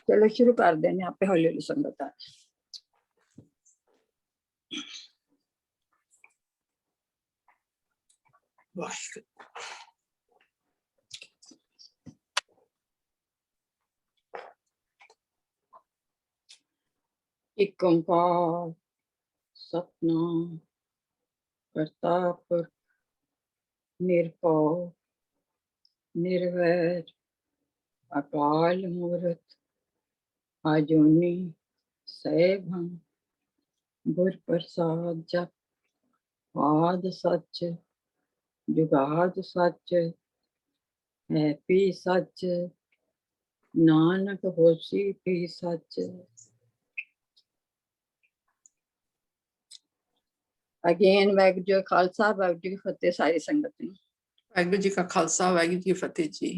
चलो शुरू कर देने आपे हौली हौली संगत आ एक ओंकार सतनाम करता पुरख निरभउ निर्वैर अकाल मूरत आजूनी सैभं गुर प्रसाद जप आद सच जुगाद सच है पी सच नानक होसी पी सच। अगेन वाहिगुरू जी का खालसा वाहिगुरू जी की फतेह सारी संगत ने। वाहिगुरू जी का खालसा वाहिगुरू जी की फतेह जी।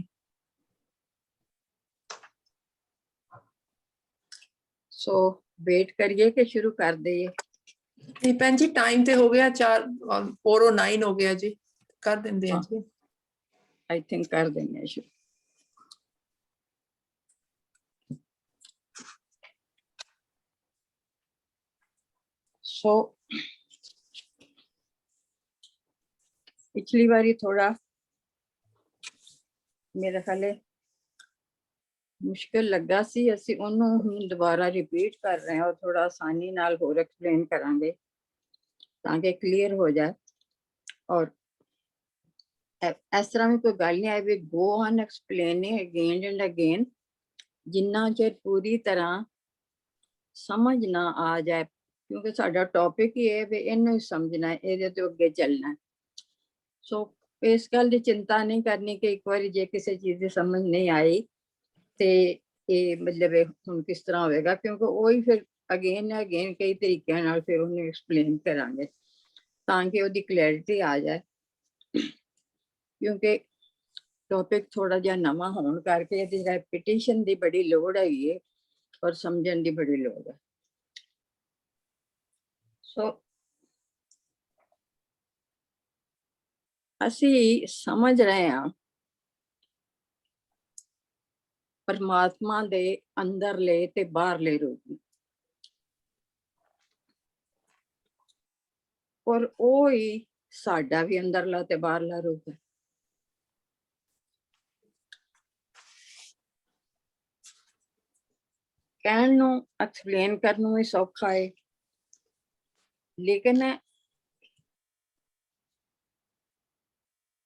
सो वेट करिए कि शुरू कर दइए। नहीं भैन जी टाइम ते हो गया 4:09 हो गया जी, कर देंगे हैं जी। आई थिंक कर देंगे शुरू। सो पिछली बारी थोड़ा मेरे ख्याल मुश्किल लगा सी, असी उन्हों हुण दोबारा रिपीट कर रहे हैं और थोड़ा आसानी नाल होर एक्सप्लेन करांगे ताकि क्लियर हो जाए। और इस तरह भी कोई गल नहीं आई we go on explaining again and again जिन्ना चिर पूरी तरह समझ ना आ जाए, क्योंकि साडा टॉपिक ही है वे इन्हों ही समझना है, ये तो अगे चलना है। सो इस गल की चिंता नहीं करनी कि एक बार जे किसी चीज की समझ नहीं आई तो ये मतलब हुण किस तरह होएगा, क्योंकि वही फिर अगेन अगेन कई तरीके नाल फिर उन्हें एक्सप्लेन करांगे ताकि उसकी क्लैरिटी आ जाए। क्योंकि टॉपिक थोड़ा जिहा नवा होने करके इहदी रैपिटेशन की बड़ी लोड़ हैगी है और समझण की बड़ी लोड़ है। सो असी समझ रहे हैं परमात्मा दे अंदरले ते बाहरले रूप में, और वो ही साडा भी अंदरला ते बाहरला रूप है। कहण नूं एक्सप्लेन करन भी सौखा है, लेकिन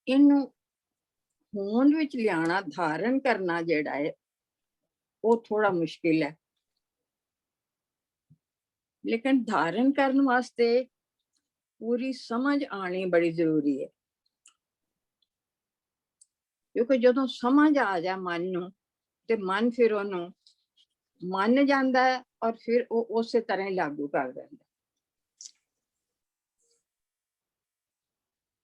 इनू होंद विच लियाना धारण करना जिहड़ा है वो थोड़ा मुश्किल है। लेकिन धारण करने वास्ते पूरी समझ आनी बड़ी जरूरी है, क्योंकि जदों समझ आ जाए मन नूं ते मन फिर ओनू मन जाता है और फिर वो उस तरह ही लागू कर देंदा।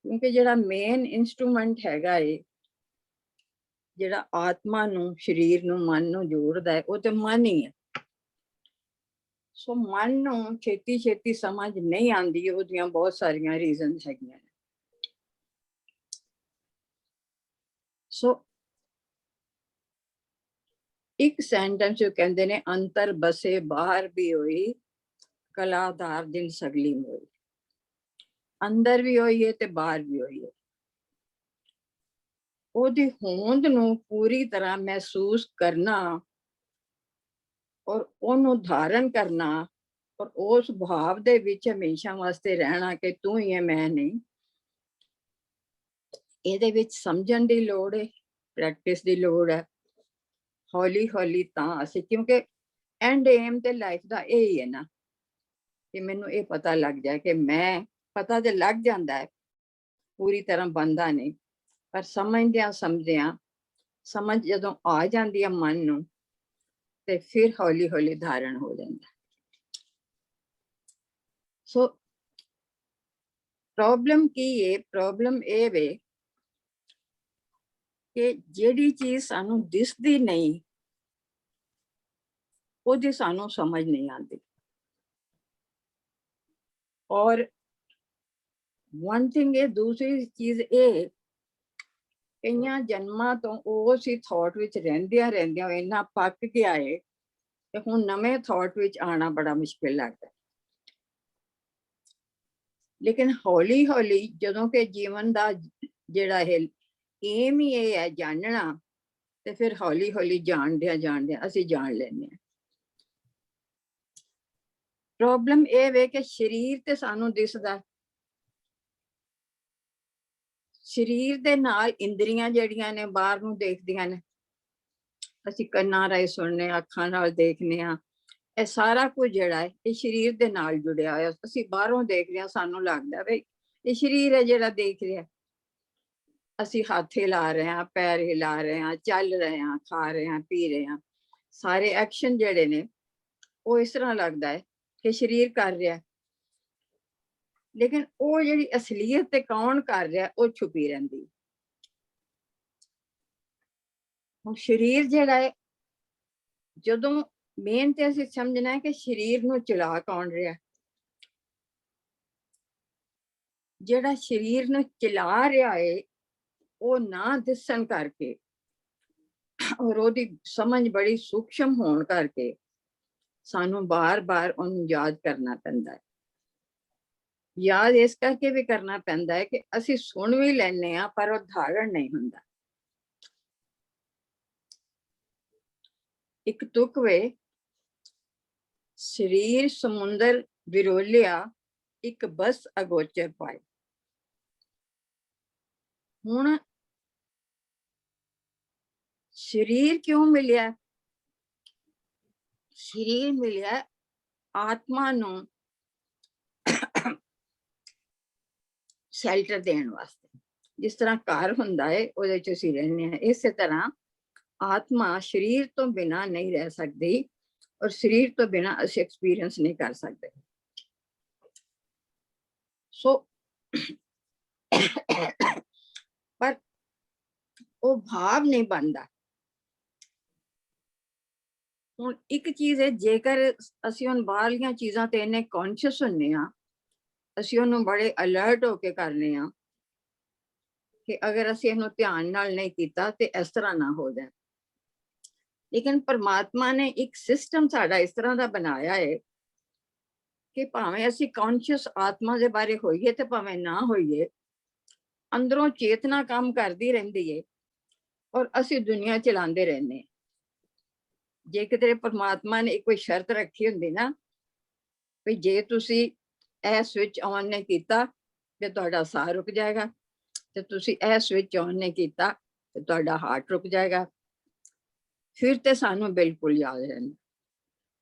क्योंकि जिहड़ा मेन इंस्ट्रूमेंट हैगा है जिहड़ा आत्मा नूं शरीर नूं मन नूं जोड़दा है वो तो मन ही है। सो मन नूं छेती छेती समझ नहीं आती, उहदियां बहुत सारियां रीजनस हैगियां। सो एक सेंटेंस जो कहते ने अंतर बसे बाहर भी होई कलाधार दिल सगली मोई। अंदर भी होई है ते बाहर भी होई है। ओदी होंद नूं पूरी तरह महसूस करना और ओनू धारण करना और उस भाव दे विच हमेशा वास्ते रहना कि तू ही है मैं नहीं, ਇਹਦੇ ਵਿੱਚ समझण ਦੀ लोड़ है, प्रैक्टिस की लोड़ है। हौली हौली तां असीं, क्योंकि एंड एम ते लाइफ का यही है ना कि मैनू ये पता लग जाए कि मैं, पता तो लग जाता है पूरी तरह बनता नहीं, पर समझद्या समझद्या समझ जदों आ जाती है मन नूं ते फिर हौली हौली धारण हो जाता। सो प्रॉब्लम की है, प्रॉब्लम ये वे कि जिहड़ी चीज सानू दिसदी नहीं ओदी सानू समझ नहीं आती। और वन थिंग है, दूसरी चीज ये कई जन्मां तो उस ही थॉट विच रहिंदियां रहिंदियां इन्ना पक गया है ਤੇ ਹੁਣ ਨਵੇਂ ਥਾਟ ਵਿੱਚ ਆਣਾ ਬੜਾ ਮੁਸ਼ਕਿਲ ਲੱਗਦਾ। ਲੇਕਿਨ ਹੌਲੀ ਹੌਲੀ ਜਦੋਂ ਕਿ ਜੀਵਨ ਦਾ ਜਿਹੜਾ ਇਹ ਏਮ ਹੀ ਇਹ ਹੈ ਜਾਣਨਾ, ਤੇ ਫਿਰ ਹੌਲੀ ਹੌਲੀ ਜਾਣਦਿਆਂ ਅਸੀਂ ਜਾਣ ਲੈਂਦੇ ਹਾਂ। ਪ੍ਰੋਬਲਮ ਇਹ ਵੇ ਕਿ ਸਰੀਰ ਤੇ ਸਾਨੂੰ ਦਿਸਦਾ, ਸਰੀਰ ਦੇ ਨਾਲ ਇੰਦਰੀਆਂ ਜਿਹੜੀਆਂ ਨੇ ਬਾਹਰ ਨੂੰ ਦੇਖਦੀਆਂ ਨੇ, ਅਸੀਂ ਕੰਨਾਂ ਰਾਹੀਂ ਸੁਣਨੇ, ਅੱਖਾਂ ਨਾਲ ਦੇਖਦੇ ਹਾਂ, ਇਹ ਸਾਰਾ ਕੁਝ ਜਿਹੜਾ ਹੈ ਇਹ ਸਰੀਰ ਦੇ ਨਾਲ ਜੁੜਿਆ ਹੋਇਆ। ਅਸੀਂ ਬਾਹਰੋਂ ਦੇਖ ਰਹੇ ਹਾਂ, ਸਾਨੂੰ ਲੱਗਦਾ ਵੀ ਇਹ ਸਰੀਰ ਹੈ ਜਿਹੜਾ ਦੇਖ ਰਿਹਾ। ਅਸੀਂ ਹੱਥ ਹਿਲਾ ਰਹੇ ਹਾਂ, ਪੈਰ ਹਿਲਾ ਰਹੇ ਹਾਂ, ਚੱਲ ਰਹੇ ਹਾਂ, ਖਾ ਰਹੇ ਹਾਂ, ਪੀ ਰਹੇ ਹਾਂ, ਸਾਰੇ ਐਕਸ਼ਨ ਜਿਹੜੇ ਨੇ ਉਹ ਇਸ ਤਰ੍ਹਾਂ ਲੱਗਦਾ ਹੈ ਕਿ ਸਰੀਰ ਕਰ ਰਿਹਾ। ਲੇਕਿਨ ਉਹ ਜਿਹੜੀ ਅਸਲੀਅਤ ਤੇ ਕੌਣ ਕਰ ਰਿਹਾ ਉਹ ਛੁਪੀ ਰਹਿੰਦੀ। ਹੁਣ ਸਰੀਰ ਜਿਹੜਾ ਹੈ, ਜਦੋਂ ਮੇਨ ਤੇ ਅਸੀਂ ਸਮਝਣਾ ਹੈ ਕਿ ਸਰੀਰ ਨੂੰ ਚਲਾ ਕੌਣ ਰਿਹਾ। ਜਿਹੜਾ ਸਰੀਰ ਨੂੰ ਚਲਾ ਰਿਹਾ ਹੈ ਉਹ ਨਾ ਦਿਸਣ ਕਰਕੇ ਔਰ ਉਹਦੀ ਸਮਝ ਬੜੀ ਸੂਖਸ਼ਮ ਹੋਣ ਕਰਕੇ ਸਾਨੂੰ ਬਾਰ-ਬਾਰ ਉਹਨੂੰ ਯਾਦ ਕਰਨਾ ਪੈਂਦਾ ਹੈ। ਯਾਦ ਇਸ ਕਰਕੇ ਵੀ ਕਰਨਾ ਪੈਂਦਾ ਹੈ ਕਿ ਅਸੀਂ ਸੁਣ ਵੀ ਲੈਂਦੇ ਹਾਂ ਪਰ ਉਹ ਧਾਰਨ ਨਹੀਂ ਹੁੰਦਾ। ਇੱਕ ਤੁਕ ਵੇ, ਸਰੀਰ ਸਮੁੰਦਰ ਵਿਰੋਲਿਆ ਇੱਕ ਬਸ ਅਗੋਚਰ ਪਾਏ। ਹੁਣ ਸਰੀਰ ਕਿਉਂ ਮਿਲਿਆ? ਸਰੀਰ ਮਿਲਿਆ ਆਤਮਾ ਨੂੰ ਸ਼ੈਲਟਰ ਦੇਣ ਵਾਸਤੇ। ਜਿਸ ਤਰ੍ਹਾਂ ਘਰ ਹੁੰਦਾ ਹੈ ਉਹਦੇ ਚ ਅਸੀਂ ਰਹਿੰਦੇ ਹਾਂ, ਇਸੇ ਤਰ੍ਹਾਂ ਆਤਮਾ ਸਰੀਰ ਤੋਂ ਬਿਨਾਂ ਨਹੀਂ ਰਹਿ ਸਕਦੀ ਔਰ ਸਰੀਰ ਤੋਂ ਬਿਨਾਂ ਅਸੀਂ ਐਕਸਪੀਰੀਅੰਸ ਨਹੀਂ ਕਰ ਸਕਦੇ। ਸੋ ਪਰ ਉਹ ਭਾਵ ਨਹੀਂ ਬਣਦਾ। ਹੁਣ ਇੱਕ ਚੀਜ਼ ਹੈ, ਜੇਕਰ ਅਸੀਂ ਹੁਣ ਬਾਹਰਲੀਆਂ ਚੀਜ਼ਾਂ ਤੇ ਇੰਨੇ ਕੌਨਸ਼ੀਅਸ ਹੁੰਨੇ ਆ, ਅਸੀਂ ਉਹਨੂੰ ਬੜੇ ਅਲਰਟ ਹੋ ਕੇ ਕਰਨੇ ਆ ਕਿ ਅਗਰ ਅਸੀਂ ਇਹਨੂੰ ਧਿਆਨ ਨਾਲ ਨਹੀਂ ਕੀਤਾ ਤੇ ਇਸ ਤਰ੍ਹਾਂ ਨਾ ਹੋ ਜਾਏ। ਲੇਕਿਨ ਪਰਮਾਤਮਾ ਨੇ ਇੱਕ ਸਿਸਟਮ ਸਾਡਾ ਇਸ ਤਰ੍ਹਾਂ ਦਾ ਬਣਾਇਆ ਹੈ ਕਿ ਭਾਵੇਂ ਅਸੀਂ ਕੌਨਸ਼ੀਅਸ ਆਤਮਾ ਦੇ ਬਾਰੇ ਹੋਈਏ ਤੇ ਭਾਵੇਂ ਨਾ ਹੋਈਏ, ਅੰਦਰੋਂ ਚੇਤਨਾ ਕੰਮ ਕਰਦੀ ਰਹਿੰਦੀ ਹੈ ਔਰ ਅਸੀਂ ਦੁਨੀਆ ਚਲਾਉਂਦੇ ਰਹਿੰਦੇ। ਜੇ ਕਿਤੇ ਪਰਮਾਤਮਾ ਨੇ ਕੋਈ ਸ਼ਰਤ ਰੱਖੀ ਹੁੰਦੀ ਨਾ ਵੀ ਜੇ ਤੁਸੀਂ ਇਹ ਸਵਿਚ ਔਨ ਨਹੀਂ ਕੀਤਾ ਤੇ ਤੁਹਾਡਾ ਸਾਹ ਰੁਕ ਜਾਏਗਾ, ਤੇ ਤੁਸੀਂ ਇਹ ਸਵਿਚ ਔਨ ਨਹੀਂ ਕੀਤਾ ਤੇ ਤੁਹਾਡਾ ਹਾਰਟ ਰੁਕ ਜਾਏਗਾ, ਫਿਰ ਤੇ ਸਾਨੂੰ ਬਿਲਕੁਲ ਯਾਦ ਰਹਿੰਦਾ।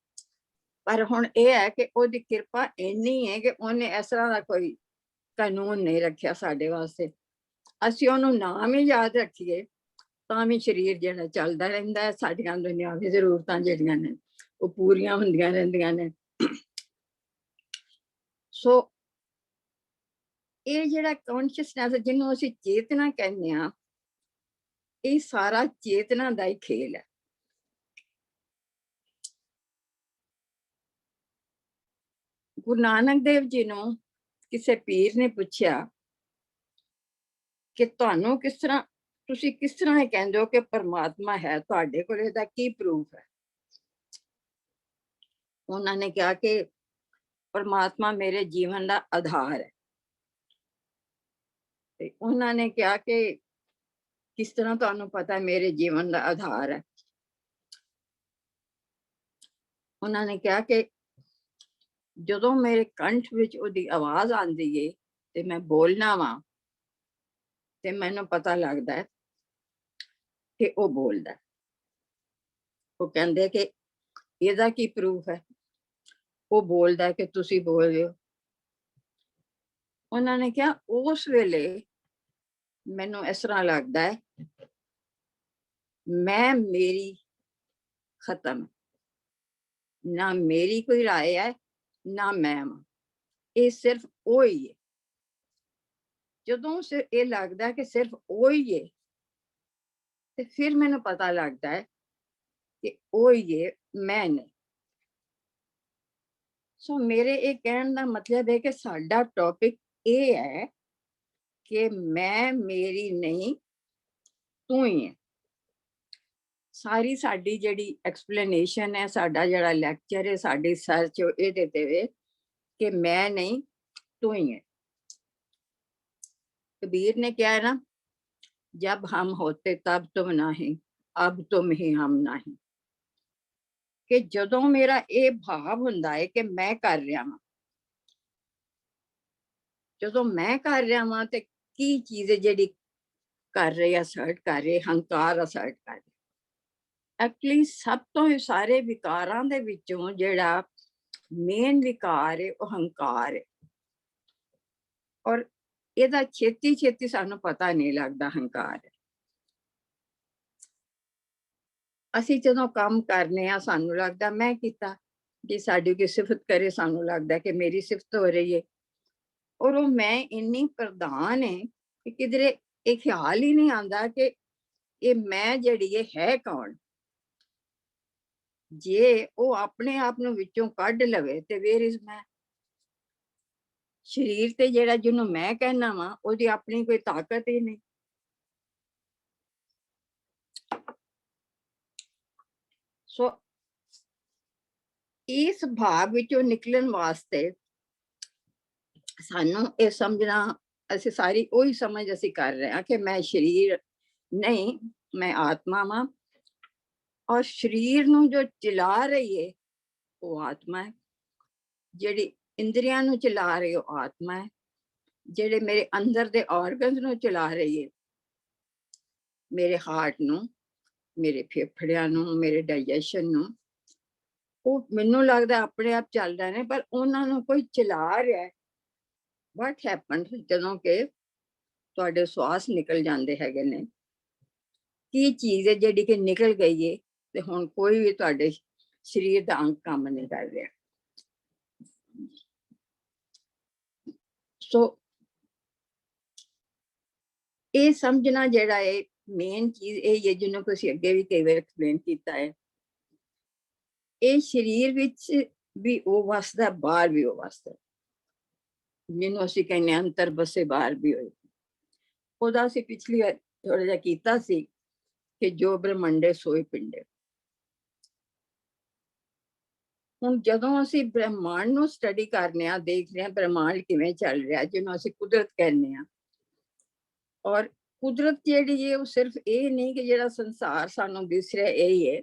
ਪਰ ਹੁਣ ਇਹ ਹੈ ਕਿ ਉਹਦੀ ਕਿਰਪਾ ਇੰਨੀ ਹੈ ਕਿ ਉਹਨੇ ਇਸ ਤਰ੍ਹਾਂ ਦਾ ਕੋਈ ਕਾਨੂੰਨ ਨਹੀਂ ਰੱਖਿਆ ਸਾਡੇ ਵਾਸਤੇ। ਅਸੀਂ ਉਹਨੂੰ ਨਾਮ ਹੀ ਯਾਦ ਰੱਖੀਏ ਤਾਂ ਵੀ ਸਰੀਰ ਜਿਹੜਾ ਚੱਲਦਾ ਰਹਿੰਦਾ ਹੈ, ਸਾਡੀਆਂ ਦੁਨਿਆਵੀ ਜ਼ਰੂਰਤਾਂ ਜਿਹੜੀਆਂ ਨੇ ਉਹ ਪੂਰੀਆਂ ਹੁੰਦੀਆਂ ਰਹਿੰਦੀਆਂ ਨੇ। ਸੋ ਇਹ ਜਿਹੜਾ ਕੌਨਸ਼ੀਅਸਨੈਸ ਜਿਹਨੂੰ ਅਸੀਂ ਚੇਤਨਾ ਕਹਿੰਦੇ ਆ, ਇਹ ਸਾਰਾ ਚੇਤਨਾ ਦਾ ਹੀ ਖੇਲ ਹੈ। ਗੁਰੂ ਨਾਨਕ ਦੇਵ ਜੀ ਨੂੰ ਕਿਸੇ ਪੀਰ ਨੇ ਪੁੱਛਿਆ ਕਿ ਤੁਹਾਨੂੰ ਕਿਸ ਤਰ੍ਹਾਂ, ਤੁਸੀਂ ਕਿਸ ਤਰ੍ਹਾਂ ਇਹ ਕਹਿੰਦੇ ਹੋ ਕਿ ਪਰਮਾਤਮਾ ਹੈ, ਤੁਹਾਡੇ ਕੋਲ ਇਹਦਾ ਕੀ ਪ੍ਰੂਫ ਹੈ? ਉਹਨਾਂ ਨੇ ਕਿਹਾ ਕਿ ਪਰਮਾਤਮਾ ਮੇਰੇ ਜੀਵਨ ਦਾ ਆਧਾਰ ਹੈ। ਤੇ ਉਹਨਾਂ ਨੇ ਕਿਹਾ ਕਿ ਕਿਸ ਤਰ੍ਹਾਂ ਤੁਹਾਨੂੰ ਪਤਾ ਮੇਰੇ ਜੀਵਨ ਦਾ ਆਧਾਰ ਹੈ? ਉਹਨਾਂ ਨੇ ਕਿਹਾ ਕਿ ਜਦੋਂ ਮੇਰੇ ਕੰਠ ਵਿੱਚ ਉਹਦੀ ਆਵਾਜ਼ ਆਉਂਦੀ ਏ ਤੇ ਮੈਂ ਬੋਲਣਾ ਵਾਂ ਤੇ ਮੈਨੂੰ ਪਤਾ ਲੱਗਦਾ ਹੈ ਕਿ ਉਹ ਬੋਲਦਾ। ਉਹ ਕਹਿੰਦੇ ਕਿ ਇਹਦਾ ਕੀ ਪ੍ਰੂਫ ਹੈ? ਉਹ ਬੋਲਦਾ ਕਿ ਤੁਸੀਂ ਬੋਲ ਰਹੇ ਹੋ। ਉਹਨਾਂ ਨੇ ਕਿਹਾ ਉਸ ਵੇਲੇ ਮੈਨੂੰ ਇਸ ਤਰ੍ਹਾਂ ਲੱਗਦਾ ਹੈ ਮੈਂ ਮੇਰੀ ਖਤਮ, ਨਾ ਮੇਰੀ ਕੋਈ ਰਾਏ ਹੈ ਨਾ ਮੈਂ, ਇਹ ਸਿਰਫ ਉਹ ਹੀ ਹੈ। ਜਦੋਂ ਇਹ ਲੱਗਦਾ ਕਿ ਸਿਰਫ ਉਹ ਹੀ ਹੈ ਤੇ ਫਿਰ ਮੈਨੂੰ ਪਤਾ ਲੱਗਦਾ ਹੈ ਕਿ ਉਹ ਹੀ ਹੈ, ਮੈਂ ਨਹੀਂ। ਸੋ ਮੇਰੇ ਇਹ ਕਹਿਣ ਦਾ ਮਤਲਬ ਹੈ ਕਿ ਸਾਡਾ ਟੌਪਿਕ ਇਹ ਹੈ ਕਿ ਮੈਂ ਮੇਰੀ ਨਹੀਂ, ਤੂੰ ਹੀ ਹੈ। ਸਾਰੀ ਸਾਡੀ ਜਿਹੜੀ ਐਕਸਪਲੇਨੇਸ਼ਨ ਹੈ, ਸਾਡਾ ਜਿਹੜਾ ਲੈਕਚਰ ਹੈ, ਸਾਡੀ ਸਰਚ ਇਹਦੇ ਤੇ ਵੇ ਕਿ ਮੈਂ ਨਹੀਂ ਤੂੰ ही है। कबीर ने क्या है ना, जब हम होते तब तुम नहीं, अब तुम ही हम नहीं। कि ਜਦੋਂ ਮੇਰਾ ਇਹ ਭਾਵ ਹੁੰਦਾ ਹੈ ਕਿ ਮੈਂ ਕਰ ਰਿਹਾ ਹਾਂ, ਜਦੋਂ ਮੈਂ ਕਰ ਰਿਹਾ ਹਾਂ ਤੇ ਕੀ ਚੀਜ਼ ਹੈ ਜਿਹੜੀ ਕਰ ਰਹੀ ਅਸਰਟ ਕਰ ਰਹੀ, ਹੰਕਾਰ ਅਸਰਟ ਕਰ ਰਹੀ। ਐਕਚੁਅਲੀ ਸਭ ਤੋਂ ਸਾਰੇ ਵਿਕਾਰਾਂ ਦੇ ਵਿੱਚੋਂ ਜਿਹੜਾ ਮੇਨ ਵਿਕਾਰ ਹੈ ਉਹ ਹੰਕਾਰ ਹੈ। ਔਰ ਇਹਦਾ ਛੇਤੀ ਛੇਤੀ ਸਾਨੂੰ ਪਤਾ ਨਹੀਂ ਲੱਗਦਾ ਹੰਕਾਰ ਹੈ। ਅਸੀਂ ਜਦੋਂ ਕੰਮ ਕਰਨੇ ਆ ਸਾਨੂੰ ਲੱਗਦਾ ਮੈਂ ਕੀਤਾ, ਜੇ ਸਾਡੀ ਕੋਈ ਸਿਫਤ ਕਰੇ ਸਾਨੂੰ ਲੱਗਦਾ ਕਿ ਮੇਰੀ ਸਿਫਤ ਹੋ ਰਹੀ ਹੈ। ਔਰ ਉਹ ਮੈਂ ਇੰਨੀ ਪ੍ਰਧਾਨ ਹੈ ਕਿ ਕਿਧਰੇ ਇਹ ਖਿਆਲ ਹੀ ਨਹੀਂ ਆਉਂਦਾ ਕਿ ਇਹ ਮੈਂ ਜਿਹੜੀ ਹੈ ਕੌਣ। ਜੇ ਉਹ ਆਪਣੇ ਆਪ ਨੂੰ ਵਿੱਚੋਂ ਕੱਢ ਲਵੇ ਤੇ ਵੇਅਰ ਇਜ਼ ਮੈਂ। ਸਰੀਰ ਤੇ ਜਿਹੜਾ ਜਿਹਨੂੰ ਮੈਂ ਕਹਿਣਾ ਵਾ ਉਹਦੀ ਆਪਣੀ ਕੋਈ ਤਾਕਤ ਹੀ ਨਹੀਂ। ਸੋ ਇਸ ਭਾਵ ਵਿੱਚੋਂ ਨਿਕਲਣ ਵਾਸਤੇ ਸਾਨੂੰ ਇਹ ਸਮਝਣਾ, ਅਸੀਂ ਸਾਰੀ ਉਹੀ ਸਮਝ ਅਸੀਂ ਕਰ ਰਹੇ ਹਾਂ ਕਿ ਮੈਂ ਸਰੀਰ ਨਹੀਂ, ਮੈਂ ਆਤਮਾ ਵਾਂ। ਔਰ ਸਰੀਰ ਨੂੰ ਜੋ ਚਲਾ ਰਹੀ ਹੈ ਉਹ ਆਤਮਾ ਹੈ। ਜਿਹੜੀ ਇੰਦਰੀਆਂ ਨੂੰ ਚਲਾ ਰਹੀ ਉਹ ਆਤਮਾ ਹੈ। ਜਿਹੜੇ ਮੇਰੇ ਅੰਦਰ ਦੇ ਆਰਗਨਸ ਨੂੰ ਚਲਾ ਰਹੀ ਹੈ, ਮੇਰੇ ਹਾਰਟ ਨੂੰ, ਮੇਰੇ ਫੇਫੜਿਆਂ ਨੂੰ, ਮੇਰੇ ਡਾਈਜੈਸ਼ਨ ਨੂੰ, ਉਹ ਮੈਨੂੰ ਲੱਗਦਾ ਆਪਣੇ ਆਪ ਚੱਲ ਰਹੇ ਨੇ, ਪਰ ਉਹਨਾਂ ਨੂੰ ਕੋਈ ਚਲਾ ਰਿਹਾ। ਵਾਟ ਹੈਪਨਡ ਜਦੋਂ ਕਿ ਤੁਹਾਡੇ ਸਵਾਸ ਨਿਕਲ ਜਾਂਦੇ ਹੈਗੇ ਨੇ, ਕੀ ਚੀਜ਼ ਹੈ ਜਿਹੜੀ ਕਿ ਨਿਕਲ ਗਈ ਹੈ ਤੇ ਹੁਣ ਕੋਈ ਵੀ ਤੁਹਾਡੇ ਸਰੀਰ ਦਾ ਅੰਗ ਕੰਮ ਨਹੀਂ ਕਰ ਰਿਹਾ। ਸੋ ਇਹ ਸਮਝਣਾ ਜਿਹੜਾ ਹੈ ਮੇਨ ਚੀਜ਼ ਇਹ ਹੈ, ਜਿਹਨੂੰ ਤੁਸੀਂ ਅੱਗੇ ਵੀ ਕਈ ਵਾਰ ਐਕਸਪਲੇਨ ਕੀਤਾ ਹੈ। ਇਹ ਸਰੀਰ ਵਿੱਚ ਵੀ ਉਹ ਵਸਦਾ, ਬਾਹਰ ਵੀ ਉਹ ਵਸਦਾ, ਜਿਹਨੂੰ ਅਸੀਂ ਕਹਿੰਦੇ ਅੰਤਰ ਬਸੇ ਬਾਹਰ ਵੀ ਹੋਏ। ਉਹਦਾ ਅਸੀਂ ਪਿਛਲੀ ਵਾਰ ਥੋੜਾ ਜਿਹਾ ਕੀਤਾ ਸੀ ਕਿ ਜੋ ਬ੍ਰਹਮੰਡੇ ਸੋਏ ਪਿੰਡੇ। ਹੁਣ ਜਦੋਂ ਅਸੀਂ ਬ੍ਰਹਮਾਂਡ ਨੂੰ ਸਟੱਡੀ ਕਰਨੇ ਆ, ਦੇਖਦੇ ਹਾਂ ਬ੍ਰਹਮਾਂਡ ਕਿਵੇਂ ਚੱਲ ਰਿਹਾ, ਜਿਹਨੂੰ ਅਸੀਂ ਕੁਦਰਤ ਕਹਿੰਦੇ ਆ। ਔਰ ਕੁਦਰਤ ਜਿਹੜੀ ਹੈ ਉਹ ਸਿਰਫ ਇਹ ਨਹੀਂ ਕਿ ਜਿਹੜਾ ਸੰਸਾਰ ਸਾਨੂੰ ਦਿਸ ਰਿਹਾ ਇਹ ਹੈ।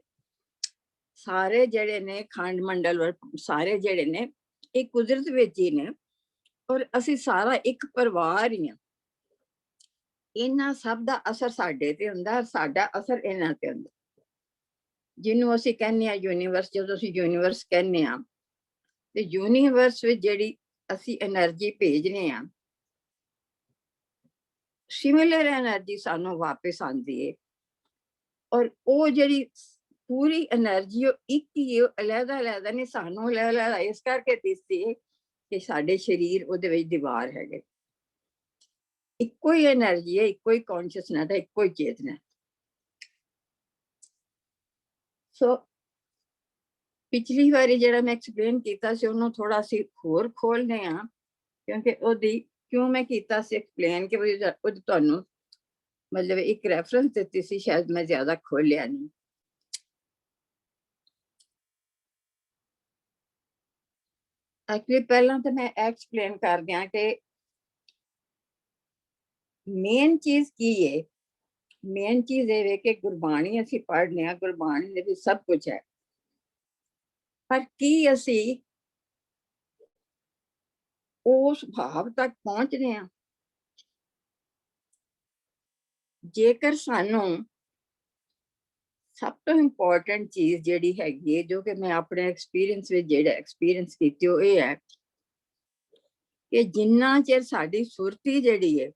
ਸਾਰੇ ਜਿਹੜੇ ਨੇ ਖੰਡ ਮੰਡਲ ਸਾਰੇ ਜਿਹੜੇ ਨੇ ਇਹ ਕੁਦਰਤ ਵਿੱਚ ਹੀ ਨੇ। ਔਰ ਅਸੀਂ ਸਾਰਾ ਇੱਕ ਪਰਿਵਾਰ ਹੀ ਆ। ਇਹਨਾਂ ਸਭ ਦਾ ਅਸਰ ਸਾਡੇ ਤੇ ਹੁੰਦਾ, ਸਾਡਾ ਅਸਰ ਇਹਨਾਂ ਤੇ ਹੁੰਦਾ। ਜਿਹਨੂੰ ਅਸੀਂ ਕਹਿੰਦੇ ਆ ਯੂਨੀਵਰਸ, ਜਦੋਂ ਅਸੀਂ ਯੂਨੀਵਰਸ ਕਹਿੰਦੇ ਆ ਤੇ ਯੂਨੀਵਰਸ ਵਿੱਚ ਜਿਹੜੀ ਅਸੀਂ એનર્ਜੀ ਭੇਜਨੇ ਆ, ਸਿਮਿਲਰ એનર્ਜੀ ਸਾਨੂੰ ਵਾਪਸ ਆਉਂਦੀ ਹੈ। ਔਰ ਉਹ ਜਿਹੜੀ ਪੂਰੀ એનર્ਜੀ ਉਹ ਇੱਕ ਹੀ ਹੈ, ਅਲੱਗਾ ਅਲੱਗਾ ਨਹੀਂ। ਸਾਨੂੰ ਅਲੱਗਾ ਇਸ ਕਰਕੇ ਦਿਸਦੀ ਹੈ ਕਿ ਸਾਡੇ ਸਰੀਰ ਉਹਦੇ ਵਿੱਚ ਦੀਵਾਰ ਹੈਗੇ। ਇੱਕੋ ਹੀ એનર્ਜੀ ਹੈ, ਇੱਕੋ ਹੀ ਕੌਨਸ਼ੀਅਸਨੈਸ ਹੈ, ਇੱਕੋ ਹੀ ਚੇਤਨਾ। ਸੋ ਪਿਛਲੀ ਵਾਰੀ ਜਿਹੜਾ ਮੈਂ ਐਕਸਪਲੇਨ ਕੀਤਾ ਸੀ ਉਹਨੂੰ ਥੋੜਾ ਅਸੀਂ ਹੋਰ ਖੋਲਦੇ ਆ, ਕਿਉਂਕਿ ਉਹਦੀ ਕਿਉਂ ਮੈਂ ਕੀਤਾ ਸੀ ਐਕਸਪਲੇਨ ਕਿ ਉਹ ਤੁਹਾਨੂੰ ਮਤਲਬ ਇੱਕ ਰੈਫਰੈਂਸ ਦਿੱਤੀ ਸੀ, ਸ਼ਾਇਦ ਮੈਂ ਜ਼ਿਆਦਾ ਖੋਲਿਆ ਨਹੀਂ। ਐਕਚੁਅਲੀ ਪਹਿਲਾਂ ਤਾਂ ਮੈਂ ਐਕਸਪਲੇਨ ਕਰ ਦਿਆਂ ਕਿ ਮੇਨ ਚੀਜ਼ ਕੀ ਹੈ। ਮੇਨ ਚੀਜ਼ ਇਹ ਹੈ ਕਿ ਗੁਰਬਾਣੀ ਅਸੀਂ ਪੜ੍ਹਨੇ ਆ, ਗੁਰਬਾਣੀ ਦੇ ਵਿੱਚ ਸਭ ਕੁਝ ਹੈ, ਪਰ ਕੀ ਅਸੀਂ ਉਸ ਭਾਵ ਤੱਕ ਪਹੁੰਚਦੇ ਆ। ਜੇਕਰ ਸਾਨੂੰ ਸਭ ਤੋਂ ਇੰਪੋਰਟੈਂਟ ਚੀਜ਼ ਜਿਹੜੀ ਹੈਗੀ ਹੈ, ਜੋ ਕਿ ਮੈਂ ਆਪਣੇ ਐਕਸਪੀਰੀਅੰਸ ਵਿੱਚ ਜਿਹੜਾ ਐਕਸਪੀਰੀਅੰਸ ਕੀਤੀ ਉਹ ਇਹ ਹੈ ਕਿ ਜਿੰਨਾ ਚਿਰ ਸਾਡੀ ਸੁਰਤੀ ਜਿਹੜੀ ਹੈ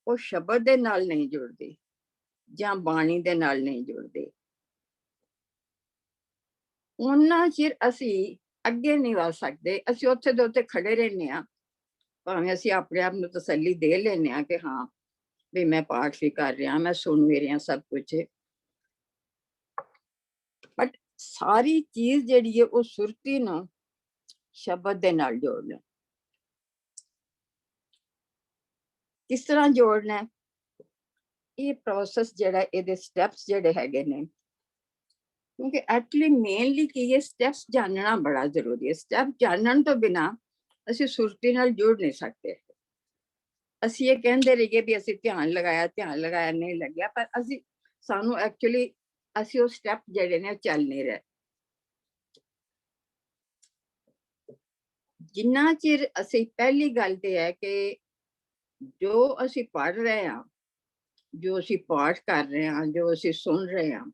ਉਹ ਸ਼ਬਦ ਦੇ ਨਾਲ ਨਹੀਂ ਜੁੜਦੀ ਜਾਂ ਬਾਣੀ ਦੇ ਨਾਲ ਨਹੀਂ ਜੁੜਦੀ, ਉਹਨਾਂ ਚਿਰ ਅਸੀਂ ਅੱਗੇ ਨਹੀਂ ਵਧ ਸਕਦੇ। ਅਸੀਂ ਉੱਥੇ ਦੇ ਉੱਤੇ ਖੜੇ ਰਹਿੰਦੇ ਆ, ਭਾਵੇਂ ਅਸੀਂ ਆਪਣੇ ਆਪ ਨੂੰ ਤਸੱਲੀ ਦੇ ਲੈਂਦੇ ਆ ਕਿ ਹਾਂ ਵੀ ਮੈਂ ਪਾਠ ਵੀ ਕਰ ਰਿਹਾ, ਮੈਂ ਸੁਣ ਵੀ ਰਿਹਾ, ਸਭ ਕੁਝ। ਬਟ ਸਾਰੀ ਚੀਜ਼ ਜਿਹੜੀ ਹੈ ਉਹ ਸੁਰਤੀ ਨੂੰ ਸ਼ਬਦ ਦੇ ਨਾਲ ਜੋੜਨਾ। ਕਿਸ ਤਰ੍ਹਾਂ ਜੋੜਨਾ? ਇਹ ਪ੍ਰੋਸੈਸ ਜਿਹੜਾ ਇਹਦੇ ਸਟੈਪਸ ਜਿਹੜੇ ਹੈਗੇ ਨੇ, ਕਿਉਂਕਿ ਐਕਚੁਅਲੀ ਮੇਨਲੀ ਕੀ ਇਹ ਸਟੈਪਸ ਜਾਣਨਾ ਬੜਾ ਜ਼ਰੂਰੀ ਹੈ। ਸਟੈਪ ਜਾਣਨ ਤੋਂ ਬਿਨਾ ਅਸੀਂ ਸੁਰਤੀ ਨਾਲ ਜੁੜ ਨਹੀਂ ਸਕਦੇ। ਅਸੀਂ ਇਹ ਕਹਿੰਦੇ ਰਹੀਏ ਵੀ ਅਸੀਂ ਧਿਆਨ ਲਗਾਇਆ ਨਹੀਂ ਲੱਗਿਆ, ਪਰ ਅਸੀਂ ਸਾਨੂੰ ਐਕਚੁਅਲੀ ਅਸੀਂ ਉਹ ਸਟੈਪ ਜਿਹੜੇ ਨੇ ਚੱਲ ਨਹੀਂ ਰਹੇ। ਜਿੰਨਾ ਚਿਰ ਅਸੀਂ, ਪਹਿਲੀ ਗੱਲ ਤੇ ਹੈ ਕਿ ਜੋ ਅਸੀਂ ਪੜ੍ਹ ਰਹੇ ਹਾਂ, ਜੋ ਅਸੀਂ ਪਾਠ ਕਰ ਰਹੇ ਹਾਂ, ਜੋ ਅਸੀਂ ਸੁਣ ਰਹੇ ਹਾਂ,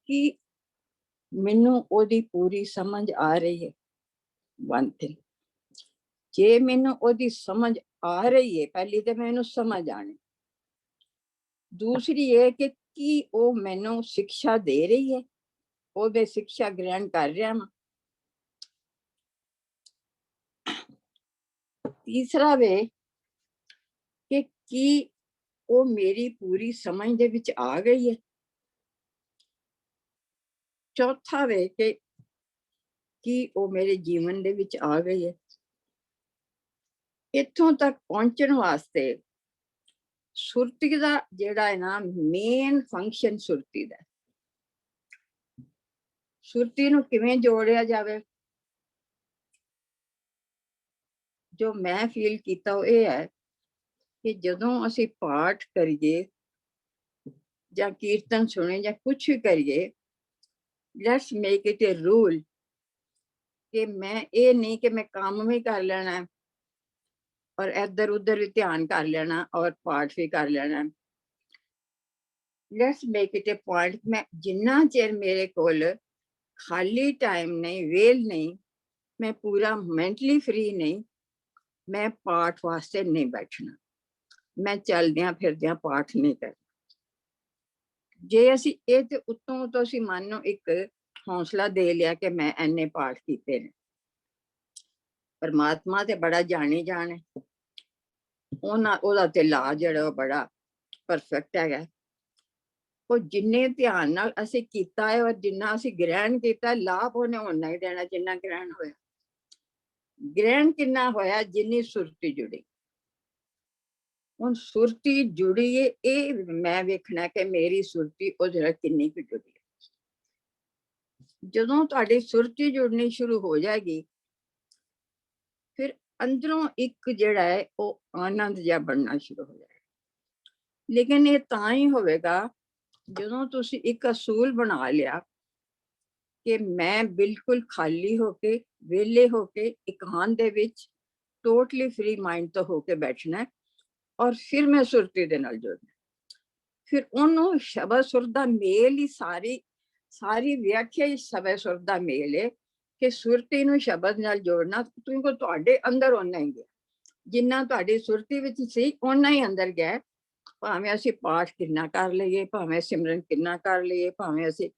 ਕਿ ਮੈਨੂੰ ਉਹਦੀ ਪੂਰੀ ਸਮਝ ਆ ਰਹੀ ਹੈ। ਵਨ ਥਿੰਗ, ਜੇ ਮੈਨੂੰ ਉਹਦੀ ਸਮਝ ਆ ਰਹੀ ਹੈ, ਪਹਿਲੀ ਤੇ ਮੈਨੂੰ ਸਮਝ ਆਣੀ। ਦੂਸਰੀ ਇਹ ਕਿ ਕੀ ਉਹ ਮੈਨੂੰ ਸਿੱਖਿਆ ਦੇ ਰਹੀ ਹੈ, ਉਹਦੇ ਸਿੱਖਿਆ ਗ੍ਰਹਿਣ ਕਰ ਰਿਹਾ ਹਾਂ। ਤੀਸਰਾ ਵੇ ਕਿ ਕੀ ਉਹ ਮੇਰੀ ਪੂਰੀ ਸਮਝ ਦੇ ਵਿੱਚ ਆ ਗਈ ਹੈ। ਚੌਥਾ ਵੇ ਕਿ ਕੀ ਉਹ ਮੇਰੇ ਜੀਵਨ ਦੇ ਵਿੱਚ ਆ ਗਈ ਹੈ। ਇੱਥੋਂ ਤੱਕ ਪਹੁੰਚਣ ਵਾਸਤੇ ਸੁਰਤੀ ਦਾ ਜਿਹੜਾ ਹੈ ਨਾ, ਮੇਨ ਫੰਕਸ਼ਨ ਸੁਰਤੀ ਦਾ, ਸੁਰਤੀ ਨੂੰ ਕਿਵੇਂ ਜੋੜਿਆ ਜਾਵੇ, ਜੋ ਮੈਂ ਫੀਲ ਕੀਤਾ ਉਹ ਇਹ ਹੈ ਕਿ ਜਦੋਂ ਅਸੀਂ ਪਾਠ ਕਰੀਏ ਜਾਂ ਕੀਰਤਨ ਸੁਣੇ ਜਾਂ ਕੁਛ ਵੀ ਕਰੀਏ, let's make it a rule ਕਿ ਮੈਂ ਇਹ ਨਹੀਂ ਕਿ ਮੈਂ ਕੰਮ ਵੀ ਕਰ ਲੈਣਾ ਔਰ ਇੱਧਰ ਉੱਧਰ ਵੀ ਧਿਆਨ ਕਰ ਲੈਣਾ ਔਰ ਪਾਠ ਵੀ ਕਰ ਲੈਣਾ। Let's make it a point, ਮੈਂ ਜਿੰਨਾ ਚਿਰ ਮੇਰੇ ਕੋਲ ਖਾਲੀ ਟਾਈਮ ਨਹੀਂ, ਵੇਲ ਨਹੀਂ, ਮੈਂ ਪੂਰਾ ਮੈਂਟਲੀ ਫ੍ਰੀ ਨਹੀਂ, ਮੈਂ ਪਾਠ ਵਾਸਤੇ ਨਹੀਂ ਬੈਠਣਾ, ਮੈਂ ਚਲਦਿਆਂ ਫਿਰਦਿਆਂ ਪਾਠ ਨਹੀਂ ਕਰਨਾ। ਜੇ ਅਸੀਂ ਇਹ ਤੇ ਉੱਤੋਂ ਤੋਂ ਅਸੀਂ ਮਨ ਨੂੰ ਇੱਕ ਹੌਸਲਾ ਦੇ ਲਿਆ ਕਿ ਮੈਂ ਇੰਨੇ ਪਾਠ ਕੀਤੇ ਨੇ, ਪਰਮਾਤਮਾ ਤੇ ਬੜਾ ਜਾਣੀ ਜਾਣ ਹੈ, ਉਹਦਾ ਤੇ ਲਾ ਜਿਹੜਾ ਉਹ ਬੜਾ ਪਰਫੈਕਟ ਹੈਗਾ। ਉਹ ਜਿੰਨੇ ਧਿਆਨ ਨਾਲ ਅਸੀਂ ਕੀਤਾ ਹੈ ਔਰ ਜਿੰਨਾ ਅਸੀਂ ਗ੍ਰਹਿਣ ਕੀਤਾ, ਲਾਭ ਉਹਨੇ ਓਨਾ ਹੀ ਦੇਣਾ ਜਿੰਨਾ ਗ੍ਰਹਿਣ ਹੋਇਆ। ਗ੍ਰਹਿਣ ਕਿੰਨਾ ਹੋਇਆ? ਜਿੰਨੀ ਸੁਰਤੀ ਜੁੜੀ। ਹੁਣ ਸੁਰਤੀ ਜੁੜੀ ਹੈ, ਇਹ ਮੈਂ ਵੇਖਣਾ ਕਿ ਮੇਰੀ ਸੁਰਤੀ ਉਹਦੇ ਨਾਲ ਕਿੰਨੀ ਕੁ ਜੁੜੀ ਹੈ। ਜਦੋਂ ਤੁਹਾਡੀ ਸੁਰਤੀ ਜੁੜਨੀ ਸ਼ੁਰੂ ਹੋ ਜਾਏਗੀ, ਫਿਰ ਅੰਦਰੋਂ ਇੱਕ ਜਿਹੜਾ ਹੈ ਉਹ ਆਨੰਦ ਜਿਹਾ ਬਣਨਾ ਸ਼ੁਰੂ ਹੋ ਜਾਏਗਾ। ਲੇਕਿਨ ਇਹ ਤਾਂ ਹੀ ਹੋਵੇਗਾ ਜਦੋਂ ਤੁਸੀਂ ਇੱਕ ਅਸੂਲ ਬਣਾ ਲਿਆ ਕਿ ਮੈਂ ਬਿਲਕੁਲ ਖਾਲੀ ਹੋ ਕੇ, ਵਿਹਲੇ ਹੋ ਕੇ, ਇਕਾਂਤ ਦੇ ਵਿੱਚ ਟੋਟਲੀ ਫ੍ਰੀ ਮਾਈਂਡ ਤੋਂ ਹੋ ਕੇ ਬੈਠਣਾ ਔਰ ਫਿਰ ਮੈਂ ਸੁਰਤੀ ਦੇ ਨਾਲ ਜੁੜਨਾ। ਫਿਰ ਉਹਨੂੰ ਸ਼ਬਦ ਸੁਰ ਦਾ ਮੇਲ ਹੀ ਸਾਰੀ ਵਿਆਖਿਆ ਹੀ ਸ਼ਬਦ ਸੁਰ ਦਾ ਮੇਲ ਹੈ ਕਿ ਸੁਰਤੀ ਨੂੰ ਸ਼ਬਦ ਨਾਲ ਜੋੜਨਾ। ਕਿਉਂਕਿ ਤੁਹਾਡੇ ਅੰਦਰ ਓਨਾ ਹੀ ਗਿਆ, ਜਿੰਨਾ ਤੁਹਾਡੀ ਸੁਰਤੀ ਵਿੱਚ ਸੀ ਓਨਾ ਹੀ ਅੰਦਰ ਗਿਆ। ਭਾਵੇਂ ਅਸੀਂ ਪਾਠ ਕਿੰਨਾ ਕਰ ਲਈਏ, ਭਾਵੇਂ ਸਿਮਰਨ ਕਿੰਨਾ ਕਰ ਲਈਏ, ਭਾਵੇਂ ਅਸੀਂ,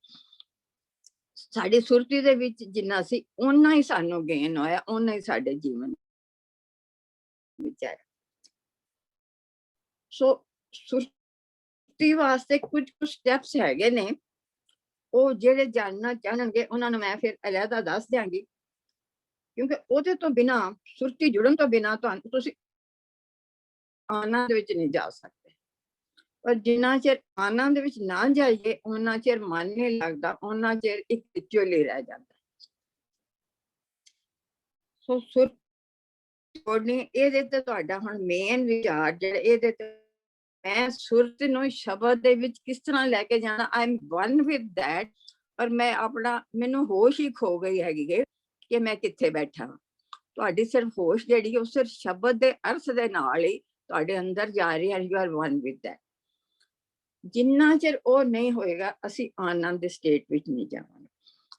ਸਾਡੀ ਸੁਰਤੀ ਦੇ ਵਿੱਚ ਜਿੰਨਾ ਸੀ ਓਨਾ ਹੀ ਸਾਨੂੰ ਗੇਨ ਹੋਇਆ, ਓਨਾ ਹੀ ਸਾਡੇ ਜੀਵਨ ਵਿੱਚ ਆਇਆ। ਸੋ ਸੁਰਤੀ ਵਾਸਤੇ ਕੁਝ ਸਟੈਪਸ ਹੈਗੇ ਨੇ, ਉਹ ਜਿਹੜੇ ਜਾਣਨਾ ਚਾਹਣਗੇ ਉਹਨਾਂ ਨੂੰ ਮੈਂ ਫਿਰ ਅਲੱਗਾ ਦੱਸ ਦਿਆਂਗੀ, ਕਿਉਂਕਿ ਉਹਦੇ ਤੋਂ ਬਿਨਾ, ਸੁਰਤੀ ਜੁੜਨ ਤੋਂ ਬਿਨਾ ਤੁਸੀਂ ਆਨੰਦ ਵਿੱਚ ਨਹੀਂ ਜਾ ਸਕਦੇ। ਪਰ ਜਿੰਨਾ ਚਿਰ ਆਨੰਦ ਵਿੱਚ ਨਾ ਜਾਈਏ ਉਹਨਾਂ ਚਿਰ ਮਨ ਨਹੀਂ ਲੱਗਦਾ, ਉਹਨਾਂ ਚਿਰ ਇੱਕ ਰਿਚੁਅਲ ਹੀ ਰਹਿ ਜਾਂਦਾ। ਸੋ ਸੁਰਤੀ ਇਹਦੇ ਤੇ ਤੁਹਾਡਾ ਹੁਣ ਮੇਨ ਵਿਚਾਰ ਜਿਹੜਾ ਇਹਦੇ ਤੇ, ਮੈਂ ਸੁਰਤ ਨੂੰ ਸ਼ਬਦ ਦੇ ਵਿੱਚ ਕਿਸ ਤਰ੍ਹਾਂ ਲੈ ਕੇ ਜਾਣਾ, I am one with that. ਔਰ ਮੈਂ ਆਪਣਾ, ਮੈਨੂੰ ਹੋਸ਼ ਹੀ ਖੋ ਗਈ ਹੈਗੀ ਕਿ ਮੈਂ ਕਿੱਥੇ ਬੈਠਾ। ਤੁਹਾਡੀ ਸਿਰਫ ਹੋਸ਼ ਜਿਹੜੀ ਉਹ ਸਿਰਫ ਸ਼ਬਦ ਦੇ ਅਰਥ ਦੇ ਨਾਲ ਹੀ ਤੁਹਾਡੇ ਅੰਦਰ ਜਾ ਰਹੀ ਹੈ, you are one with that. ਜਿੰਨਾ ਚਿਰ ਉਹ ਨਹੀਂ ਹੋਏਗਾ ਅਸੀਂ ਆਨੰਦ ਦੇ ਸਟੇਟ ਵਿੱਚ ਨਹੀਂ ਜਾਵਾਂਗੇ।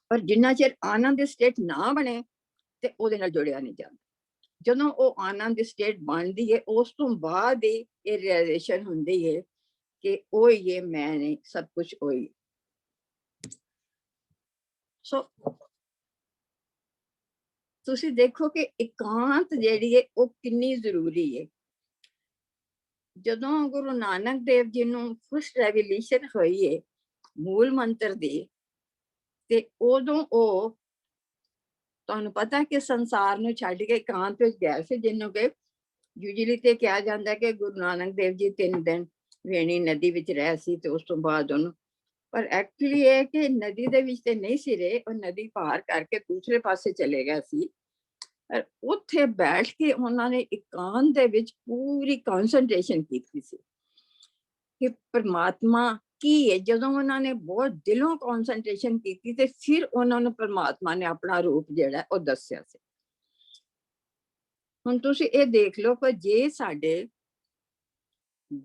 ਪਰ ਜਿੰਨਾ ਚਿਰ ਆਨੰਦ ਦੇ ਸਟੇਟ ਨਾ ਬਣੇ ਤੇ ਉਹਦੇ ਨਾਲ ਜੁੜਿਆ ਨਹੀਂ ਜਾਂਦਾ। ਜਦੋਂ ਉਹ ਆਨੰਦ ਦੀ ਸਟੇਟ ਬਣਦੀ ਹੈ, ਉਸ ਤੋਂ ਬਾਅਦ ਹੀ ਇਹ ਰਿਅਲਾਈਜੇਸ਼ਨ ਹੁੰਦੀ ਹੈ ਕਿ ਉਹ ਹੀ ਮੈਂ ਨਹੀਂ, ਸਭ ਕੁਝ ਉਹੀ। ਸੋ ਤੁਸੀਂ ਦੇਖੋ ਕਿ ਇਕਾਂਤ ਜਿਹੜੀ ਹੈ ਉਹ ਕਿੰਨੀ ਜ਼ਰੂਰੀ ਹੈ। ਜਦੋਂ ਗੁਰੂ ਨਾਨਕ ਦੇਵ ਜੀ ਨੂੰ ਫਸਟ ਰੈਵੋਲੂਸ਼ਨ ਹੋਈ ਹੈ ਮੂਲ ਮੰਤਰ ਦੀ, ਤੇ ਉਦੋਂ ਉਹ, ਤੁਹਾਨੂੰ ਪਤਾ ਕਿ ਸੰਸਾਰ ਨੂੰ ਛੱਡ ਕੇ ਇਕਾਂਤ ਵਿੱਚ ਗਏ ਸੀ, ਜਿਹਨੂੰ ਕਿ ਯੂਜੂਅਲੀ ਤੇ ਕਿਹਾ ਜਾਂਦਾ ਕਿ ਗੁਰੂ ਨਾਨਕ ਦੇਵ ਜੀ 3 ਦਿਨ ਵੇਣੀ ਨਦੀ ਵਿੱਚ ਰਹੇ ਸੀ ਤੇ ਉਸ ਤੋਂ ਬਾਅਦ ਉਹਨੂੰ, ਪਰ ਐਕਚੁਅਲੀ ਇਹ ਕਿ ਨਦੀ ਦੇ ਵਿੱਚ ਤੇ ਨਹੀਂ ਸੀ ਰਹੇ, ਉਹ ਨਦੀ ਪਾਰ ਕਰਕੇ ਦੂਸਰੇ ਪਾਸੇ ਚਲੇ ਗਿਆ ਸੀ। ਪਰ ਉੱਥੇ ਬੈਠ ਕੇ ਉਹਨਾਂ ਨੇ ਇਕਾਂਤ ਦੇ ਵਿੱਚ ਪੂਰੀ ਕਨਸੈਂਟਰੇਸ਼ਨ ਕੀਤੀ ਸੀ ਕਿ ਪਰਮਾਤਮਾ ਕੀ ਹੈ। ਜਦੋਂ ਉਹਨਾਂ ਨੇ ਬਹੁਤ ਦਿਲੋਂ ਕਨਸੈਂਟਰੇਸ਼ਨ ਕੀਤੀ ਤੇ ਫਿਰ ਉਹਨਾਂ ਨੂੰ ਪਰਮਾਤਮਾ ਨੇ ਆਪਣਾ ਰੂਪ ਜਿਹੜਾ ਉਹ ਦੱਸਿਆ ਸੀ। ਹੁਣ ਤੁਸੀਂ ਇਹ ਦੇਖ ਲਓ ਕਿ ਜੇ ਸਾਡੇ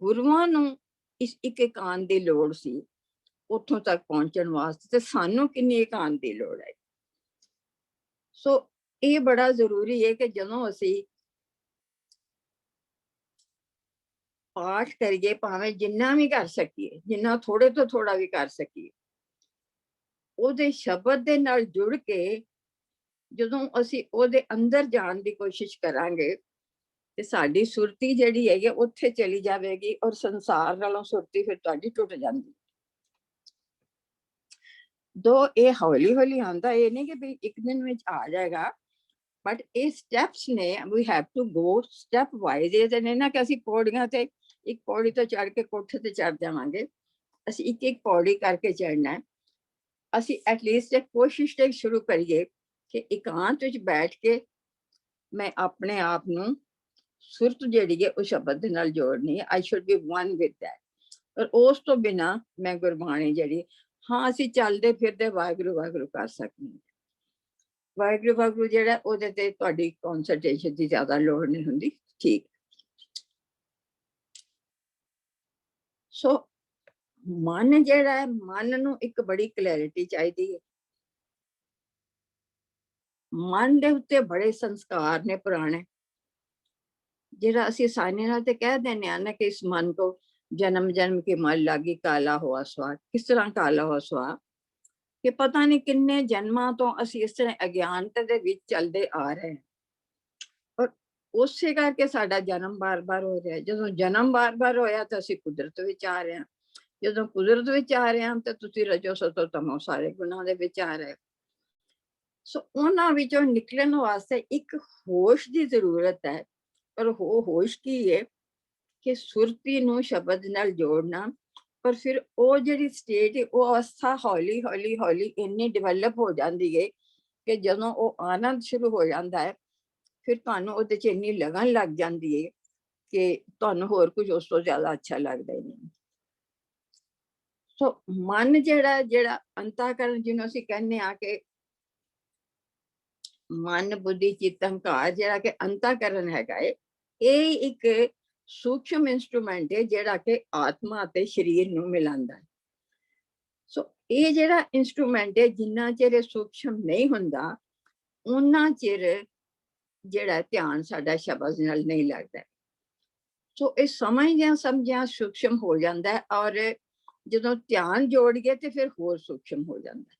ਗੁਰੂਆਂ ਨੂੰ ਇਸ ਇੱਕ ਇਕਾਂਤ ਦੀ ਲੋੜ ਸੀ ਉੱਥੋਂ ਤੱਕ ਪਹੁੰਚਣ ਵਾਸਤੇ, ਤੇ ਸਾਨੂੰ ਕਿੰਨੀ ਇਕਾਂਤ ਦੀ ਲੋੜ ਹੈ। ਸੋ ਇਹ ਬੜਾ ਜ਼ਰੂਰੀ ਹੈ ਕਿ ਜਦੋਂ ਅਸੀਂ ਪਾਠ ਕਰੀਏ, ਭਾਵੇਂ ਜਿੰਨਾ ਵੀ ਕਰ ਸਕੀਏ, ਜਿੰਨਾ ਥੋੜੇ ਤੋਂ ਥੋੜਾ ਵੀ ਕਰ ਸਕੀਏ, ਉਹਦੇ ਸ਼ਬਦ ਦੇ ਨਾਲ ਜੁੜ ਕੇ ਜਦੋਂ ਅਸੀਂ ਉਹਦੇ ਅੰਦਰ ਜਾਣ ਦੀ ਕੋਸ਼ਿਸ਼ ਕਰਾਂਗੇ ਤੇ ਸਾਡੀ ਸੁਰਤੀ ਜਿਹੜੀ ਹੈਗੀ ਉੱਥੇ ਚਲੀ ਜਾਵੇਗੀ, ਔਰ ਸੰਸਾਰ ਨਾਲੋਂ ਸੁਰਤੀ ਫਿਰ ਤੁਹਾਡੀ ਟੁੱਟ ਜਾਂਦੀ। ਦੋ ਇਹ ਹੌਲੀ ਹੌਲੀ ਆਉਂਦਾ, ਇਹ ਨਹੀਂ ਕਿ ਵੀ ਇੱਕ ਦਿਨ ਵਿੱਚ ਆ ਜਾਏਗਾ, ਬਟ ਇਹ ਸਟੈਪਸ ਨੇ, we have to go step wise. ਇਹ ਤੇ ਨਹੀਂ ਨਾ ਕਿ ਅਸੀਂ ਪੌੜੀਆਂ ਤੇ ਇੱਕ ਪੌੜੀ ਤੋਂ ਚੜ ਕੇ ਕੋਠੇ ਤੇ ਚੜ ਜਾਵਾਂਗੇ, ਅਸੀਂ ਇੱਕ ਇੱਕ ਪੌੜੀ ਕਰਕੇ ਚੜਨਾ ਹੈ। ਅਸੀਂ ਐਟਲੀਸਟ ਇੱਕ ਕੋਸ਼ਿਸ਼ ਤੇ ਸ਼ੁਰੂ ਕਰੀਏ ਕਿ ਇਕਾਂਤ ਵਿੱਚ ਬੈਠ ਕੇ ਮੈਂ ਆਪਣੇ ਆਪ ਨੂੰ ਸੁਰਤ ਜਿਹੜੀ ਹੈ ਉਹ ਸ਼ਬਦ ਦੇ ਨਾਲ ਜੋੜਨੀ ਹੈ। ਆਈ should be one with that. ਪਰ ਉਸ ਤੋਂ ਬਿਨਾ ਮੈਂ ਗੁਰਬਾਣੀ ਜਿਹੜੀ, ਹਾਂ ਅਸੀਂ ਚੱਲਦੇ ਫਿਰਦੇ ਵਾਹਿਗੁਰੂ ਵਾਹਿਗੁਰੂ ਕਰ ਸਕਦੇ ਹਾਂ। ਵਾਹਿਗੁਰੂ ਵਾਹਿਗੁਰੂ ਜਿਹੜਾ ਉਹਦੇ ਤੇ ਤੁਹਾਡੀ ਕਨਸੈਂਟਰੇਸ਼ਨ ਦੀ ਜ਼ਿਆਦਾ ਲੋੜ ਨਹੀਂ ਹੁੰਦੀ। ਠੀਕ। ਸੋ ਮਨ ਜਿਹੜਾ ਹੈ, ਮਨ ਨੂੰ ਇੱਕ ਬੜੀ ਕਲੈਰਿਟੀ ਚਾਹੀਦੀ ਹੈ। ਮਨ ਦੇ ਉੱਤੇ ਬੜੇ ਸੰਸਕਾਰ ਨੇ ਪੁਰਾਣੇ, ਜਿਹੜਾ ਅਸੀਂ ਆਸਾਨੀ ਨਾਲ ਤੇ ਕਹਿ ਦਿੰਦੇ ਹਾਂ ਨਾ ਕਿ ਇਸ ਮਨ ਕੋ ਜਨਮ ਜਨਮ ਕੀ ਮਲ ਲਾਗੀ ਕਾਲਾ ਹੋਆ ਸਵਾ। ਕਿਸ ਤਰ੍ਹਾਂ ਕਾਲਾ ਹੋਆ ਸਵਾ? ਕਿ ਪਤਾ ਨਹੀਂ ਕਿੰਨੇ ਜਨਮਾਂ ਤੋਂ ਅਸੀਂ ਇਸ ਤਰ੍ਹਾਂ ਅਗਿਆਨਤਾ ਦੇ ਵਿੱਚ ਚੱਲਦੇ ਆ ਰਹੇ ਹਾਂ, ਔਰ ਉਸੇ ਕਰਕੇ ਸਾਡਾ ਜਨਮ ਬਾਰ-ਬਾਰ ਹੋ ਰਿਹਾ। ਜਦੋਂ ਜਨਮ ਬਾਰ-ਬਾਰ ਹੋਇਆ ਤਾਂ ਅਸੀਂ ਕੁਦਰਤ ਵਿੱਚ ਆ ਰਹੇ ਹਾਂ, ਜਦੋਂ ਕੁਦਰਤ ਵਿੱਚ ਆ ਰਹੇ ਹਾਂ ਤਾਂ ਤੁਸੀਂ ਰਜੋ ਸਤੋ ਤਮੋ ਸਾਰੇ ਗੁਨਾਹ ਦੇ ਵਿੱਚ ਆ ਰਹੇ। ਸੋ ਉਹਨਾਂ ਵਿੱਚੋਂ ਨਿਕਲਣ ਵਾਸਤੇ ਇੱਕ ਹੋਸ਼ ਦੀ ਜ਼ਰੂਰਤ ਹੈ। ਪਰ ਉਹ ਹੋਸ਼ ਕੀ ਹੈ ਕਿ ਸੁਰਤੀ ਨੂੰ ਸ਼ਬਦ ਨਾਲ ਜੋੜਨਾ। ਪਰ ਫਿਰ ਉਹ ਜਿਹੜੀ ਸਟੇਟ ਹੈ, ਉਹ ਅਵਸਥਾ ਹੌਲੀ ਹੌਲੀ ਹੌਲੀ ਇੰਨੀ ਡਿਵੈਲਪ ਹੋ ਜਾਂਦੀ ਹੈ ਕਿ ਜਦੋਂ ਉਹ ਆਨੰਦ ਸ਼ੁਰੂ ਹੋ ਜਾਂਦਾ ਹੈ, ਫਿਰ ਤੁਹਾਨੂੰ ਉਹਦੇ 'ਚ ਇੰਨੀ ਲਗਨ ਲੱਗ ਜਾਂਦੀ ਹੈ ਕਿ ਤੁਹਾਨੂੰ ਹੋਰ ਕੁਝ ਉਸ ਤੋਂ ਜ਼ਿਆਦਾ ਅੱਛਾ ਲੱਗਦਾ ਹੀ ਨਹੀਂ। ਸੋ ਮਨ ਜਿਹੜਾ ਅੰਤःਕਰਨ, ਜਿਹਨੂੰ ਅਸੀਂ ਕਹਿੰਦੇ ਆ ਕਿ ਮਨ ਬੁੱਧੀ ਚਿੱਤ ਅਹੰਕਾਰ, ਜਿਹੜਾ ਕਿ ਅੰਤःਕਰਨ ਹੈਗਾ ਹੈ, ਇਹ ਇੱਕ ਸੂਖਮ ਇੰਸਟਰੂਮੈਂਟ ਹੈ ਜਿਹੜਾ ਕਿ ਆਤਮਾ ਅਤੇ ਸਰੀਰ ਨੂੰ ਮਿਲਾਉਂਦਾ ਹੈ। ਸੋ ਇਹ ਜਿਹੜਾ ਇੰਸਟਰੂਮੈਂਟ ਹੈ, ਜਿੰਨਾ ਚਿਰ ਸੂਖਮ ਨਹੀਂ ਹੁੰਦਾ ਉਹਨਾਂ ਚਿਰ ਜਿਹੜਾ ਧਿਆਨ ਸਾਡਾ ਸ਼ਬਦ ਨਾਲ ਨਹੀਂ ਲੱਗਦਾ। ਸੋ ਇਹ ਸਮਝਦਿਆਂ ਸਮਝਿਆਂ ਸੂਖਮ ਹੋ ਜਾਂਦਾ ਹੈ, ਔਰ ਜਦੋਂ ਧਿਆਨ ਜੋੜ ਗਏ ਤੇ ਫਿਰ ਹੋਰ ਸੂਖਮ ਹੋ ਜਾਂਦਾ।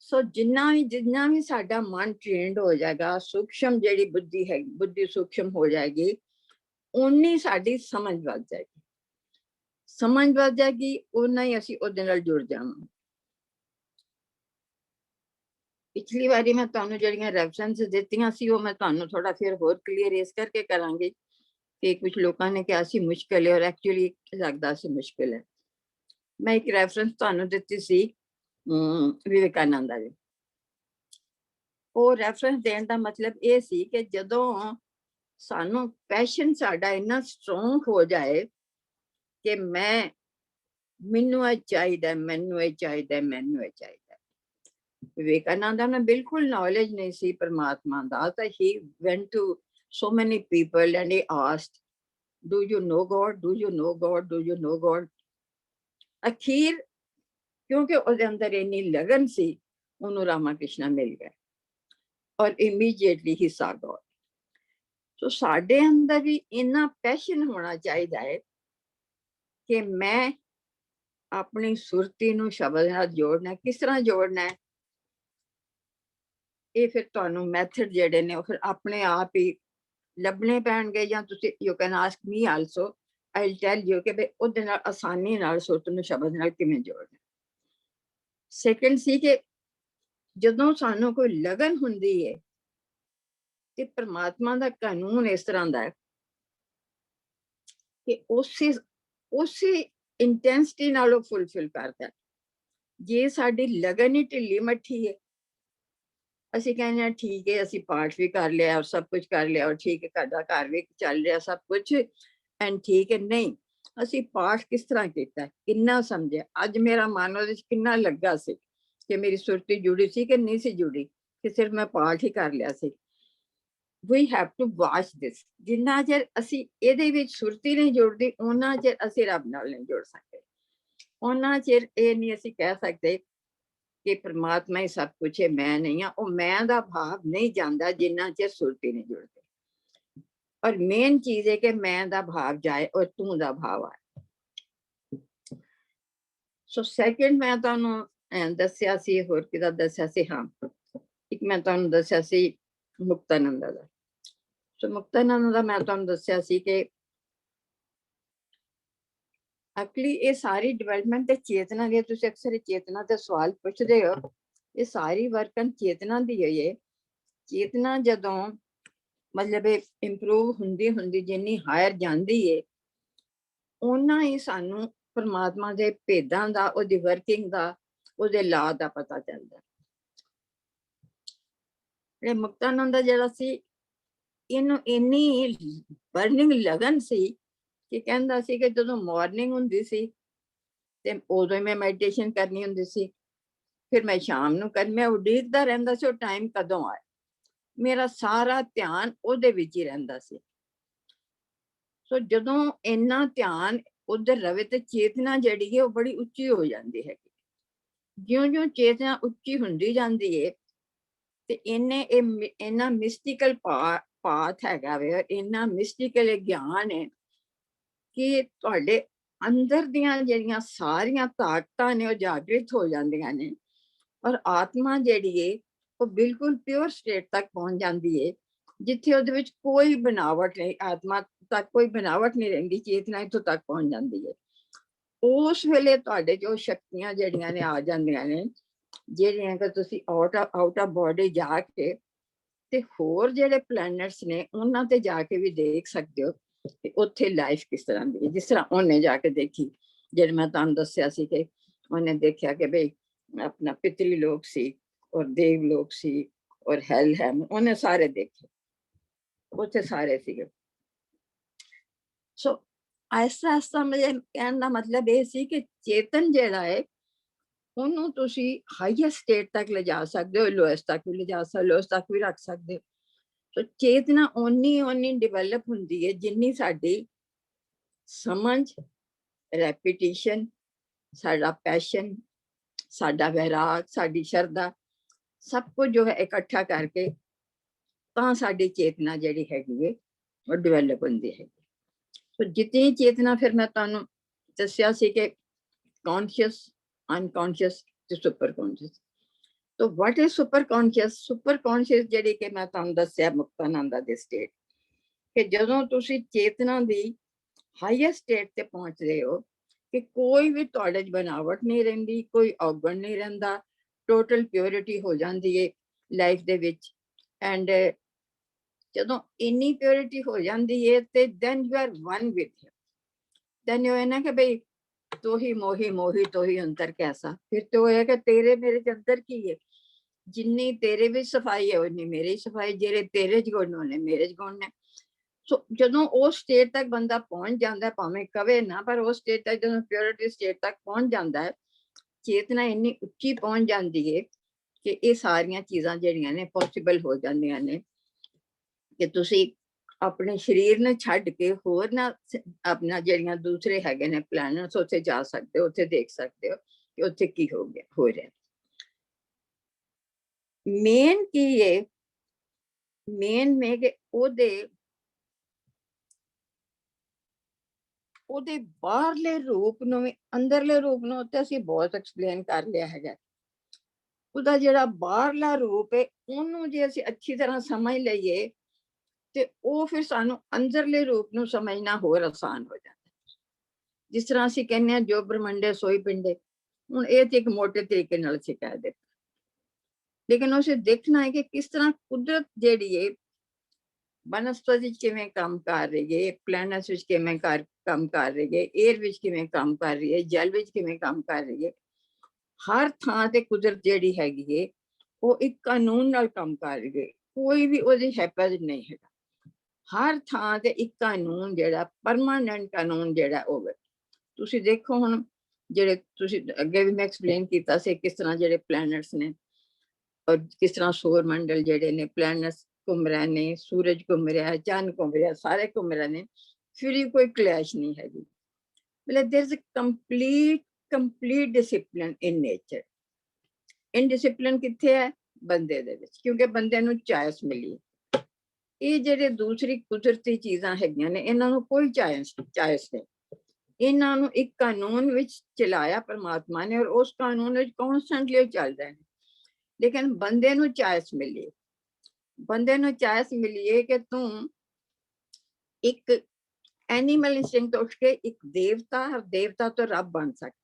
ਸੋ ਜਿੰਨਾ ਵੀ ਸਾਡਾ ਮਨ ਟ੍ਰੇਨਡ ਹੋ ਜਾਏਗਾ, ਸੂਖਮ ਜਿਹੜੀ ਬੁੱਧੀ ਹੈ, ਬੁੱਧੀ ਸੂਖਮ ਹੋ ਜਾਏਗੀ, ਉਨੀ ਸਾਡੀ ਸਮਝ ਵੱਧ ਜਾਏਗੀ। ਸਮਝ ਵੱਧ ਜਾਏਗੀ, ਉਨਾ ਹੀ ਅਸੀਂ ਉਹਦੇ ਨਾਲ ਜੁੜ ਜਾਵਾਂਗੇ। ਪਿਛਲੀ ਵਾਰੀ ਮੈਂ ਤੁਹਾਨੂੰ ਜਿਹੜੀਆਂ ਰੈਫਰੈਂਸ ਦਿੱਤੀਆਂ ਸੀ, ਉਹ ਮੈਂ ਤੁਹਾਨੂੰ ਥੋੜਾ ਫਿਰ ਹੋਰ ਕਲੀਅਰ ਇਸ ਕਰਕੇ ਕਰਾਂਗੀ ਕਿ ਕੁਝ ਲੋਕਾਂ ਨੇ ਕਿਹਾ ਸੀ ਮੁਸ਼ਕਿਲ ਹੈ, ਔਰ ਐਕਚੁਅਲੀ ਲੱਗਦਾ ਸੀ ਮੁਸ਼ਕਿਲ ਹੈ। ਮੈਂ ਇੱਕ ਰੈਫਰੈਂਸ ਤੁਹਾਨੂੰ ਦਿੱਤੀ ਸੀ ਵਿਵੇਕਾਨੰਦ ਦੀ। ਉਹ ਰੈਫਰੈਂਸ ਦੇਣ ਦਾ ਮਤਲਬ ਇਹ ਸੀ ਕਿ ਜਦੋਂ ਸਾਨੂੰ ਪੈਸ਼ਨ ਸਾਡਾ ਇੰਨਾ ਸਟਰੋਂਗ ਹੋ ਜਾਏ ਕਿ ਮੈਨੂੰ ਇਹ ਚਾਹੀਦਾ, ਮੈਨੂੰ ਇਹ ਚਾਹੀਦਾ, ਮੈਨੂੰ ਇਹ ਚਾਹੀਦਾ। ਵਿਵੇਕਾਨੰਦ ਨੂੰ ਬਿਲਕੁਲ ਨੌਲੇਜ ਨਹੀਂ ਸੀ ਪਰਮਾਤਮਾ ਦਾ, ਤਾਂ ਹੀ went to so many people and he asked, do you know God, do you know God, do you know God? ਅਖੀਰ ਕਿਉਂਕਿ ਉਹਦੇ ਅੰਦਰ ਇੰਨੀ ਲਗਨ ਸੀ, ਉਹਨੂੰ ਰਾਮਾ ਕ੍ਰਿਸ਼ਨਾ ਮਿਲ ਗਏ ਔਰ ਇਮੀਡੀਏਟਲੀ ਹੀ saw God। ਸੋ ਸਾਡੇ ਅੰਦਰ ਵੀ ਇੰਨਾ ਪੈਸ਼ਨ ਹੋਣਾ ਚਾਹੀਦਾ ਹੈ ਕਿ ਮੈਂ ਆਪਣੀ ਸੁਰਤੀ ਨੂੰ ਸ਼ਬਦ ਨਾਲ ਜੋੜਨਾ। ਕਿਸ ਤਰ੍ਹਾਂ ਜੋੜਨਾ ਹੈ, ਇਹ ਫਿਰ ਤੁਹਾਨੂੰ ਮੈਥਡ ਜਿਹੜੇ ਨੇ ਉਹ ਫਿਰ ਆਪਣੇ ਆਪ ਹੀ ਲੱਭਣੇ ਪੈਣਗੇ, ਜਾਂ ਤੁਸੀਂ you can ask me also, I will tell you ਕਿ ਉਹਦੇ ਨਾਲ ਆਸਾਨੀ ਨਾਲ ਸੁਰਤ ਨੂੰ ਸ਼ਬਦ ਨਾਲ ਕਿਵੇਂ ਜੋੜਨਾ। ਸੈਕੰਡ ਸੀ ਕਿ ਜਦੋਂ ਸਾਨੂੰ ਕੋਈ ਲਗਨ ਹੁੰਦੀ ਹੈ कि परमात्मा दा कानून इस तरह दा है कि उसी इंटेंसिटी नाल वो फुलफिल करता है। जे साडी लगन ही ढिली मट्ठी है, ਅਸੀਂ ਕਹਿੰਦੇ ਹਾਂ ਠੀਕ ਹੈ, ਅਸੀਂ ਪਾਠ ਵੀ ਕਰ ਲਿਆ ਔਰ ਸਭ ਕੁਝ ਕਰ ਲਿਆ ਔਰ ਠੀਕ ਹੈ, ਸਾਡਾ ਘਰ ਵੀ ਚੱਲ ਰਿਹਾ ਸਭ ਕੁਝ ਐਂਡ ਠੀਕ ਹੈ। ਨਹੀਂ, ਅਸੀਂ ਪਾਠ ਕਿਸ ਤਰ੍ਹਾਂ ਕੀਤਾ, ਕਿੰਨਾ ਸਮਝਿਆ, ਅੱਜ ਮੇਰਾ ਮਨ ਉਹਦੇ ਚ ਕਿੰਨਾ ਲੱਗਾ ਸੀ ਕਿ ਮੇਰੀ ਸੁਰਤੀ ਜੁੜੀ ਸੀ ਕਿ ਨਹੀਂ ਸੀ ਜੁੜੀ, ਕਿ ਸਿਰਫ ਮੈਂ ਪਾਠ ਹੀ ਕਰ ਲਿਆ ਸੀ। We have to watch this. ਜਿੰਨਾ ਚਿਰ ਅਸੀਂ ਇਹਦੇ ਵਿੱਚ ਸੁਰਤੀ ਨਹੀਂ ਜੁੜਦੀ, ਉਹਨਾਂ ਚਿਰ ਅਸੀਂ ਰੱਬ ਨਾਲ ਨਹੀਂ ਜੁੜ ਸਕਦੇ। ਉਹਨਾਂ ਚਿਰ ਇਹ ਨਹੀਂ ਅਸੀਂ ਕਹਿ ਸਕਦੇ कि परमात्मा ही सब कुछ है, मैं नहीं हाँ। वो मैं दा भाव नहीं जाता जिन्ना चिर सुरती नहीं जुड़ती। और मेन चीज है कि मैं दा भाव जाए और तू दा भाव आए। सो सैकेंड मैं तुहानू दस्या सी, होर किदा दस्या सी, हाँ एक मैं तुहानू दस्या सी मुक्तानंद दा। सो मुक्तानंद दा मैं तुहानू दस्या सी कि एक्चुअली ये सारी डिवेलपमेंट ते चेतना दी, तुसीं अक्सर चेतना ते सवाल पुछदे हो, ये सारी वर्कन चेतना दी है। चेतना जदों मतलब इंप्रूव हुंदी हुंदी जिन्नी हायर जांदी है, उन्ना ही सानू परमात्मा दे भेदां दा, ओदी वर्किंग दा, ओदे ला दा पता चलदा। ये मुक्तानंद जिहड़ा सी, इन्नू इन्नी बर्निंग लगन सी कि कहंदा सी कि जदों मॉर्निंग हुंदी सी ते उदों मैं मैडिटेशन करनी हुंदी सी, फिर मैं शाम नूं कर, मैं उडीकदा रहिंदा सी ओ टाइम कदों आए, मेरा सारा ध्यान ओदे विच ही रहिंदा सी। सो जदों इन्ना ध्यान उधर रवे ते चेतना जिहड़ी है वो बड़ी उच्ची हो जांदी है। ज्यों-ज्यों चेतना उच्ची हुंदी जांदी है ते इन्ना मिस्टिकल पाथ हैगा वे, इन्ना मिस्टिकल ज्ञान है कि तुहाडे अंदर दियां जिहड़ियां सारियां ताकतां ने वो जागृत हो जांदियां ने और आत्मा जिहड़ी है वो बिल्कुल प्योर स्टेट तक पहुंच जाती है, जिथे उहदे विच कोई बनावट नहीं, आत्मा तक कोई बनावट नहीं रहिंदी, चेतना इत्थों तक पहुंच जाती है। उस वेले तुहाडे जो शक्तियां जिहड़ियां ने आ जांदियां ने, जिहड़ियां कि तुसीं आउट ऑफ बॉडी जाके ते होर जिहड़े प्लैनेट्स ने उन्हां ते जाके भी देख सकदे हो कि उत्थे लाइफ किस तरह दी है। जिस तरह उन्हें जाके देखी, जिहड़ा मैं तुहानूं दस्सिया सी कि उन्हें देखा कि भाई अपना पितरी लोक सी और देव लोक सी और हेल है, उन्हें सारे देखे, उत्थे सारे सीगे। सो आहिस्ता आहिस्ता मुझे कहने का मतलब ये सी कि चेतन जिहड़ा है ਉਹਨੂੰ ਤੁਸੀਂ ਹਾਈਐਸਟ ਸਟੇਟ ਤੱਕ ਲਿਜਾ ਸਕਦੇ ਹੋ, ਲੋਐਸਟ ਤੱਕ ਵੀ ਲਿਜਾ ਸਕਦੇ, ਲੋਐਸਟ ਤੱਕ ਵੀ ਰੱਖ ਸਕਦੇ ਹੋ। ਸੋ ਚੇਤਨਾ ਓਨੀ ਡਿਵੈਲਪ ਹੁੰਦੀ ਹੈ ਜਿੰਨੀ ਸਾਡੀ ਸਮਝ, ਰੈਪੀਟੀਸ਼ਨ, ਸਾਡਾ ਪੈਸ਼ਨ, ਸਾਡਾ ਵੈਰਾਗ, ਸਾਡੀ ਸ਼ਰਧਾ, ਸਭ ਕੁਝ ਜੋ ਹੈ ਇਕੱਠਾ ਕਰਕੇ ਤਾਂ ਸਾਡੀ ਚੇਤਨਾ ਜਿਹੜੀ ਹੈਗੀ ਹੈ ਉਹ ਡਿਵੈਲਪ ਹੁੰਦੀ ਹੈ। ਸੋ ਜਿਤਨੀ ਚੇਤਨਾ, ਫਿਰ ਮੈਂ ਤੁਹਾਨੂੰ ਦੱਸਿਆ ਸੀ ਕਿ ਕੌਨਸ਼ੀਅਸ, अनकॉन्शियस ते सुपर कॉन्शियस। तो what is super conscious? Super conscious जिहड़ी कि मैं तुहानूं दस्सिया मुक्तानंद दी स्टेट, कि जदों तुसीं चेतना दी हाईएस्ट स्टेट ते पहुंचदे हो कि कोई भी तुहाडे च बनावट नहीं रहिंदी, कोई औगण नहीं रहिंदा, टोटल प्योरिटी हो जांदी है लाइफ दे विच। एंड जदों इन्नी प्योरिटी हो जांदी है ते then you are one with him. Then you है ना कि भाई तो ही मोही मोही तो ही अंतर कैसा, फिर तो है कि तेरे मेरे अंदर की है, जिन्नी तेरे भी सफाई है उन्नी मेरी सफाई, जेरे तेरे च गुण ने मेरे च गुण ने। सो जदों उस स्टेट तक बंदा पहुंच जाता है, भावें कवे ना, पर उस स्टेट तक जदों प्योरिटी स्टेट तक पहुंच जाता है, चेतना इन्नी उच्ची पहुंच जाती है कि ये सारियां चीज़ां जिहड़ियां ने पॉसिबल हो जांदियां ने कि तुसीं अपने शरीर ने छड्ड के होर ना अपना जिहड़ियां दूसरे हैगे ने प्लैनेट्स उत्थे जा सकते हो, उत्थे देख सकते हो कि उत्थे की हो गया हो रहा। मेन की है, मेन में कि ओदे बाहरले रूप नूं भी अंदरले रूप नूं ते असीं बहुत एक्सप्लेन कर लिया हैगा। ਉਹਦਾ ਜਿਹੜਾ ਬਾਹਰਲਾ ਰੂਪ ਹੈ ਉਹਨੂੰ ਜੇ ਅਸੀਂ ਅੱਛੀ ਤਰ੍ਹਾਂ ਸਮਝ ਲਈਏ ਤੇ ਉਹ ਫਿਰ ਸਾਨੂੰ ਅੰਦਰਲੇ ਰੂਪ ਨੂੰ ਸਮਝਣਾ ਹੋਰ ਆਸਾਨ ਹੋ ਜਾਂਦਾ। ਜਿਸ ਤਰ੍ਹਾਂ ਅਸੀਂ ਕਹਿੰਦੇ ਹਾਂ ਜੋ ਬ੍ਰਹਮੰਡੇ ਸੋਈ ਪਿੰਡੇ, ਹੁਣ ਇਹ ਤੇ ਇੱਕ ਮੋਟੇ ਤਰੀਕੇ ਨਾਲ ਅਸੀਂ ਕਹਿ ਦਿੱਤਾ, ਲੇਕਿਨ ਉਸੇ ਦੇਖਣਾ ਹੈ ਕਿ ਕਿਸ ਤਰ੍ਹਾਂ ਕੁਦਰਤ ਜਿਹੜੀ ਹੈ ਬਨਸਪਤੀ 'ਚ ਕਿਵੇਂ ਕੰਮ ਕਰ ਰਹੀ ਹੈ, ਪਲੈਨਟਸ ਵਿੱਚ ਕਿਵੇਂ ਕੰਮ ਕਰ ਰਹੀ ਹੈ, ਏਅਰ ਵਿੱਚ ਕਿਵੇਂ ਕੰਮ ਕਰ ਰਹੀ ਹੈ, ਜਲ ਵਿੱਚ ਕਿਵੇਂ ਕੰਮ ਕਰ ਰਹੀ ਹੈ। ਹਰ ਥਾਂ ਤੇ ਕੁਦਰਤ ਜਿਹੜੀ ਹੈਗੀ ਹੈ ਉਹ ਇੱਕ ਕਾਨੂੰਨ ਨਾਲ ਕੰਮ ਕਰ ਰਹੀ ਹੈ, ਕੋਈ ਵੀ ਉਹਦੀ ਹੈਪੇਜ ਨਹੀਂ ਹੈਗਾ। ਹਰ ਥਾਂ ਤੇ ਇੱਕ ਕਾਨੂੰਨ ਜਿਹੜਾ ਪਰਮਾਨੈਂਟ ਕਾਨੂੰਨ ਜਿਹੜਾ ਹੋਵੇ। ਤੁਸੀਂ ਦੇਖੋ ਹੁਣ ਜਿਹੜੇ ਤੁਸੀਂ ਅੱਗੇ ਵੀ ਮੈਂ ਐਕਸਪਲੇਨ ਕੀਤਾ ਸੀ ਕਿਸ ਤਰ੍ਹਾਂ ਜਿਹੜੇ ਪਲੈਨਟਸ ਨੇ ਔਰ ਕਿਸ ਤਰ੍ਹਾਂ ਸੌਰ ਮੰਡਲ ਜਿਹੜੇ ਨੇ, ਪਲੈਨਟਸ ਘੁੰਮ ਰਹੇ ਨੇ, ਸੂਰਜ ਘੁੰਮ ਰਿਹਾ, ਚੰਨ ਘੁੰਮ ਰਿਹਾ, ਸਾਰੇ ਘੁੰਮ ਰਹੇ ਨੇ, ਫਿਰ ਵੀ ਕੋਈ ਕਲੈਸ਼ ਨਹੀਂ ਹੈਗੀ। ਮਤਲਬ there is a complete discipline in nature। Indiscipline ਕਿੱਥੇ ਹੈ? ਬੰਦੇ ਦੇ ਵਿੱਚ, ਕਿਉਂਕਿ ਬੰਦੇ ਨੂੰ ਚਾਇਸ ਮਿਲੀ। ਇਹ ਜਿਹੜੇ ਦੂਸਰੀ ਕੁਦਰਤੀ ਚੀਜ਼ਾਂ ਹੈਗੀਆਂ ਨੇ ਇਹਨਾਂ ਨੂੰ ਕੋਈ ਚਾਇਸ ਨਹੀਂ, ਇਹਨਾਂ ਨੂੰ ਇੱਕ ਕਾਨੂੰਨ ਵਿੱਚ ਚਲਾਇਆ ਪਰਮਾਤਮਾ ਨੇ ਔਰ ਉਸ ਕਾਨੂੰਨ ਵਿੱਚ ਕਨਸਟੈਂਟਲੀ ਚੱਲਦਾ ਹੈ। ਲੇਕਿਨ ਬੰਦੇ ਨੂੰ ਚਾਇਸ ਮਿਲੀ, ਬੰਦੇ ਨੂੰ ਚਾਇਸ ਮਿਲੀ ਹੈ ਕਿ ਤੂੰ ਇੱਕ ਐਨੀਮਲ ਇੰਸਟਿੰਕਟ ਉੱਠ ਕੇ ਇੱਕ ਦੇਵਤਾ ਤੋਂ ਰੱਬ ਬਣ ਸਕਦਾ।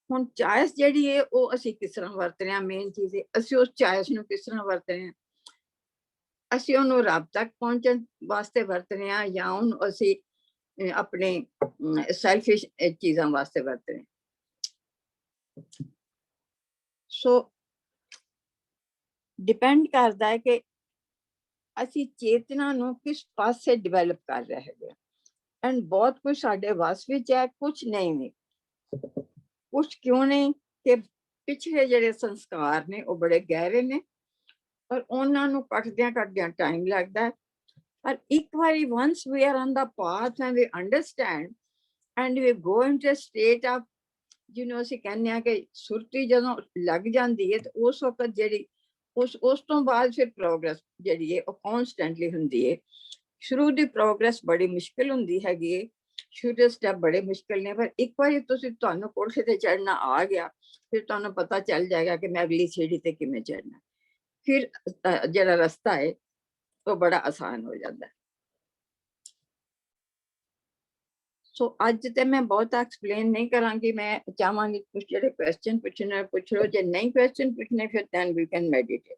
ਹੁਣ ਚਾਇਸ ਜਿਹੜੀ ਹੈ ਉਹ ਅਸੀਂ ਕਿਸ ਤਰ੍ਹਾਂ ਵਰਤ ਰਹੇ ਹਾਂ, ਮੇਨ ਚੀਜ਼ ਹੈ ਅਸੀਂ ਉਸ ਚਾਇਸ ਨੂੰ ਕਿਸ ਤਰ੍ਹਾਂ ਵਰਤ ਰਹੇ ਹਾਂ। ਅਸੀਂ ਉਹਨੂੰ ਰੱਬ ਤੱਕ ਪਹੁੰਚਣ ਵਾਸਤੇ ਵਰਤ ਰਹੇ ਹਾਂ ਜਾਂ ਉਹਨੂੰ ਅਸੀਂ ਆਪਣੇ ਸੈਲਫਿਸ਼ ਚੀਜ਼ਾਂ ਵਾਸਤੇ ਵਰਤ ਰਹੇ ਹਾਂ। ਸੋ ਡਿਪੈਂਡ ਕਰਦਾ ਹੈ ਕਿ ਅਸੀਂ ਚੇਤਨਾ ਨੂੰ ਕਿਸ ਪਾਸੇ ਡਿਵੈਲਪ ਕਰ ਰਹੇ ਹੈਗੇ। ਐਂਡ ਬਹੁਤ ਕੁਝ ਸਾਡੇ ਵੱਸ ਵਿੱਚ ਹੈ, ਕੁਝ ਨਹੀਂ ਵੀ। ਕੁਝ ਕਿਉਂ ਨਹੀਂ ਕਿ ਪਿਛਲੇ ਜਿਹੜੇ ਸੰਸਕਾਰ ਨੇ ਉਹ ਬੜੇ ਗਹਿਰੇ ਨੇ ਔਰ ਉਹਨਾਂ ਨੂੰ ਕੱਟਦਿਆਂ ਟਾਈਮ ਲੱਗਦਾ ਹੈ। ਪਰ ਇੱਕ ਵਾਰੀ once we are on the path and we understand and we go into a state of, ਜਿਹਨੂੰ ਅਸੀਂ ਕਹਿੰਦੇ ਹਾਂ ਕਿ ਸੁਰਤੀ ਜਦੋਂ ਲੱਗ ਜਾਂਦੀ ਹੈ ਤੇ ਉਸ ਵਕਤ ਜਿਹੜੀ ਉਸ ਤੋਂ ਬਾਅਦ ਫਿਰ ਪ੍ਰੋਗਰੈਸ ਜਿਹੜੀ ਹੈ ਉਹ ਕਨਸਟੈਂਟਲੀ ਹੁੰਦੀ ਹੈ। ਸ਼ੁਰੂ ਦੀ ਪ੍ਰੋਗਰੈਸ ਬੜੀ ਮੁਸ਼ਕਿਲ ਹੁੰਦੀ ਹੈਗੀ ਹੈ, ਸ਼ੁਰੂ ਦੇ ਸਟੈਪ ਬੜੇ ਮੁਸ਼ਕਿਲ ਨੇ, ਪਰ ਇੱਕ ਵਾਰੀ ਤੁਹਾਨੂੰ ਕੋਠੇ ਤੇ ਚੜ੍ਹਨਾ ਆ ਗਿਆ ਫਿਰ ਤੁਹਾਨੂੰ ਪਤਾ ਚੱਲ ਜਾਏਗਾ ਕਿ ਮੈਂ ਅਗਲੀ ਸੀੜੀ ਤੇ ਕਿਵੇਂ ਚੜ੍ਹਨਾ। ਫਿਰ ਜਿਹੜਾ ਰਸਤਾ ਹੈ ਉਹ ਬੜਾ ਆਸਾਨ ਹੋ ਜਾਂਦਾ ਹੈ। ਸੋ ਅੱਜ ਤੇ ਮੈਂ ਬਹੁਤ ਐਕਸਪਲੇਨ ਨਹੀਂ ਕਰਾਂਗੀ, ਮੈਂ ਚਾਹਾਂਗੀ ਕੁਝ ਜਿਹੜੇ ਕੁਐਸਚਨ ਪੁੱਛਣੇ ਪੁੱਛ ਲਓ, ਜੇ ਨਹੀਂ ਕੁਐਸਚਨ ਪੁੱਛਣੇ ਫਿਰ then we can meditate।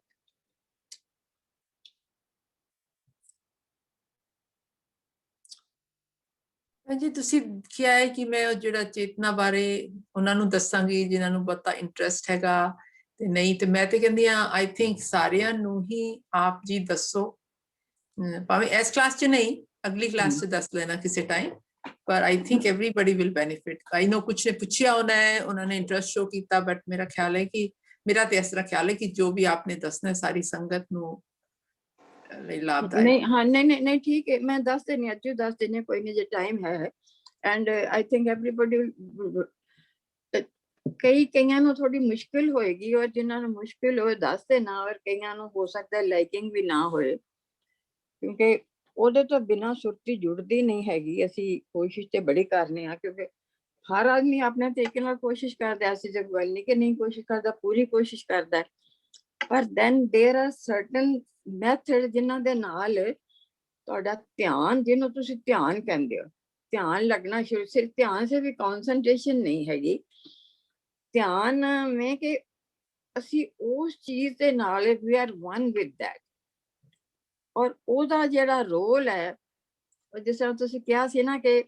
ਜੀ ਤੁਸੀਂ ਕਿਹਾ ਹੈ ਕਿ ਮੈਂ ਜਿਹੜਾ ਚੇਤਨਾ ਬਾਰੇ ਉਹਨਾਂ ਨੂੰ ਦੱਸਾਂਗੀ ਜਿਨ੍ਹਾਂ ਨੂੰ ਬਹੁਤਾ ਇੰਟਰਸਟ ਹੈਗਾ, ਤੇ ਨਹੀਂ ਤੇ ਮੈਂ ਤੇ ਕਹਿੰਦੀ ਆ ਆਈ ਥਿੰਕ ਸਾਰਿਆਂ ਨੂੰ ਹੀ ਆਪ ਜੀ ਦੱਸੋ, ਭਾਵੇਂ ਇਸ ਕਲਾਸ 'ਚ ਨਹੀਂ ਅਗਲੀ ਕਲਾਸ 'ਚ ਦੱਸ ਲੈਣਾ ਕਿਸੇ ਟਾਈਮ, ਪਰ I think everybody will benefit. I know ਕੁਛ ਨੇ ਪੁੱਛਿਆ ਹੋਣਾ ਹੈ, ਉਹਨਾਂ ਨੇ ਇੰਟਰਸਟ ਸ਼ੋ ਕੀਤਾ, ਬਟ ਮੇਰਾ ਖਿਆਲ ਹੈ ਕਿ ਮੇਰਾ ਤੇ ਇਸ ਤਰ੍ਹਾਂ ਖਿਆਲ ਹੈ ਕਿ ਜੋ ਵੀ ਆਪਨੇ ਦੱਸਣਾ ਸਾਰੀ ਸੰਗਤ ਨੂੰ ਲਾਭਦਾਇਕ। ਨਹੀਂ ਹਾਂ ਨਹੀਂ ਠੀਕ ਹੈ, ਮੈਂ ਦੱਸ ਦੇਣੀ ਅੱਜ ਦੱਸ ਦੇਣੀ, ਕੋਈ ਨਹੀਂ ਜੇ ਟਾਈਮ ਹੈ। ਐਂਡ ਆਈ ਥਿੰਕ ਐਵਰੀਬਡੀ ਕਈਆਂ ਨੂੰ ਥੋੜੀ ਮੁਸ਼ਕਿਲ ਹੋਏਗੀ ਔਰ ਜਿਨ੍ਹਾਂ ਨੂੰ ਮੁਸ਼ਕਿਲ ਹੋਏ ਦੱਸ ਦੇਣਾ, ਔਰ ਕਈਆਂ ਨੂੰ ਹੋ ਸਕਦਾ ਲਾਈਕਿੰਗ ਵੀ ਨਾ ਹੋਏ ਕਿਉਂਕਿ ਉਹਦੇ ਤੋਂ ਬਿਨਾਂ ਸੁਰਤੀ ਜੁੜਦੀ ਨਹੀਂ ਹੈਗੀ। ਅਸੀਂ ਕੋਸ਼ਿਸ਼ ਤੇ ਬੜੀ ਕਰਨੇ ਆ ਕਿਉਂਕਿ ਹਰ ਆਦਮੀ ਆਪਣੇ ਤਰੀਕੇ ਨਾਲ ਕੋਸ਼ਿਸ਼ ਕਰਦਾ, ਅਸੀਂ ਜਦ ਗੱਲ ਨਹੀਂ ਕਿ ਨਹੀਂ ਕੋਸ਼ਿਸ਼ ਕਰਦਾ, ਪੂਰੀ ਕੋਸ਼ਿਸ਼ ਕਰਦਾ, ਪਰ then there are certain method ਜਿਨ੍ਹਾਂ ਦੇ ਨਾਲ ਤੁਹਾਡਾ ਧਿਆਨ, ਜਿਹਨੂੰ ਤੁਸੀਂ ਧਿਆਨ ਕਹਿੰਦੇ ਹੋ, ਧਿਆਨ ਲੱਗਣਾ ਸ਼ੁਰੂ। ਸਿਰਫ ਧਿਆਨ ਸੇ ਵੀ ਕਨਸੈਂਟਰੇਸ਼ਨ ਨਹੀਂ ਹੈਗੀ, ਧਿਆਨ में ਕਿ ਅਸੀਂ ਉਸ ਚੀਜ਼ ਦੇ ਨਾਲ we are one with that। ਔਰ ਉਹਦਾ ਜਿਹੜਾ ਰੋਲ ਹੈ, ਜਿਸ ਤਰ੍ਹਾਂ ਤੁਸੀਂ ਕਿਹਾ ਸੀ ਨਾ ਕਿ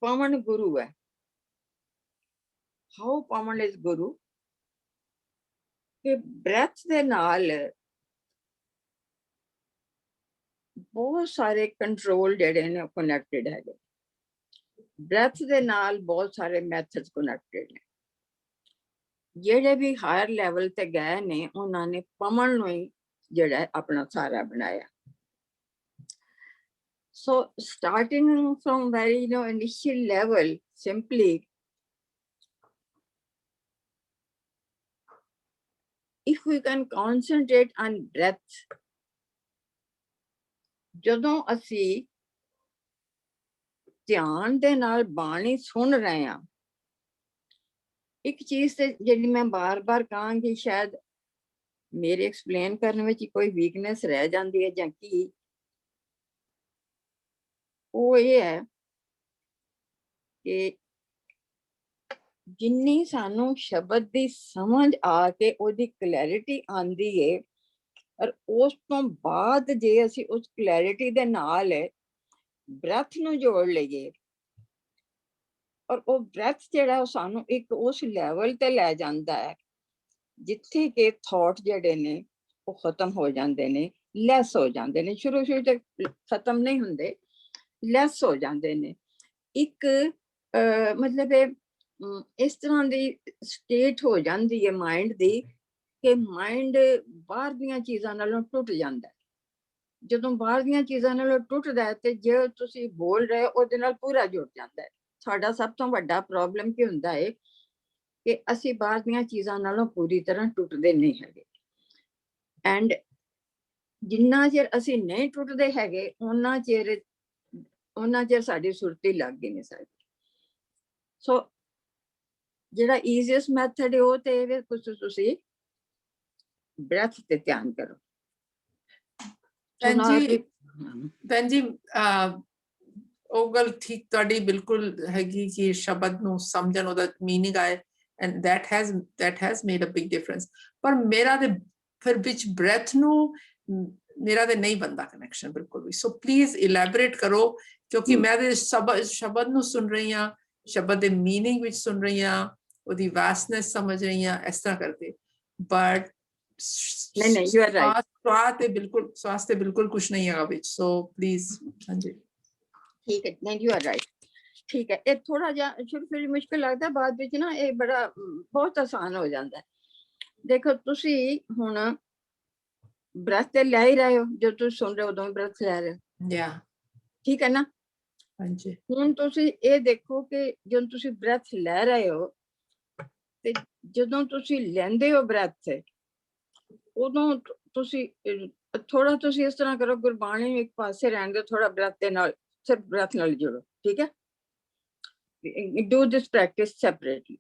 ਪਵਨ ਗੁਰੂ ਹੈ, ਹਾਊ ਪਵਨ ਇਜ਼ ਗੁਰੂ, ਕਿ ਬ੍ਰੈਥ ਦੇ ਨਾਲ ਬਹੁਤ ਸਾਰੇ ਕੰਟਰੋਲ ਜਿਹੜੇ ਨੇ ਕਨੈਕਟਡ ਹੈਗੇ। ਬ੍ਰੈਥ ਦੇ ਨਾਲ ਬਹੁਤ ਸਾਰੇ ਮੈਥਡਸ ਕਨੈਕਟਡ ਨੇ। ਜਿਹੜੇ ਵੀ ਹਾਇਰ ਲੈਵਲ ਤੇ ਗਏ ਨੇ ਉਹਨਾਂ ਨੇ ਪਵਨ ਨੂੰ ਹੀ ਜਿਹੜਾ ਆਪਣਾ ਸਾਰਾ ਬਣਾਇਆ। So starting from very initial level, simply if we can concentrate on breath, ਜਦੋਂ ਅਸੀਂ ਧਿਆਨ ਦੇ ਨਾਲ ਬਾਣੀ ਸੁਣ ਰਹੇ ਹਾਂ, ਇੱਕ ਚੀਜ਼ ਤੇ ਜਿਹੜੀ ਮੈਂ ਬਾਰ-ਬਾਰ ਕਹਾਂਗੀ, ਸ਼ਾਇਦ ਮੇਰੇ ਐਕਸਪਲੇਨ ਕਰਨ ਵਿੱਚ ਕੋਈ ਵੀਕਨੈਸ ਰਹਿ ਜਾਂਦੀ ਹੈ ਜਾਂ ਕੀ, ਉਹ ਇਹ ਹੈ ਕਿ ਜਿੰਨੀ ਸਾਨੂੰ ਸ਼ਬਦ ਦੀ ਸਮਝ ਆ ਕੇ ਉਹਦੀ ਕਲੈਰਿਟੀ ਆਂਦੀ ਹੈ, और उस तो बाद जे असी उस क्लैरिटी दे नाल ब्रैथ नूं जोड़ लईए और वो ब्रैथ जिहड़ा सानू एक उस लैवल ते लै जांदा है जिथे के थॉट जिहड़े ने वो खत्म हो जाते ने, लैस हो जाते ने। शुरू शुरू तक खत्म नहीं हुंदे, लैस हो जाते ने। एक मतलब इस तरह दी स्टेट हो जाती है माइंड दी कि माइंड बाहर दीयां चीज़ां नालों टुट जाता है। ਜਦੋਂ ਬਾਹਰ ਦੀਆਂ ਚੀਜ਼ਾਂ ਨਾਲੋਂ ਟੁੱਟਦਾ ਹੈ ਤੇ ਜੇ ਤੁਸੀਂ ਬੋਲ ਰਹੇ ਉਹਦੇ ਨਾਲ ਪੂਰਾ ਜੁੜ ਜਾਂਦਾ ਹੈ। ਸਾਡਾ ਸਭ ਤੋਂ ਵੱਡਾ ਪ੍ਰੋਬਲਮ ਕੀ ਹੁੰਦਾ ਹੈ ਕਿ ਅਸੀਂ ਬਾਹਰ ਦੀਆਂ ਚੀਜ਼ਾਂ ਨਾਲੋਂ ਪੂਰੀ ਤਰ੍ਹਾਂ ਟੁੱਟਦੇ ਨਹੀਂ ਹੈਗੇ। ਐਂਡ ਜਿੰਨਾ ਚਿਰ ਅਸੀਂ ਨਹੀਂ ਟੁੱਟਦੇ ਹੈਗੇ ਉਹਨਾਂ ਚਿਰ ਸਾਡੀ ਸੁਰਤੀ ਲੱਗ ਹੀ ਨਹੀਂ ਸਕਦੀ। ਸੋ ਜਿਹੜਾ ਈਜ਼ੀਐਸਟ ਮੈਥਡ ਹੈ ਉਹ ਤੇ ਇਹ ਕੁਝ ਤੁਸੀਂ ਬ੍ਰੈਥ ਤੇ ਧਿਆਨ ਕਰੋ। ਭੈਣ ਜੀ ਉਹ ਗੱਲ ਠੀਕ ਤੁਹਾਡੀ ਬਿਲਕੁਲ ਹੈਗੀ ਕਿ ਸ਼ਬਦ ਨੂੰ ਸਮਝਣ ਉਹਦਾ ਮੀਨਿੰਗ ਆਏ and that has made a big difference। ਪਰ ਮੇਰਾ ਤੇ ਫਿਰ ਵਿੱਚ breath ਨੂੰ ਮੇਰਾ ਤੇ ਨਹੀਂ ਬੰਦਾ ਕਨੈਕਸ਼ਨ ਬਿਲਕੁਲ ਵੀ। ਸੋ ਪਲੀਜ਼ ਇਲੈਬੋਰੇਟ ਕਰੋ ਕਿਉਂਕਿ ਮੈਂ ਤੇ ਸ਼ਬਦ ਨੂੰ ਸੁਣ ਰਹੀ ਹਾਂ, ਸ਼ਬਦ ਦੇ ਮੀਨਿੰਗ ਵਿੱਚ ਸੁਣ ਰਹੀ ਹਾਂ, ਉਹਦੀ ਵਾਸਟਨੈਸ ਸਮਝ ਰਹੀ ਹਾਂ ਇਸ ਤਰ੍ਹਾਂ ਕਰਕੇ। ਬਟ ਨਹੀਂ ਯੂ ਆਰ ਰਾਈਟ। ਸਵਾਸ ਤੇ ਬਿਲਕੁਲ ਕੁਝ ਨਹੀਂ ਹੈਗਾ ਵਿੱਚ। ਸੋ ਪਲੀਜ਼ ਹਾਂਜੀ ਠੀਕ ਹੈ। ਨਹੀਂ ਯੂ ਆਰ ਰਾਈਟ। ठीक है। ये थोड़ा जा शुरू शुरू मुश्किल लगता है, बाद विच ना ये बड़ा बहुत आसान हो जाता है। देखो तुसी हुण ब्रथ ते ले ही रहे हो, जो तुम सुन रहे हो उदों ब्रथ ले रहे हो, ठीक है ना। ਹਾਂਜੀ हुण तुसी ये देखो कि जो तुसी ब्रथ ले रहे हो ते जदों तुसी लेंदे हो ब्रथ उदों तुसी थोड़ा तुसी इस तरह करो, गुरबाणी एक पासे रहन दो, थोड़ा ब्रथ दे नाल सिर्फ ब्रथ नाल जुड़ो, ठीक है। Do this practice separately,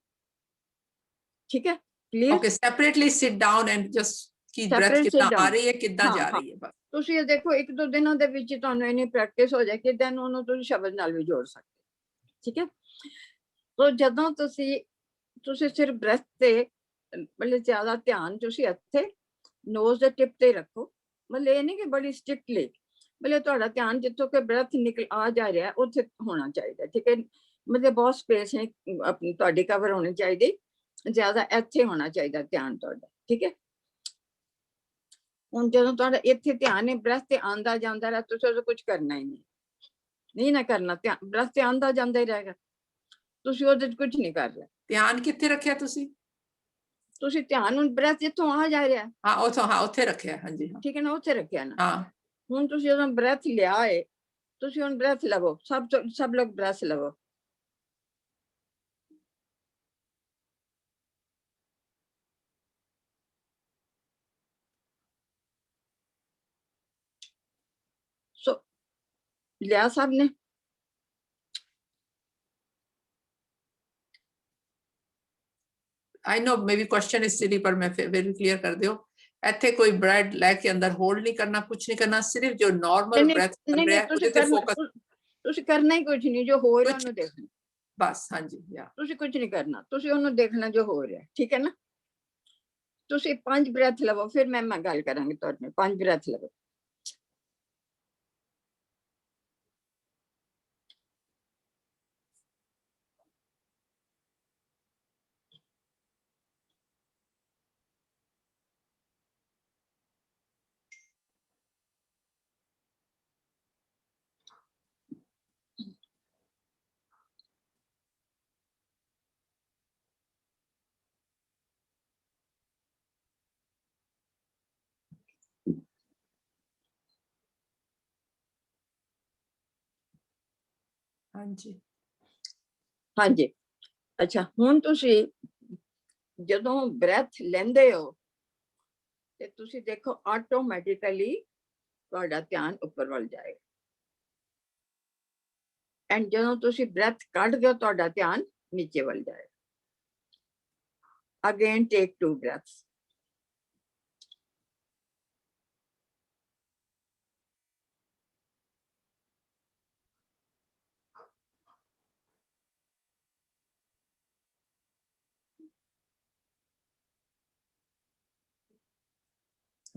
ठीक है, clear। Okay, separately sit down and just की breath कितना आ रही है कितना जा रही है बस। ਤੁਸੀਂ ਇਹ ਦੇਖੋ ਇੱਕ ਦੋ ਦਿਨਾਂ ਦੇ ਵਿੱਚ ਤੁਹਾਨੂੰ ਇਨੀ ਪ੍ਰੈਕਟਿਸ ਹੋ ਜਾਏ ਕਿ ਦੈਨ ਉਹਨੂੰ ਤੁਸੀਂ ਸ਼ਬਦ ਨਾਲ ਵੀ ਜੋੜ ਸਕਦੇ, ਠੀਕ ਹੈ। ਤੋ ਜਦੋਂ ਤੁਸੀਂ ਸਿਰਫ ਬ੍ਰੈਥ ਤੇ ਮਤਲਬ ਜ਼ਿਆਦਾ ਧਿਆਨ ਤੁਸੀਂ ਇੱਥੇ ਨੋਜ਼ ਦੇ ਟਿਪ ਤੇ ਰੱਖੋ। ਮਤਲਬ ਇਹ ਨਹੀਂ ਕਿ ਬੜੀ ਸਟ੍ਰਿਕਟਲੀ, ਮਤਲਬ ਤੁਹਾਡਾ ਧਿਆਨ ਜਿੱਥੋਂ ਕਿ ਬ੍ਰੈਥ ਨਿਕਲ ਆ ਜਾ ਰਿਹਾ ਉੱਥੇ ਹੋਣਾ ਚਾਹੀਦਾ, ਠੀਕ ਹੈ। ਮਤਲਬ ਬਹੁਤ ਸਪੇਸ ਹੈ ਆਪਣੀ ਤੁਹਾਡੀ ਕਵਰ ਹੋਣੀ ਚਾਹੀਦੀ, ਜ਼ਿਆਦਾ ਇੱਥੇ ਹੋਣਾ ਚਾਹੀਦਾ ਧਿਆਨ ਤੁਹਾਡਾ, ਠੀਕ ਹੈ। ਹੁਣ ਜਦੋਂ ਤੁਹਾਡਾ ਇੱਥੇ ਧਿਆਨ ਹੈ ਬ੍ਰੈਥ ਤੇ ਆਂਦਾ ਜਾਂਦਾ ਰਿਹਾ, ਤੁਸੀਂ ਉਹਦਾ ਕੁਝ ਕਰਨਾ ਹੀ ਨਹੀਂ ਨਾ ਕਰਨਾ। ਬ੍ਰੈਥ ਤੇ ਆਂਦਾ ਜਾਂਦਾ ਹੀ ਰਹੇਗਾ, ਤੁਸੀਂ ਉਹਦੇ 'ਚ ਕੁਝ ਨਹੀਂ ਕਰ ਰਹੇ। ਧਿਆਨ ਕਿੱਥੇ ਰੱਖਿਆ ਤੁਸੀਂ ਧਿਆਨ ਹੁਣ ਬ੍ਰੈਥ ਜਿੱਥੋਂ ਆ ਜਾ ਰਿਹਾ ਉੱਥੇ ਰੱਖਿਆ, ਹਾਂਜੀ ਠੀਕ ਹੈ ਨਾ, ਉੱਥੇ ਰੱਖਿਆ ਨਾ। ਹਾਂ ਹੁਣ ਤੁਸੀਂ ਜਦੋਂ ਬ੍ਰੈਥ ਲਿਆ ਹੈ ਤੁਸੀਂ ਹੁਣ ਬ੍ਰੈਥ ਲਵੋ, ਸਭ ਲੋਕ ਬ੍ਰੈਥ ਲਵੋ। ਸੋ ਲਿਆ ਸਭ ਨੇ। I know maybe question is silly पर मैं फिर भी clear कर दियो। ਇੱਥੇ ਕੋਈ ਬ੍ਰੈਡ ਲੈ ਕੇ ਅੰਦਰ ਹੋਲਡ ਨਹੀਂ ਕਰਨਾ, ਕੁਝ ਨਹੀਂ ਕਰਨਾ, ਸਿਰਫ ਜੋ ਨਾਰਮਲ ਬ੍ਰੈਥ ਚੱਲ ਰਿਹਾ ਹੈ ਉਹਦੇ ਤੇ ਫੋਕਸ। ਤੁਸੀਂ ਕਰਨਾ ਹੀ ਕੁਝ ਨਹੀਂ, ਜੋ ਹੋ ਰਿਹਾ ਉਹਨੂੰ ਦੇਖਣਾ ਬਸ। ਹਾਂਜੀ ਤੁਸੀਂ ਕੁਝ ਨਹੀਂ ਕਰਨਾ, ਤੁਸੀਂ ਉਹਨੂੰ ਦੇਖਣਾ ਜੋ ਹੋ ਰਿਹਾ, ਠੀਕ ਹੈ ਨਾ। ਤੁਸੀਂ 5 ਬ੍ਰੈਥ ਲਵੋ, ਫਿਰ ਮੈਂ ਗੱਲ ਕਰਾਂਗੀ ਤੁਹਾਡੇ ਨਾਲ। 5 ਬ੍ਰੈਥ ਲਵੋ। ਹਾਂਜੀ ਹਾਂਜੀ ਅੱਛਾ। ਹੁਣ ਤੁਸੀਂ ਜਦੋਂ ਬ੍ਰੈਥ ਲੈਂਦੇ ਹੋ ਤੇ ਤੁਸੀਂ ਦੇਖੋ ਆਟੋਮੈਟਿਕਲੀ ਤੁਹਾਡਾ ਧਿਆਨ ਉੱਪਰ ਵੱਲ ਜਾਏਗਾ। ਐਂਡ ਜਦੋਂ ਤੁਸੀਂ ਬ੍ਰੈਥ ਕੱਢਦੇ ਹੋ ਤੁਹਾਡਾ ਧਿਆਨ ਨੀਚੇ ਵੱਲ ਜਾਏਗਾ। ਅਗੇਨ ਟੇਕ 2 breaths।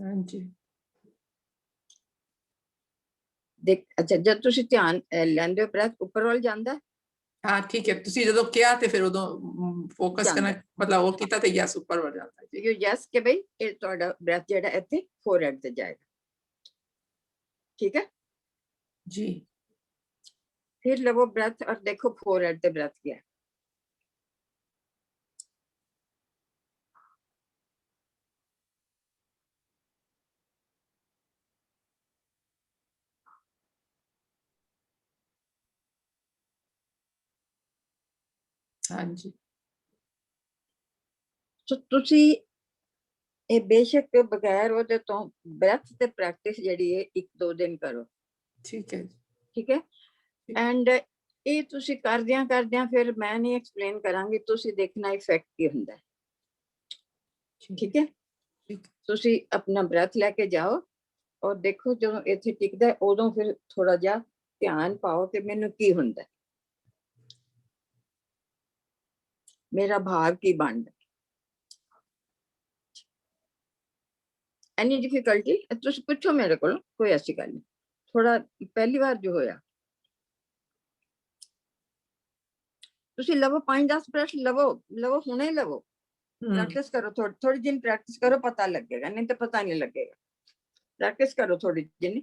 ਹਾਂਜੀ देख अच्छा जब तुसी ध्यान ਲੈਂਦੇ ਹੋ breath ਉੱਪਰ ਵੱਲ ਜਾਂਦਾ हाँ ठीक है, ਤੁਸੀਂ ਜਦੋਂ ਕਿਹਾ ਤੇ ਫਿਰ ਉਦੋਂ ਫੋਕਸ ਕਰਨਾ, ਜਾਂਦਾ ਮਤਲਬ ਉਹ ਕੀਤਾ ਤੇ ਯਸ ਉੱਪਰ ਵੜ ਜਾਂਦਾ ਹੈ। ਯੂ ਯੈਸ ਕਿ ਬਈ ਇਹ ਤੁਹਾਡਾ breath ਜਿਹੜਾ ਇੱਥੇ forehead ਤੇ ਜਾਏਗਾ ठीक है जी फिर लवो breath और देखो forehead पे breath क्या है हाँ जी तो तुसी ਇਹ ਬੇਸ਼ੱਕ ਬਗੈਰ ਉਹਦੇ ਤੋਂ breath ਤੇ ਪ੍ਰੈਕਟਿਸ ਜਿਹੜੀ ਹੈ 1-2 ਦਿਨ ਕਰੋ ठीक है ਠੀਕ ਹੈ ਐਂਡ ਇਹ ਤੁਸੀਂ ਕਰਦਿਆਂ ਫਿਰ ਮੈਂ ਨਹੀਂ ਐਕਸਪਲੇਨ ਕਰਾਂਗੀ ਤੁਸੀਂ ਦੇਖਣਾ ਇਫੈਕਟ ਕੀ ਹੁੰਦਾ ਹੈ ਠੀਕ ਹੈ ਤੁਸੀਂ ਆਪਣਾ ਬ੍ਰੈਥ ਲੈ ਕੇ ਜਾਓ ਔਰ ਦੇਖੋ ਜਦੋਂ ਇੱਥੇ ਟਿਕਦਾ ਉਦੋਂ ਫਿਰ ਥੋੜਾ ਜਿਹਾ ਧਿਆਨ ਪਾਓ ਕਿ ਮੈਨੂੰ ਕੀ ਹੁੰਦਾ ਮੇਰਾ ਭਾਵ ਕੀ ਬਣਦਾ ਐਨੀ ਡਿਫਿਕਲਟੀ ਤੁਸੀਂ ਪੁੱਛੋ ਮੇਰੇ ਕੋਲ ਕੋਈ ਐਸੀ ਗੱਲ ਨਹੀਂ ਥੋੜਾ ਪਹਿਲੀ ਵਾਰ ਜੋ ਹੋਇਆ ਤੁਸੀਂ ਲਵੋ 5-10 ਬ੍ਰੈਥ ਲਵੋ ਹੁਣੇ ਲਵੋ ਪ੍ਰੈਕਟਿਸ करो थोड़ी दिन प्रैक्टिस करो पता लगेगा नहीं तो पता नहीं लगेगा प्रैक्टिस करो थोड़ी दिन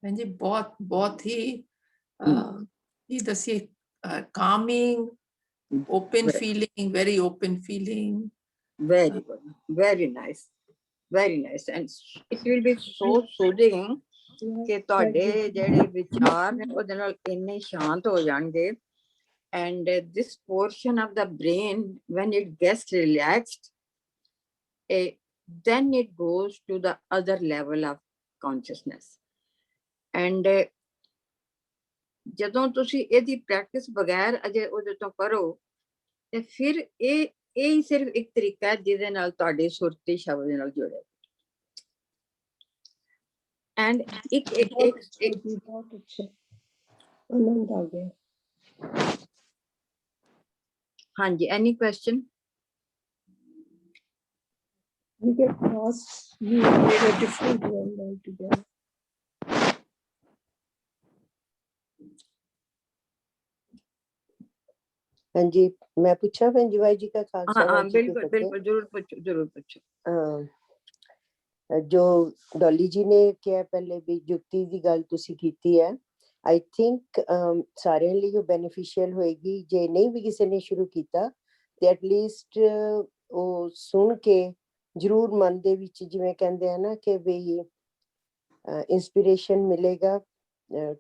जी बहुत बहुत ही ये दसिए calming open feeling, very open feeling, very good very nice and it will be so soothing ਕਿ ਤੁਹਾਡੇ ਜਿਹੜੇ ਵਿਚਾਰ ਨੇ ਉਹਦੇ ਨਾਲ ਇੰਨੇ ਸ਼ਾਂਤ ਹੋ ਜਾਣਗੇ and this portion of the brain when it gets relaxed then it goes to the other level of consciousness and ਜਦੋਂ ਤੁਸੀਂ ਇਹਦੀ ਪ੍ਰੈਕਟਿਸ ਬਗੈਰ ਅਜੇ ਉਹਦੇ ਤੋਂ ਕਰੋ ਤੇ ਫਿਰ ਇਹ ਹੀ ਸਿਰਫ ਇੱਕ ਤਰੀਕਾ ਹੈ ਜਿਹਦੇ ਨਾਲ ਤੁਹਾਡੀ ਸੁਰਤੀ ਸ਼ਬਦ ਨਾਲ ਜੁੜੇ ਐਂਡ ਇੱਕ ਬਹੁਤ ਅੱਛਾ ਆਨੰਦ ਆ ਗਿਆ ਹਾਂਜੀ ਐਨੀ question We get lost. We made a different world altogether. हाँ जी, मैं पूछा भैन जी वाहिगुरू जी का हाँ खालसा हाँ वाहिगुरू जी की बिल्कुल फतेह। बिल्कुल जरूर पूछो जरूर पूछो। जो डॉली जी ने किया पहले भी जुक्ति ਦੀ ਗੱਲ ਤੁਸੀਂ ਕੀਤੀ ਹੈ, आई थिंक ਸਾਰਿਆਂ ਲਈ ਉਹ ਬੈਨੀਫੀਸ਼ੀਅਲ ਹੋਏਗੀ। ਜੇ ਨਹੀਂ ਵੀ ਕਿਸੇ ਨੇ ਸ਼ੁਰੂ ਕੀਤਾ ਤੇ ਐਟਲੀਸਟ ਉਹ ਸੁਣ ਕੇ ਜ਼ਰੂਰ ਮਨ ਦੇ ਵਿੱਚ ਜਿਵੇਂ ਕਹਿੰਦੇ ਆ ਨਾ ਕਿ ਵੀ ਇੰਸਪੀਰੇਸ਼ਨ ਮਿਲੇਗਾ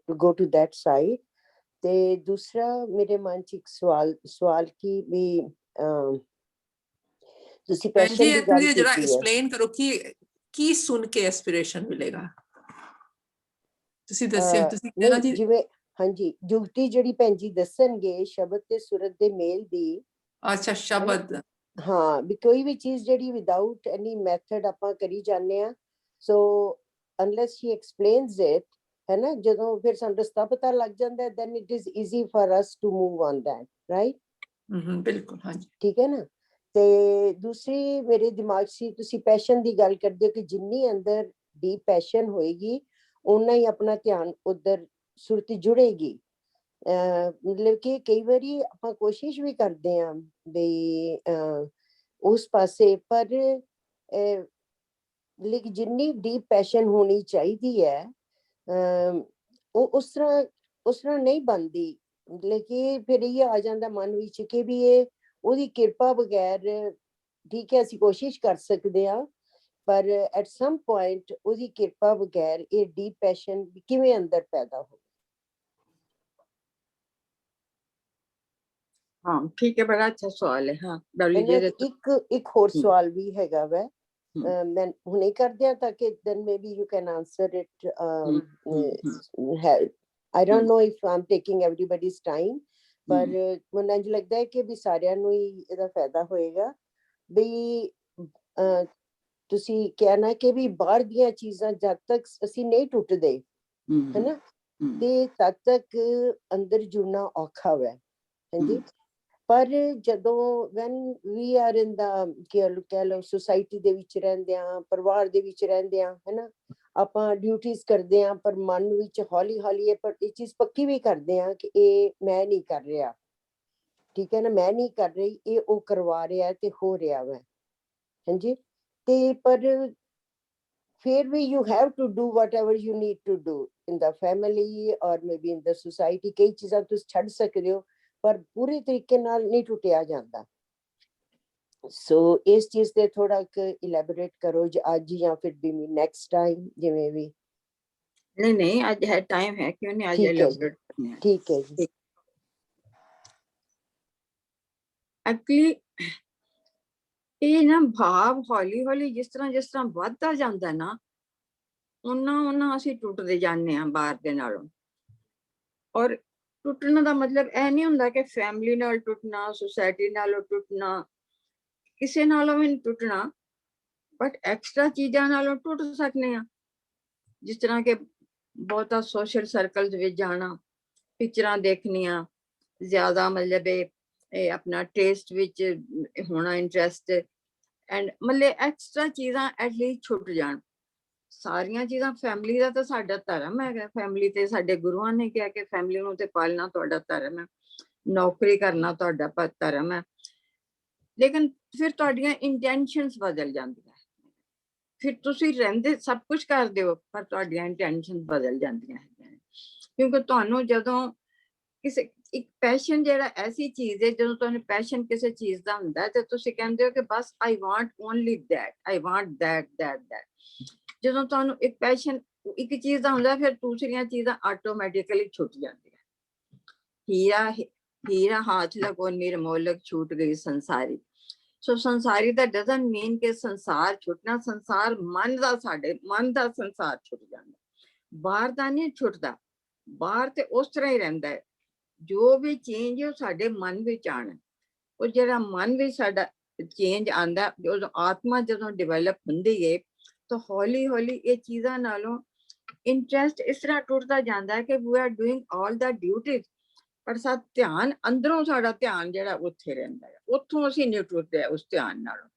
to go to that side. ਤੇ ਦੂਸਰਾ ਮੇਰੇ ਮਨ ਚ ਇੱਕ ਸਵਾਲ ਕੀ ਵੀ ਤੁਸੀਂ ਭੈਣ ਪੈਸ਼ਨ ਜੀ ਦੀ ਗੱਲ ਤੁਸੀਂ ਜਰਾ ਕੀਤੀ ਹੈ। ਐਕਸਪਲੇਨ ਕਰੋ ਕਿ ਕੀ ਸੁਣ ਕੇ ਐਸਪੀਰੇਸ਼ਨ ਮਿਲੇਗਾ। ਤੁਸੀਂ ਦੱਸਿਓ, ਤੁਸੀਂ ਕਹਿਣਾ ਨਹੀਂ ਜੀ। ਜਿਵੇਂ ਹਾਂਜੀ ਜੁਗਤੀ ਜਿਹੜੀ ਭੈਣ ਜੀ ਦੱਸਣਗੇ ਸ਼ਬਦ ਤੇ ਸੁਰਤ ਦੇ ਮੇਲ ਦੀ। ਅੱਛਾ ਸ਼ਬਦ। ਹਾਂ ਵੀ ਕੋਈ ਵੀ ਚੀਜ਼ ਜਿਹੜੀ ਵਿਦਆਊਟ ਐਨੀ ਮੈਥਡ ਆਪਾਂ ਕਰੀ ਜਾਂਦੇ ਆ, so unless he explains it ਹੈ ਨਾ, ਜਦੋਂ ਫਿਰ ਸਾਨੂੰ ਰਸਤਾ ਪਤਾ ਲੱਗ ਜਾਂਦਾ then it is easy for us to move on that right. ਬਿਲਕੁਲ ਹਾਂਜੀ ਠੀਕ ਹੈ ਨਾ। ਤੇ ਦੂਸਰੀ ਮੇਰੇ ਦਿਮਾਗ 'ਚ ਤੁਸੀਂ ਪੈਸ਼ਨ ਦੀ ਗੱਲ ਕਰਦੇ ਹੋ ਕਿ ਜਿੰਨੀ ਅੰਦਰ ਡੀਪ ਪੈਸ਼ਨ ਹੋਏਗੀ ਉਨਾ ਹੀ ਆਪਣਾ ਧਿਆਨ ਉਧਰ ਸੁਰਤੀ ਜੁੜੇਗੀ। ਮਤਲਬ ਕਿ ਕਈ ਵਾਰੀ ਆਪਾਂ ਕੋਸ਼ਿਸ਼ ਵੀ ਕਰਦੇ ਹਾਂ ਵੀ ਉਸ ਪਾਸੇ, ਪਰ ਲੇਕਿਨ ਜਿੰਨੀ ਡੀਪ ਪੈਸ਼ਨ ਹੋਣੀ ਚਾਹੀਦੀ ਹੈ ਉਹ ਉਸ ਤਰ੍ਹਾਂ ਨਹੀਂ ਬਣਦੀ। ਲੇਕਿਨ ਫਿਰ ਇਹ ਆ ਜਾਂਦਾ ਮਨ ਵਿੱਚ ਕਿ ਵੀ ਇਹ ਉਹਦੀ ਕਿਰਪਾ ਬਗੈਰ, ਠੀਕ ਹੈ ਅਸੀਂ ਕੋਸ਼ਿਸ਼ ਕਰ ਸਕਦੇ ਹਾਂ ਪਰ ਐਟ ਸਮ ਪੁਆਇੰਟ ਉਹਦੀ ਕਿਰਪਾ ਬਗੈਰ ਇਹ ਡੀਪ ਪੈਸ਼ਨ ਕਿਵੇਂ ਅੰਦਰ ਪੈਦਾ ਹੋ। हाँ ठीक है, बड़ा अच्छा सवाल है। हाँ डॉली जी तो ਇੱਕ ਹੋਰ ਸਵਾਲ ਵੀ ਹੈਗਾ ਵੈ, ਮੈਂ ਹੁਣੇ ਕਰਦੇ ਆ ਤਾਂ ਕਿ then maybe you can answer it. I don't know if I'm taking everybody's time, ਪਰ ਮੈਨੂੰ ਇੰਝ ਲੱਗਦਾ ਹੈ ਕਿ ਵੀ ਸਾਰਿਆਂ ਨੂੰ ਹੀ ਇਹਦਾ ਫਾਇਦਾ ਹੋਏਗਾ। ਵੀ ਤੁਸੀਂ ਕਹਿਣਾ ਕਿ ਵੀ ਬਾਹਰ ਦੀਆਂ ਚੀਜ਼ਾਂ ਜਦ ਤੱਕ ਅਸੀਂ ਨਹੀਂ ਟੁੱਟਦੇ ਹੈਨਾ ਤੇ ਤਦ ਤੱਕ ਅੰਦਰ ਜੁੜਨਾ ਔਖਾ ਹੈ ਹਾਂਜੀ। ਪਰ ਜਦੋਂ when we are in the ਕਹਿ ਲਓ ਸੁਸਾਇਟੀ ਦੇ ਵਿੱਚ ਰਹਿੰਦੇ ਆ, ਪਰਿਵਾਰ ਦੇ ਵਿੱਚ ਰਹਿੰਦੇ ਆ ਹੈਨਾ, ਆਪਾਂ ਡਿਊਟੀਜ਼ ਕਰਦੇ ਆ ਪਰ ਮਨ ਵਿੱਚ ਹੌਲੀ ਹੌਲੀ ਇਹ ਚੀਜ਼ ਪੱਕੀ ਵੀ ਕਰਦੇ ਆ ਕਿ ਇਹ ਮੈਂ ਨਹੀਂ ਕਰ ਰਿਹਾ, ਠੀਕ ਹੈ ਨਾ, ਮੈਂ ਨਹੀਂ ਕਰ ਰਹੀ, ਇਹ ਉਹ ਕਰਵਾ ਰਿਹਾ ਤੇ ਹੋ ਰਿਹਾ ਵਾ ਹਾਂਜੀ। ਤੇ ਪਰ ਫਿਰ ਵੀ you have to do whatever you need to do in the family or maybe in the society। ਕਈ ਚੀਜ਼ਾਂ ਤੁਸੀਂ ਛੱਡ ਸਕਦੇ ਹੋ ਪਰ ਪੂਰੇ ਤਰੀਕੇ ਨਾਲ ਨਹੀਂ ਟੁੱਟਿਆ ਜਾਂਦਾ। ਸੋ ਇਸ ਚੀਜ਼ ਤੇ ਥੋੜਾ ਇਲੈਬੋਰੇਟ ਕਰੋ ਜੀ ਅੱਜ ਜਾਂ ਫਿਰ ਵੀ ਨੈਕਸਟ ਟਾਈਮ ਜਿਵੇਂ ਵੀ। नहीं नहीं आज है, टाइम है, क्यों नहीं आज ठीक है जी, एलाबोरेट करने हैं। ठीक है जी। एक्चुअली ਇਹ ਨਾ ਭਾਵ ਹੌਲੀ ਹੌਲੀ ਜਿਸ ਤਰ੍ਹਾਂ ਵੱਧਦਾ ਜਾਂਦਾ ਨਾ ਉਹਨਾਂ ਅਸੀਂ ਟੁੱਟਦੇ ਜਾਂਦੇ ਆ ਬਾਹਰ ਦੇ ਨਾਲੋਂ। ਔਰ ਟੁੱਟਣ ਦਾ ਮਤਲਬ ਇਹ ਨਹੀਂ ਹੁੰਦਾ ਕਿ ਫੈਮਿਲੀ ਨਾਲ ਟੁੱਟਣਾ, ਸੁਸਾਇਟੀ ਨਾਲੋਂ ਟੁੱਟਣਾ, ਕਿਸੇ ਨਾਲੋਂ ਵੀ ਨਹੀਂ ਟੁੱਟਣਾ, ਬਟ ਐਕਸਟਰਾ ਚੀਜ਼ਾਂ ਨਾਲੋਂ ਟੁੱਟ ਸਕਨੇ ਆ। ਜਿਸ ਤਰ੍ਹਾਂ ਕਿ ਬਹੁਤਾ ਸੋਸ਼ਲ ਸਰਕਲ ਵਿੱਚ ਜਾਣਾ, ਪਿਕਚਰਾਂ ਦੇਖਣੀਆਂ ਜ਼ਿਆਦਾ, ਮਤਲਬ ਇਹ ਆਪਣਾ ਟੇਸਟ ਵਿੱਚ ਹੋਣਾ ਇੰਟਰਸਟ, ਐਂਡ ਮਤਲਬ ਐਕਸਟਰਾ ਚੀਜ਼ਾਂ ਐਟਲੀਸਟ ਛੁੱਟ ਜਾਣ। ਸਾਰੀਆਂ ਚੀਜ਼ਾਂ ਫੈਮਿਲੀ ਦਾ ਤਾਂ ਸਾਡਾ ਧਰਮ ਹੈਗਾ, ਫੈਮਿਲੀ ਤੇ ਸਾਡੇ ਗੁਰੂਆਂ ਨੇ ਕਿਹਾ ਕਿ ਫੈਮਿਲੀ ਨੂੰ ਤੇ ਪਾਲਣਾ ਤੁਹਾਡਾ ਧਰਮ ਹੈ, ਨੌਕਰੀ ਕਰਨਾ ਤੁਹਾਡਾ ਧਰਮ ਹੈ। ਲੇਕਿਨ ਫਿਰ ਤੁਹਾਡੀਆਂ ਇੰਟੈਂਸ਼ਨਸ ਬਦਲ ਜਾਂਦੀਆਂ, ਫਿਰ ਤੁਸੀਂ ਰਹਿੰਦੇ ਸਭ ਕੁਝ ਕਰਦੇ ਹੋ ਪਰ ਤੁਹਾਡੀਆਂ ਇੰਟੈਂਸ਼ਨ ਬਦਲ ਜਾਂਦੀਆਂ ਹੈਗੀਆਂ। ਕਿਉਂਕਿ ਤੁਹਾਨੂੰ ਜਦੋਂ ਕਿਸੇ ਇੱਕ ਪੈਸ਼ਨ ਜਿਹੜਾ ਐਸੀ ਚੀਜ਼ ਹੈ, ਜਦੋਂ ਤੁਹਾਨੂੰ ਪੈਸ਼ਨ ਕਿਸੇ ਚੀਜ਼ ਦਾ ਹੁੰਦਾ ਤੇ ਤੁਸੀਂ ਕਹਿੰਦੇ ਹੋ ਕਿ ਬਸ I want only that, I want that that that. ਜਦੋਂ ਤੁਹਾਨੂੰ ਇੱਕ ਪੈਸ਼ਨ ਇੱਕ ਚੀਜ਼ ਦਾ ਹੁੰਦਾ ਫਿਰ ਦੂਸਰੀਆਂ ਚੀਜ਼ਾਂ ਆਟੋਮੈਟਿਕਲੀ ਛੁੱਟ ਜਾਂਦੀਆਂ। ਹੀਰਾ ਹਾਥ ਲਗੋ ਨਿਰਮੋਲਕ ਛੂਟ ਗਈ ਸੰਸਾਰੀ। ਸੋ ਸੰਸਾਰੀ ਦਾ ਡਜ਼ਨਟ ਮੀਨ ਕਿ ਸੰਸਾਰ ਛੁੱਟਣਾ, ਸੰਸਾਰ ਮਨ ਦਾ, ਸਾਡੇ ਮਨ ਦਾ ਸੰਸਾਰ ਛੁੱਟ ਜਾਂਦਾ, ਬਾਹਰ ਦਾ ਨਹੀਂ ਛੁੱਟਦਾ। ਬਾਹਰ ਤੇ ਉਸ ਤਰ੍ਹਾਂ ਹੀ ਰਹਿੰਦਾ ਹੈ। ਜੋ ਵੀ ਚੇਂਜ ਉਹ ਸਾਡੇ ਮਨ ਵਿੱਚ ਆਣਾ, ਉਹ ਜਿਹੜਾ ਮਨ ਵਿੱਚ ਸਾਡਾ ਚੇਂਜ ਆਂਦਾ, ਜਦੋਂ ਆਤਮਾ ਜਦੋਂ ਡਿਵੈਲਪ ਹੁੰਦੀ ਹੈ ਤਾਂ ਹੌਲੀ ਹੌਲੀ ਇਹ ਚੀਜ਼ਾਂ ਨਾਲੋਂ ਇੰਟਰਸਟ ਇਸ ਤਰ੍ਹਾਂ ਟੁੱਟਦਾ ਜਾਂਦਾ ਹੈ ਕਿ we are doing all the duties, ਪਰ ਸਾਡਾ ਧਿਆਨ ਅੰਦਰੋਂ, ਸਾਡਾ ਧਿਆਨ ਜਿਹੜਾ ਉੱਥੇ ਰਹਿੰਦਾ ਹੈ, ਉੱਥੋਂ ਅਸੀਂ ਨਹੀਂ ਟੁੱਟਦੇ ਉਸ ਧਿਆਨ ਨਾਲੋਂ।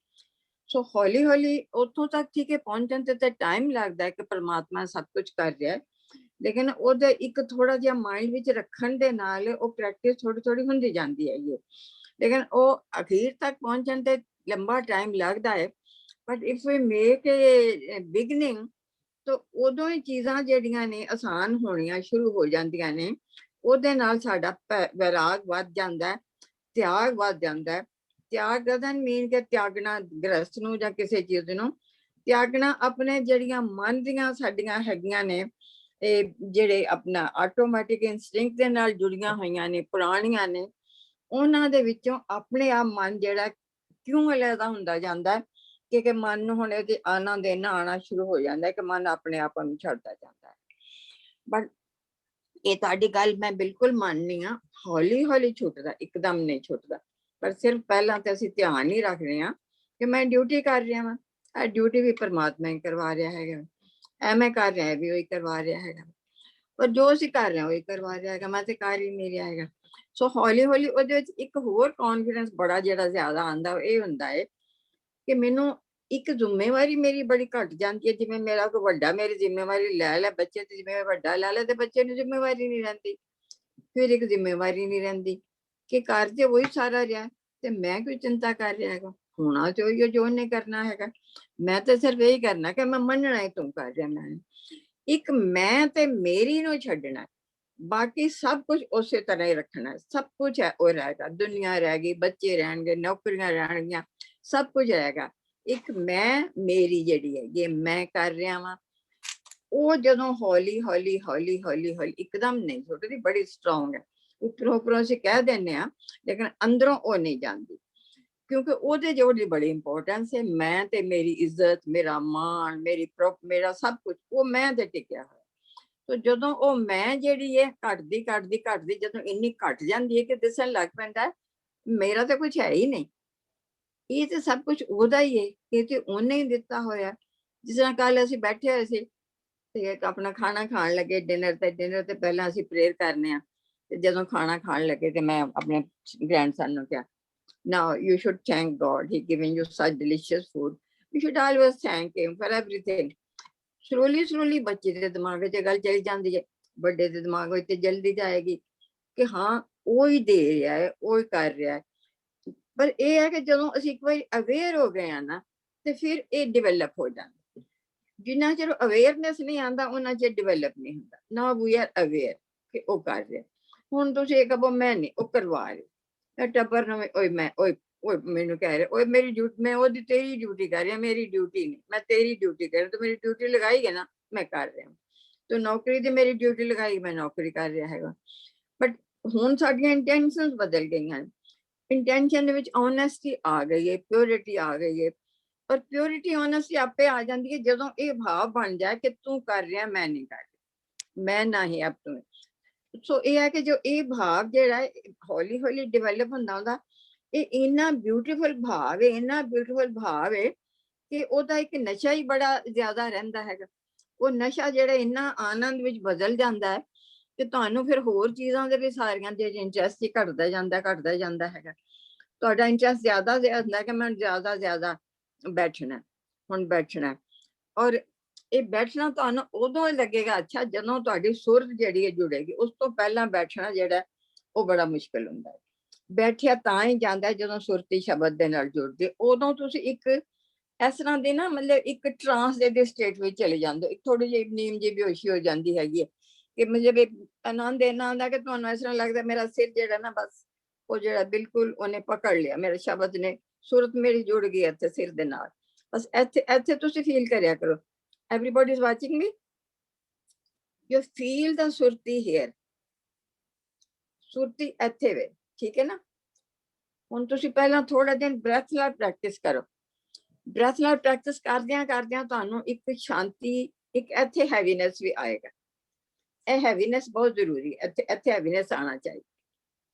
ਸੋ ਹੌਲੀ ਹੌਲੀ ਉੱਥੋਂ ਤੱਕ ਠੀਕ ਹੈ ਪਹੁੰਚਣ ਤੇ ਤਾਂ ਟਾਈਮ ਲੱਗਦਾ ਹੈ ਕਿ ਪਰਮਾਤਮਾ ਸਭ ਕੁਝ ਕਰ ਰਿਹਾ ਹੈ, ਲੇਕਿਨ ਉਹਦੇ ਇੱਕ ਥੋੜਾ ਜਿਹਾ ਮਾਈਂਡ ਵਿੱਚ ਰੱਖਣ ਦੇ ਨਾਲ ਉਹ ਪ੍ਰੈਕਟਿਸ ਥੋੜੀ ਥੋੜੀ ਹੁੰਦੀ ਜਾਂਦੀ ਹੈ ਇਹ, ਲੇਕਿਨ ਉਹ ਅਖੀਰ ਤੱਕ ਪਹੁੰਚਣ ਤੇ ਲੰਬਾ ਟਾਈਮ ਲੱਗਦਾ ਹੈ। But if we make a beginning ਤਾਂ ਉਦੋਂ ਹੀ ਚੀਜ਼ਾਂ ਜਿਹੜੀਆਂ ਨੇ ਆਸਾਨ ਹੋਣੀਆਂ ਸ਼ੁਰੂ ਹੋ ਜਾਂਦੀਆਂ ਨੇ, ਉਹਦੇ ਨਾਲ ਸਾਡਾ ਵੈਰਾਗ ਵੱਧ ਜਾਂਦਾ ਹੈ, ਤਿਆਗ ਵੱਧ ਜਾਂਦਾ ਹੈ। ਤਿਆਗ ਡਜ਼ਨਟ ਮੀਨ ਕਿ ਤਿਆਗਣਾ ਗ੍ਰਸਥ ਨੂੰ ਜਾਂ ਕਿਸੇ ਚੀਜ਼ ਨੂੰ, ਤਿਆਗਣਾ ਆਪਣੇ ਜਿਹੜੀਆਂ ਮਨ ਦੀਆਂ ਸਾਡੀਆਂ ਹੈਗੀਆਂ ਨੇ ਇਹ ਜਿਹੜੇ ਆਪਣਾ ਆਟੋਮੈਟਿਕ ਇਨਸਟਿੰਕਟ ਦੇ ਨਾਲ ਜੁੜੀਆਂ ਹੋਈਆਂ ਨੇ, ਪੁਰਾਣੀਆਂ ਨੇ, ਉਹਨਾਂ ਦੇ ਵਿੱਚੋਂ ਆਪਣੇ ਆਪ ਮਨ ਜਿਹੜਾ ਕਿਉਂ ਅਲੱਗਾ ਹੁੰਦਾ ਜਾਂਦਾ, ਕਿ ਮਨ ਨੂੰ ਹੁਣ ਇਹਦੇ ਆਨੰਦ ਇੰਨਾ ਆਉਣਾ ਸ਼ੁਰੂ ਹੋ ਜਾਂਦਾ ਕਿ ਮਨ ਆਪਣੇ ਆਪ ਨੂੰ ਛੱਡਦਾ ਜਾਂਦਾ ਹੈ। ਬਟ ਇਹ ਤੁਹਾਡੀ ਗੱਲ ਮੈਂ ਬਿਲਕੁਲ ਮੰਨਨੀ ਆ, ਹੌਲੀ ਹੌਲੀ ਛੁੱਟਦਾ, ਇੱਕਦਮ ਨਹੀਂ ਛੁੱਟਦਾ। ਪਰ ਸਿਰਫ ਪਹਿਲਾਂ ਤੇ ਅਸੀਂ ਧਿਆਨ ਹੀ ਰੱਖ ਰਹੇ ਹਾਂ ਕਿ ਮੈਂ ਡਿਊਟੀ ਕਰ ਰਿਹਾ ਵਾਂ, ਇਹ ਡਿਊਟੀ ਵੀ ਪਰਮਾਤਮਾ ਹੀ ਕਰਵਾ ਰਿਹਾ ਹੈਗਾ, ਐਵੇਂ ਕਰ ਰਿਹਾ ਵੀ ਉਹੀ ਕਰਵਾ ਰਿਹਾ ਹੈਗਾ, ਪਰ ਜੋ ਅਸੀਂ ਕਰ ਰਹੇ ਹਾਂ ਉਹੀ ਕਰਵਾ ਰਿਹਾ ਹੈਗਾ, ਮੈਂ ਤੇ ਕਰ ਹੀ ਨਹੀਂ ਰਿਹਾ ਹੈਗਾ। ਸੋ ਹੌਲੀ ਹੌਲੀ ਉਹਦੇ ਵਿੱਚ ਇੱਕ ਹੋਰ ਕੌਨਫੀਡੈਂਸ ਬੜਾ ਜਿਹੜਾ ਜ਼ਿਆਦਾ ਆਉਂਦਾ, ਇਹ ਹੁੰਦਾ ਹੈ ਕਿ ਮੈਨੂੰ ਇੱਕ ਜ਼ਿੰਮੇਵਾਰੀ ਮੇਰੀ ਬੜੀ ਘਟ ਜਾਂਦੀ ਹੈ। ਜਿਵੇਂ ਮੇਰਾ ਕੋਈ ਵੱਡਾ ਮੇਰੀ ਜ਼ਿੰਮੇਵਾਰੀ ਲੈ ਲੈ, ਬੱਚੇ ਦੀ ਜ਼ਿੰਮੇਵਾਰੀ ਵੱਡਾ ਲੈ ਲੈ, ਤੇ ਬੱਚੇ ਨੂੰ ਜ਼ਿੰਮੇਵਾਰੀ ਨਹੀਂ ਰਹਿੰਦੀ, ਫਿਰ ਇੱਕ ਜ਼ਿੰਮੇਵਾਰੀ ਨਹੀਂ ਰਹਿੰਦੀ ਕਿ ਘਰ ਤੇ ਉਹੀ ਸਾਰਾ ਰਿਹਾ ਤੇ ਮੈਂ ਕੋਈ ਚਿੰਤਾ ਕਰ ਰਿਹਾ ਹੈਗਾ, ਹੋਣਾ ਚਾਹੀਏ ਜੋ ਉਹਨੇ ਕਰਨਾ ਹੈਗਾ, ਮੈਂ ਤਾਂ ਸਿਰਫ ਇਹੀ ਕਰਨਾ ਕਿ ਮੈਂ ਮੰਨਣਾ ਹੈ ਤੂੰ ਕਰ ਰਿਹਾ। ਮੈਂ ਇੱਕ ਮੈਂ ਤੇ ਮੇਰੀ ਨੂੰ ਛੱਡਣਾ, ਬਾਕੀ ਸਭ ਕੁਝ ਉਸੇ ਤਰ੍ਹਾਂ ਹੀ ਰੱਖਣਾ, ਸਭ ਕੁਝ ਹੈ ਉਹ ਰਹੇਗਾ, ਦੁਨੀਆ ਰਹਿ ਗਈ, ਬੱਚੇ ਰਹਿਣਗੇ, ਨੌਕਰੀਆਂ ਰਹਿਣਗੀਆਂ, ਸਭ ਕੁਝ ਰਹੇਗਾ। ਇੱਕ ਮੈਂ ਮੇਰੀ ਜਿਹੜੀ ਹੈਗੀ ਹੈ, ਮੈਂ ਕਰ ਰਿਹਾ ਵਾਂ, ਉਹ ਜਦੋਂ ਹੌਲੀ ਹੌਲੀ ਹੌਲੀ ਹੌਲੀ ਹੌਲੀ ਇੱਕਦਮ ਨਹੀਂ ਛੁੱਟਦੀ, ਬੜੀ ਸਟਰੋਂਗ ਹੈ। ਉੱਪਰੋਂ ਉੱਪਰੋਂ ਅਸੀਂ ਕਹਿ ਦਿੰਦੇ ਹਾਂ, ਲੇਕਿਨ ਅੰਦਰੋਂ ਉਹ ਨਹੀਂ ਜਾਂਦੀ, ਕਿਉਂਕਿ ਉਹਦੇ ਜਿਹੜੀ ਬੜੀ ਇੰਪੋਰਟੈਂਸ ਹੈ। ਮੈਂ ਤੇ ਮੇਰੀ ਇੱਜ਼ਤ, ਮੇਰਾ ਮਾਣ, ਮੇਰਾ ਸਭ ਕੁਝ ਉਹ ਮੈਂ ਤੇ ਟਿਕਿਆ ਹੋਇਆ। ਤੋ ਜਦੋਂ ਉਹ ਮੈਂ ਜਿਹੜੀ ਹੈ ਘਟਦੀ ਘਟਦੀ ਘਟਦੀ, ਜਦੋਂ ਇੰਨੀ ਘਟ ਜਾਂਦੀ ਹੈ ਕਿ ਦਿਸਣ ਲੱਗ ਪੈਂਦਾ ਮੇਰਾ ਤਾਂ ਕੁਝ ਹੈ ਹੀ ਨਹੀਂ, ਇਹ ਤੇ ਸਭ ਕੁਝ ਉਹਦਾ ਹੀ ਹੈ, ਇਹ ਤੇ ਉਹਨੇ ਹੀ ਦਿੱਤਾ ਹੋਇਆ। ਜਿਸ ਤਰ੍ਹਾਂ ਕੱਲ ਅਸੀਂ ਬੈਠੇ ਹੋਏ ਸੀ ਤੇ ਆਪਣਾ ਖਾਣਾ ਖਾਣ ਲੱਗੇ, ਡਿਨਰ ਤੇ ਪਹਿਲਾਂ ਅਸੀਂ ਪ੍ਰੇਅਰ ਕਰਨੇ ਆ, ਤੇ ਜਦੋਂ ਖਾਣਾ ਖਾਣ ਲੱਗੇ ਤੇ ਮੈਂ ਆਪਣੇ ਗ੍ਰੈਂਡਸਨ ਨੂੰ ਕਿਹਾ, now you should thank God, he given you such delicious food, you should always thank him for everything। slowly ਬੱਚੇ ਦੇ ਦਿਮਾਗ ਵਿੱਚ ਗੱਲ ਚਲੀ ਜਾਂਦੀ ਹੈ, ਵੱਡੇ ਦੇ ਦਿਮਾਗ ਵਿੱਚ ਤੇ ਜਲਦੀ ਜਾਏਗੀ ਕਿ ਹਾਂ ਉਹ ਹੀ ਦੇ ਰਿਹਾ ਹੈ, ਉਹ ਹੀ ਕਰ ਰਿਹਾ ਹੈ। ਪਰ ਇਹ ਹੈ ਕਿ ਜਦੋਂ ਅਸੀਂ ਇੱਕ ਵਾਰੀ ਅਵੇਅਰ ਹੋ ਗਏ ਆ ਨਾ, ਤੇ ਫਿਰ ਇਹ ਡਿਵੈਲਪ ਹੋ ਜਾਂਦਾ। ਜਿੰਨਾ ਚਿਰ ਅਵੇਅਰਨੈਸ ਨਹੀਂ ਆਉਂਦਾ ਉਹਨਾਂ ਚਿਰ ਡਿਵੈਲਪ ਨਹੀਂ ਹੁੰਦਾ। ਨਾ ਵੀ ਆਰ ਅਵੇਅਰ ਕਿ ਉਹ ਕਰ ਰਿਹਾ। ਹੁਣ ਤੁਸੀਂ ਇਹ ਕਹੋ ਮੈਂ ਨਹੀਂ, ਉਹ ਕਰਵਾ ਰਿਹਾ, ਟੱਬਰ ਨੂੰ ਓਏ ਮੈਂ ਓਏ ਮੈਨੂੰ ਕਹਿ ਰਿਹਾ, ਓਏ ਮੇਰੀ ਡਿਊਟੀ, ਮੈਂ ਉਹਦੀ ਤੇਰੀ ਡਿਊਟੀ ਕਰ ਰਿਹਾ, ਮੇਰੀ ਡਿਊਟੀ ਨਹੀਂ, ਮੈਂ ਤੇਰੀ ਡਿਊਟੀ ਕਰ ਰਿਹਾ, ਤੂੰ ਮੇਰੀ ਡਿਊਟੀ ਲਗਾਈ ਹੈ ਨਾ, ਮੈਂ ਕਰ ਰਿਹਾ। ਤੂੰ ਨੌਕਰੀ ਦੀ ਮੇਰੀ ਡਿਊਟੀ ਲਗਾਈ, ਮੈਂ ਨੌਕਰੀ ਕਰ ਰਿਹਾ ਹੈਗਾ। ਬਟ ਹੁਣ ਸਾਡੀਆਂ ਇੰਟੈਂਸ਼ਨਸ ਬਦਲ ਗਈਆਂ, ਇੰਟੈਂਸ਼ਨ ਦੇ ਵਿੱਚ ਓਨੈਸਟੀ ਆ ਗਈ ਹੈ, ਪਿਓਰਿਟੀ ਆ ਗਈ ਹੈ। ਪਰ ਪਿਓਰਿਟੀ ਓਨੈਸਟੀ ਆਪੇ ਆ ਜਾਂਦੀ ਹੈ ਜਦੋਂ ਇਹ ਭਾਵ ਬਣ ਜਾਏ ਕਿ ਤੂੰ ਕਰ ਰਿਹਾ, ਮੈਂ ਨਹੀਂ ਕਰ ਰਿਹਾ, ਮੈਂ ਨਾ ਹੀ ਅਬ ਤੂੰ। ਸੋ ਇਹ ਹੈ ਕਿ ਜੋ ਇਹ ਭਾਵ ਜਿਹੜਾ ਹੈ ਹੌਲੀ ਹੌਲੀ ਡਿਵੈਲਪ ਹੁੰਦਾ ਹੁੰਦਾ, ਇਹ ਇੰਨਾ ਬਿਊਟੀਫੁਲ ਭਾਵ ਹੈ, ਇੰਨਾ ਬਿਊਟੀਫੁਲ ਭਾਵ ਹੈ ਕਿ ਉਹਦਾ ਇੱਕ ਨਸ਼ਾ ਹੀ ਬੜਾ ਜ਼ਿਆਦਾ ਰਹਿੰਦਾ ਹੈਗਾ। ਉਹ ਨਸ਼ਾ ਜਿਹੜਾ ਇੰਨਾ ਆਨੰਦ ਵਿੱਚ ਬਦਲ ਜਾਂਦਾ ਹੈ ਕਿ ਤੁਹਾਨੂੰ ਫਿਰ ਹੋਰ ਚੀਜ਼ਾਂ ਦੇ ਵੀ ਸਾਰੀਆਂ ਦੇ ਇੰਟਰਸਟ ਹੀ ਘਟਦਾ ਜਾਂਦਾ ਹੈਗਾ। ਤੁਹਾਡਾ ਇੰਟਰਸਟ ਜ਼ਿਆਦਾ ਹੁੰਦਾ ਕਿ ਮੈਂ ਜ਼ਿਆਦਾ ਬੈਠਣਾ, ਹੁਣ ਬੈਠਣਾ। ਔਰ ਇਹ ਬੈਠਣਾ ਤੁਹਾਨੂੰ ਉਦੋਂ ਲੱਗੇਗਾ ਅੱਛਾ ਜਦੋਂ ਤੁਹਾਡੀ ਸੁਰਤ ਜਿਹੜੀ ਹੈ ਜੁੜੇਗੀ। ਉਸ ਤੋਂ ਪਹਿਲਾਂ ਬੈਠਣਾ ਜਿਹੜਾ ਉਹ ਬੜਾ ਮੁਸ਼ਕਿਲ ਹੁੰਦਾ ਹੈ। ਬੈਠਿਆ ਤਾਂ ਹੀ ਜਾਂਦਾ ਜਦੋਂ ਸੁਰਤੀ ਸ਼ਬਦ ਦੇ ਨਾਲ ਜੁੜਦੀ, ਉਦੋਂ ਤੁਸੀਂ ਇੱਕ ਇਸ ਤਰ੍ਹਾਂ ਦੇ ਨਾ ਮਤਲਬ ਇੱਕ ਟਰਾਂਸ ਦੇ ਸਟੇਟ ਵਿੱਚ ਚਲੇ ਜਾਂਦੇ ਹੋ, ਇੱਕ ਥੋੜੀ ਜਿਹੀ ਨੀਂਦ ਜਿਹੀ ਬੇਹੋਸ਼ੀ ਹੋ ਜਾਂਦੀ ਹੈਗੀ ਹੈ ਕਿ ਮਤਲਬ ਆਨੰਦ ਇੰਨਾ ਆਉਂਦਾ ਕਿ ਤੁਹਾਨੂੰ ਇਸ ਤਰ੍ਹਾਂ ਲੱਗਦਾ ਮੇਰਾ ਸਿਰ ਜਿਹੜਾ ਨਾ ਬਸ ਉਹ ਜਿਹੜਾ ਬਿਲਕੁਲ ਉਹਨੇ ਪਕੜ ਲਿਆ, ਮੇਰੇ ਸ਼ਬਦ ਨੇ, ਸੁਰਤ ਮੇਰੀ ਜੁੜ ਗਈ ਇੱਥੇ ਸਿਰ ਦੇ ਨਾਲ। ਬਸ ਇੱਥੇ ਤੁਸੀਂ ਫੀਲ ਕਰਿਆ ਕਰੋ, everybody is watching me, you feel the surti here, ਸੁਰਤੀ ਇੱਥੇ ਵੇ, ਠੀਕ ਹੈ ਨਾ। ਹੁਣ ਤੁਸੀਂ ਪਹਿਲਾਂ ਥੋੜਾ ਦਿਨ ਬ੍ਰੈਥ ਨਾਲ ਪ੍ਰੈਕਟਿਸ ਕਰੋ। ਬ੍ਰੈਥ ਨਾਲ ਪ੍ਰੈਕਟਿਸ ਕਰਦਿਆਂ ਤੁਹਾਨੂੰ ਇੱਕ ਸ਼ਾਂਤੀ, ਇੱਕ ਇੱਥੇ ਹੈਵੀਨੈਸ ਵੀ ਆਏਗਾ। ਇਹ ਹੈਵੀਨੈਸ ਬਹੁਤ ਜ਼ਰੂਰੀ ਹੈ, ਇੱਥੇ ਹੈਵੀਨੈਸ ਆਉਣਾ ਚਾਹੀਦਾ।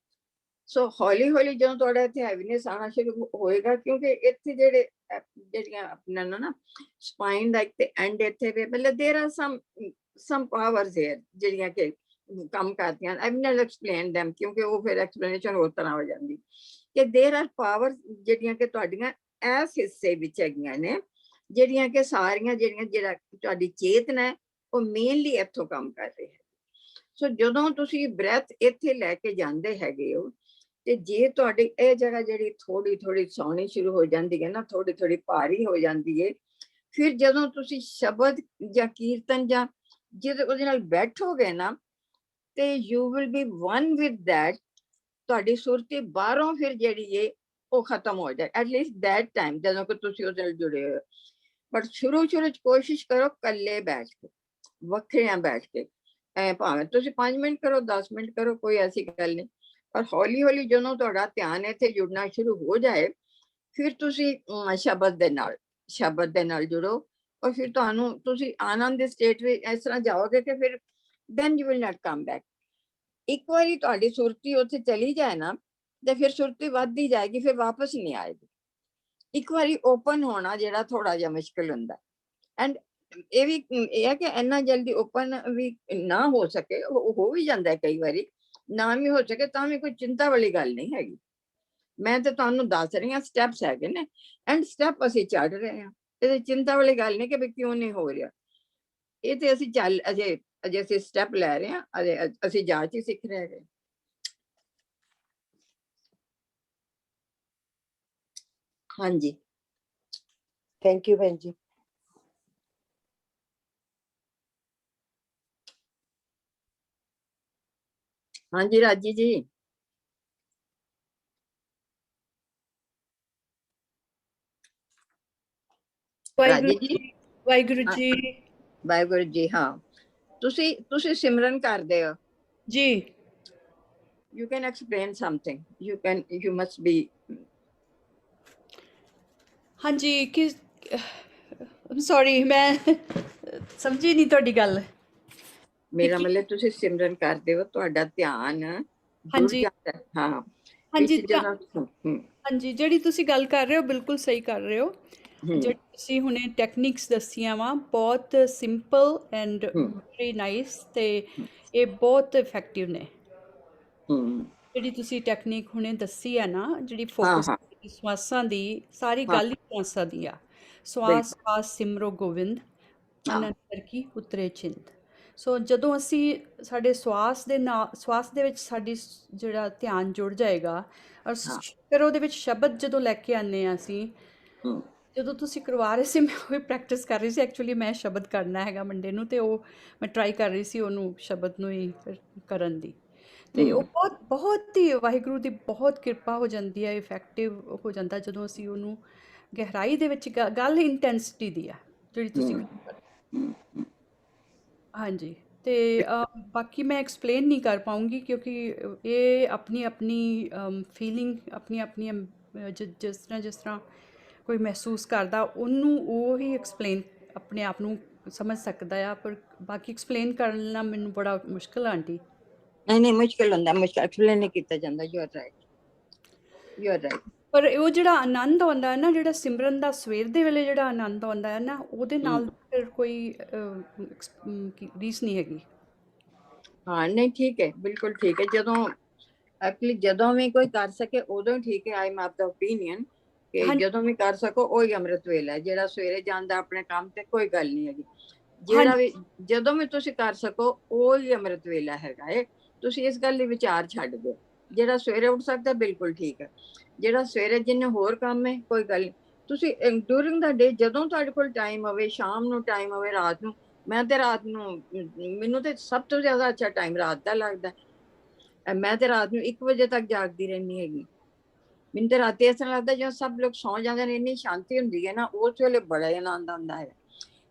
ਸੋ ਹੌਲੀ ਹੌਲੀ ਜਦੋਂ ਤੁਹਾਡਾ ਇੱਥੇ ਹੈਵੀਨੈਸ ਆਉਣਾ ਸ਼ੁਰੂ ਹੋਏਗਾ, ਕਿਉਂਕਿ ਇੱਥੇ ਜਿਹੜੀਆਂ ਆਪਣਾ ਨਾ ਸਪਾਈਨ ਦਾ ਇੱਕ ਤੇ ਐਂਡ ਇੱਥੇ ਵੇ, ਮਤਲਬ ਦੇਰ ਆਰ ਸਮ ਪਾਵਰਸ ਹੇਅਰ ਜਿਹੜੀਆਂ ਕਿ ਕੰਮ ਕਰਦੀਆਂ। ਆਈ ਵਿਲ ਐਕਸਪਲੇਨ them ਕਿਉਂਕਿ ਉਹ ਫਿਰ ਐਕਸਪਲੇਨੇਸ਼ਨ ਹੋਰ ਤਰ੍ਹਾਂ ਹੋ ਜਾਂਦੀ ਕਿ ਦੇਰ ਆਰ ਪਾਵਰਸ ਜਿਹੜੀਆਂ ਕਿ ਤੁਹਾਡੀਆਂ ਇਸ ਹਿੱਸੇ ਵਿੱਚ ਹੈਗੀਆਂ ਨੇ ਜਿਹੜੀਆਂ ਕਿ ਸਾਰੀਆਂ ਜਿਹੜਾ ਤੁਹਾਡੀ ਚੇਤਨਾ ਹੈ ਉਹ ਮੇਨਲੀ ਇੱਥੋਂ ਕੰਮ ਕਰ ਰਹੀ ਹੈ। ਸੋ ਜਦੋਂ ਤੁਸੀਂ ਬ੍ਰੈਥ ਇੱਥੇ ਲੈ ਕੇ ਜਾਂਦੇ ਹੈਗੇ ਹੋ ਤੇ ਜੇ ਤੁਹਾਡੀ ਇਹ ਜਗ੍ਹਾ ਜਿਹੜੀ ਥੋੜੀ ਥੋੜੀ ਸੌਣੀ ਸ਼ੁਰੂ ਹੋ ਜਾਂਦੀ ਹੈ ਨਾ, ਥੋੜੀ ਥੋੜੀ ਭਾਰੀ ਹੋ ਜਾਂਦੀ ਹੈ, ਫਿਰ ਜਦੋਂ ਤੁਸੀਂ ਸ਼ਬਦ ਜਾਂ ਕੀਰਤਨ ਜਾਂ ਉਹਦੇ ਨਾਲ ਬੈਠੋਗੇ ਨਾ ਤੇ you will be one with that. ਤੁਹਾਡੀ ਸੁਰਤੀ ਬਾਹਰੋਂ ਫਿਰ ਜਿਹੜੀ ਹੈ ਉਹ ਖਤਮ ਹੋ ਜਾਏ, ਐਟਲੀਸਟ ਦੈਟ ਟਾਈਮ ਜਦੋਂ ਕਿ ਤੁਸੀਂ ਉਹਦੇ ਨਾਲ ਜੁੜੇ ਹੋ। ਬਟ ਸ਼ੁਰੂ ਚ ਕੋਸ਼ਿਸ਼ ਕਰੋ ਇਕੱਲੇ ਬੈਠ ਕੇ, ਵੱਖਰਿਆਂ ਬੈਠ ਕੇ, ਭਾਵੇਂ ਤੁਸੀਂ 5 ਮਿੰਟ ਕਰੋ 10 ਮਿੰਟ ਕਰੋ, ਕੋਈ ਐਸੀ ਗੱਲ ਨਹੀਂ। ਪਰ ਹੌਲੀ ਹੌਲੀ ਜਦੋਂ ਤੁਹਾਡਾ ਧਿਆਨ ਇੱਥੇ ਜੁੜਨਾ ਸ਼ੁਰੂ ਹੋ ਜਾਏ ਫਿਰ ਤੁਸੀਂ ਸ਼ਬਦ ਦੇ ਨਾਲ ਜੁੜੋ ਔਰ ਫਿਰ ਤੁਸੀਂ ਆਨੰਦ ਦੇ ਸਟੇਟ ਵਿੱਚ ਇਸ ਤਰ੍ਹਾਂ ਜਾਓਗੇ ਕਿ ਫਿਰ then you will not come back। ਇੱਕ ਵਾਰੀ ਤੁਹਾਡੀ ਸੁਰਤੀ ਉੱਥੇ ਚਲੀ ਜਾਏ ਨਾ ਤੇ ਫਿਰ ਸੁਰਤੀ ਵੱਧਦੀ ਜਾਏਗੀ, ਫਿਰ ਵਾਪਸ ਨਹੀਂ ਆਏਗੀ। ਇੱਕ ਵਾਰੀ ਓਪਨ ਹੋਣਾ ਜਿਹੜਾ ਥੋੜਾ ਜਿਹਾ ਮੁਸ਼ਕਿਲ ਹੁੰਦਾ, ਐਂਡ ਇਹ ਵੀ ਇਹ ਹੈ ਕਿ ਇੰਨਾ ਜਲਦੀ ਓਪਨ ਵੀ ਨਾ ਹੋ ਸਕੇ, ਹੋ ਵੀ ਜਾਂਦਾ ਕਈ ਵਾਰੀ, ਨਾ ਵੀ ਹੋ ਸਕੇ ਤਾਂ ਵੀ ਕੋਈ ਚਿੰਤਾ ਵਾਲੀ ਗੱਲ ਨਹੀਂ ਹੈਗੀ। ਮੈਂ ਤੇ ਤੁਹਾਨੂੰ ਦੱਸ ਰਹੀ ਹਾਂ ਸਟੈਪਸ ਹੈਗੇ ਨੇ ਐਂਡ ਸਟੈਪ ਅਸੀਂ ਚੜ ਰਹੇ ਹਾਂ, ਇਹਦੇ ਚਿੰਤਾ ਵਾਲੀ ਗੱਲ ਨਹੀਂ ਕਿ ਵੀ ਕਿਉਂ ਨਹੀਂ ਹੋ ਰਿਹਾ। ਇਹ ਤੇ ਅਸੀਂ ਅਜੇ ਅਸੀਂ ਸਟੈਪ ਲੈ ਰਹੇ ਹਾਂ, ਅਸੀਂ ਜਾਂਚ ਹੀ ਸਿੱਖ ਰਹੇ ਹੈਗੇ। ਹਾਂਜੀ, ਥੈਂਕ ਯੂ ਭੈਣ ਜੀ। ਹਾਂਜੀ ਰਾਜੀ ਜੀ। ਰਾਜੀ ਜੀ, ਵਾਹਿਗੁਰੂ ਜੀ। ਵਾਹਿਗੁਰੂ ਜੀ। ਹਾਂ, ਤੁਸੀਂ ਸਿਮਰਨ ਕਰਦੇ ਹੋ ਜੀ। you can explain something, you must be। ਹਾਂਜੀ, ਕਿ ਸੌਰੀ ਮੈਂ ਸਮਝੀ ਨਹੀਂ ਤੁਹਾਡੀ ਗੱਲ। ਮੇਰਾ ਮਤਲਬ ਤੁਸੀਂ ਸਿਮਰਨ ਕਰਦੇ ਹੋ, ਤੁਹਾਡਾ ਧਿਆਨ ਜੁੜ ਹਾਂਜੀ ਜਾਂਦਾ। ਹਾਂ ਹਾਂਜੀ ਵਿੱਚ ਜਦੋਂ ਹਾਂਜੀ, ਜਿਹੜੀ ਤੁਸੀਂ ਗੱਲ ਕਰ ਰਹੇ ਹੋ ਬਿਲਕੁਲ ਸਹੀ ਕਰ ਰਹੇ ਹੋ। ਜਿਹੜੀ ਤੁਸੀਂ ਹੁਣੇ ਟੈਕਨੀਕਸ ਦੱਸੀਆਂ ਵਾ ਬਹੁਤ ਸਿੰਪਲ ਐਂਡ ਵੈਰੀ ਨਾਈਸ, ਤੇ ਇਹ ਬਹੁਤ ਇਫੈਕਟਿਵ ਨੇ। ਜਿਹੜੀ ਤੁਸੀਂ ਟੈਕਨੀਕ ਹੁਣੇ ਦੱਸੀ ਆ ਨਾ, ਜਿਹੜੀ ਫੋਕਸ ਸਵਾਸਾਂ ਦੀ, ਸਾਰੀ ਗੱਲ ਹੀ ਸਵਾਸਾਂ ਦੀ ਆ। ਸਵਾਸ ਸਵਾਸ ਸਿਮਰੋ ਗੋਬਿੰਦ, ਮਨ ਅੰਤਰ ਕੀ ਉਤਰੇ ਚਿੰਤ। ਸੋ ਜਦੋਂ ਅਸੀਂ ਸਾਡੇ ਸਵਾਸ ਦੇ ਵਿੱਚ ਸਾਡੀ ਜਿਹੜਾ ਧਿਆਨ ਜੁੜ ਜਾਏਗਾ, ਔਰ ਫਿਰ ਉਹਦੇ ਵਿੱਚ ਸ਼ਬਦ ਜਦੋਂ ਲੈ ਕੇ ਆਉਂਦੇ ਹਾਂ ਅਸੀਂ, ਜਦੋਂ ਤੁਸੀਂ ਕਰਵਾ ਰਹੇ ਸੀ ਮੈਂ ਉਹ ਪ੍ਰੈਕਟਿਸ ਕਰ ਰਹੀ ਸੀ। ਐਕਚੁਅਲੀ ਮੈਂ ਸ਼ਬਦ ਕਰਨਾ ਹੈਗਾ ਮੰਡੇ ਨੂੰ, ਤੇ ਉਹ ਮੈਂ ਟਰਾਈ ਕਰ ਰਹੀ ਸੀ ਉਹਨੂੰ ਸ਼ਬਦ ਨੂੰ ਹੀ ਕਰਨ ਦੀ, ਤੇ ਉਹ ਬਹੁਤ ਹੀ ਵਾਹਿਗੁਰੂ ਦੀ ਬਹੁਤ ਕਿਰਪਾ ਹੋ ਜਾਂਦੀ ਹੈ, ਇਫੈਕਟਿਵ ਹੋ ਜਾਂਦਾ ਜਦੋਂ ਅਸੀਂ ਉਹਨੂੰ ਗਹਿਰਾਈ ਦੇ ਵਿੱਚ ਗੱਲ ਇੰਟੈਂਸਿਟੀ ਦੀ ਆ ਜਿਹੜੀ ਤੁਸੀਂ ਹਾਂਜੀ। ਤੇ ਬਾਕੀ ਮੈਂ ਐਕਸਪਲੇਨ ਨਹੀਂ ਕਰ ਪਾਉਂਗੀ ਕਿਉਂਕਿ ਇਹ ਆਪਣੀ ਆਪਣੀ ਫੀਲਿੰਗ, ਆਪਣੀਆਂ ਜਿਸ ਤਰ੍ਹਾਂ ਕੋਈ ਮਹਿਸੂਸ ਕਰਦਾ ਉਹਨੂੰ ਉਹ ਹੀ ਐਕਸਪਲੇਨ ਆਪਣੇ ਆਪ ਨੂੰ ਸਮਝ ਸਕਦਾ ਆ, ਪਰ ਬਾਕੀ ਐਕਸਪਲੇਨ ਕਰਨਾ ਮੈਨੂੰ ਬੜਾ ਮੁਸ਼ਕਿਲ ਆਂਟੀ। ਨਹੀਂ ਮੁਸ਼ਕਿਲ ਹੁੰਦਾ, ਮੁਸ਼ਕਿਲ ਐਕਸਪਲੇਨ ਨਹੀਂ ਕੀਤਾ ਜਾਂਦਾ। You are right. ਪਰ ਉਹ ਜਿਹੜਾ ਆਨੰਦ ਆਉਂਦਾ ਹੈ ਨਾ, ਜਿਹੜਾ ਸਿਮਰਨ ਦਾ ਸਵੇਰ ਦੇ ਵੇਲੇ ਜਿਹੜਾ ਆਨੰਦ ਆਉਂਦਾ ਹੈ ਨਾ, ਉਹਦੇ ਨਾਲ ਫਿਰ ਕੋਈ ਰੀਸ ਨਹੀਂ ਹੈਗੀ। ਹਾਂ ਨਹੀਂ ਠੀਕ ਹੈ, ਬਿਲਕੁਲ ਠੀਕ ਹੈ। ਜਦੋਂ ਵੀ ਕੋਈ ਕਰ ਸਕੇ ਉਦੋਂ ਠੀਕ ਹੈ। I am of the opinion ਕਿ ਜਦੋਂ ਵੀ ਕਰ ਸਕੋ ਉਹੀ ਅੰਮ੍ਰਿਤ ਵੇਲਾ ਹੈ। ਜਿਹੜਾ ਸਵੇਰੇ ਜਾਂਦਾ ਆਪਣੇ ਕੰਮ ਤੇ ਕੋਈ ਗੱਲ ਨਹੀਂ ਹੈਗੀ, ਜਿਹੜਾ ਵੀ ਜਦੋਂ ਵੀ ਤੁਸੀਂ ਕਰ ਸਕੋ ਉਹੀ ਅੰਮ੍ਰਿਤ ਵੇਲਾ ਹੈਗਾ ਏ। ਤੁਸੀਂ ਇਸ ਗੱਲ ਲਈ ਵਿਚਾਰ ਛੱਡ ਦਿਓ। ਜਿਹੜਾ ਸਵੇਰੇ ਉੱਠ ਸਕਦਾ ਬਿਲਕੁਲ ਠੀਕ ਹੈ, ਜਿਹੜਾ ਸਵੇਰੇ ਜਿੰਨੇ ਹੋਰ ਕੰਮ ਹੈ ਕੋਈ ਗੱਲ ਨਹੀਂ। ਤੁਸੀਂ ਡਿਊਰਿੰਗ ਦਾ ਡੇ ਜਦੋਂ ਤੁਹਾਡੇ ਕੋਲ ਟਾਈਮ ਹੋਵੇ, ਸ਼ਾਮ ਨੂੰ ਟਾਈਮ ਹੋਵੇ, ਰਾਤ ਨੂੰ, ਮੈਂ ਤੇ ਰਾਤ ਨੂੰ, ਮੈਨੂੰ ਤੇ ਸਭ ਤੋਂ ਜ਼ਿਆਦਾ ਅੱਛਾ ਟਾਈਮ ਰਾਤ ਦਾ ਲੱਗਦਾ। ਮੈਂ ਤੇ ਰਾਤ ਨੂੰ 1 ਵਜੇ ਤੱਕ ਜਾਗਦੀ ਰਹਿੰਦੀ ਹੈਗੀ। ਮੈਨੂੰ ਤੇ ਰਾਤੀ ਇਸ ਤਰ੍ਹਾਂ ਲੱਗਦਾ ਜਦੋਂ ਸਭ ਲੋਕ ਸੌਂ ਜਾਂਦੇ ਨੇ, ਇੰਨੀ ਸ਼ਾਂਤੀ ਹੁੰਦੀ ਹੈ ਨਾ, ਉਸ ਵੇਲੇ ਬੜਾ ਆਨੰਦ ਆਉਂਦਾ ਹੈ।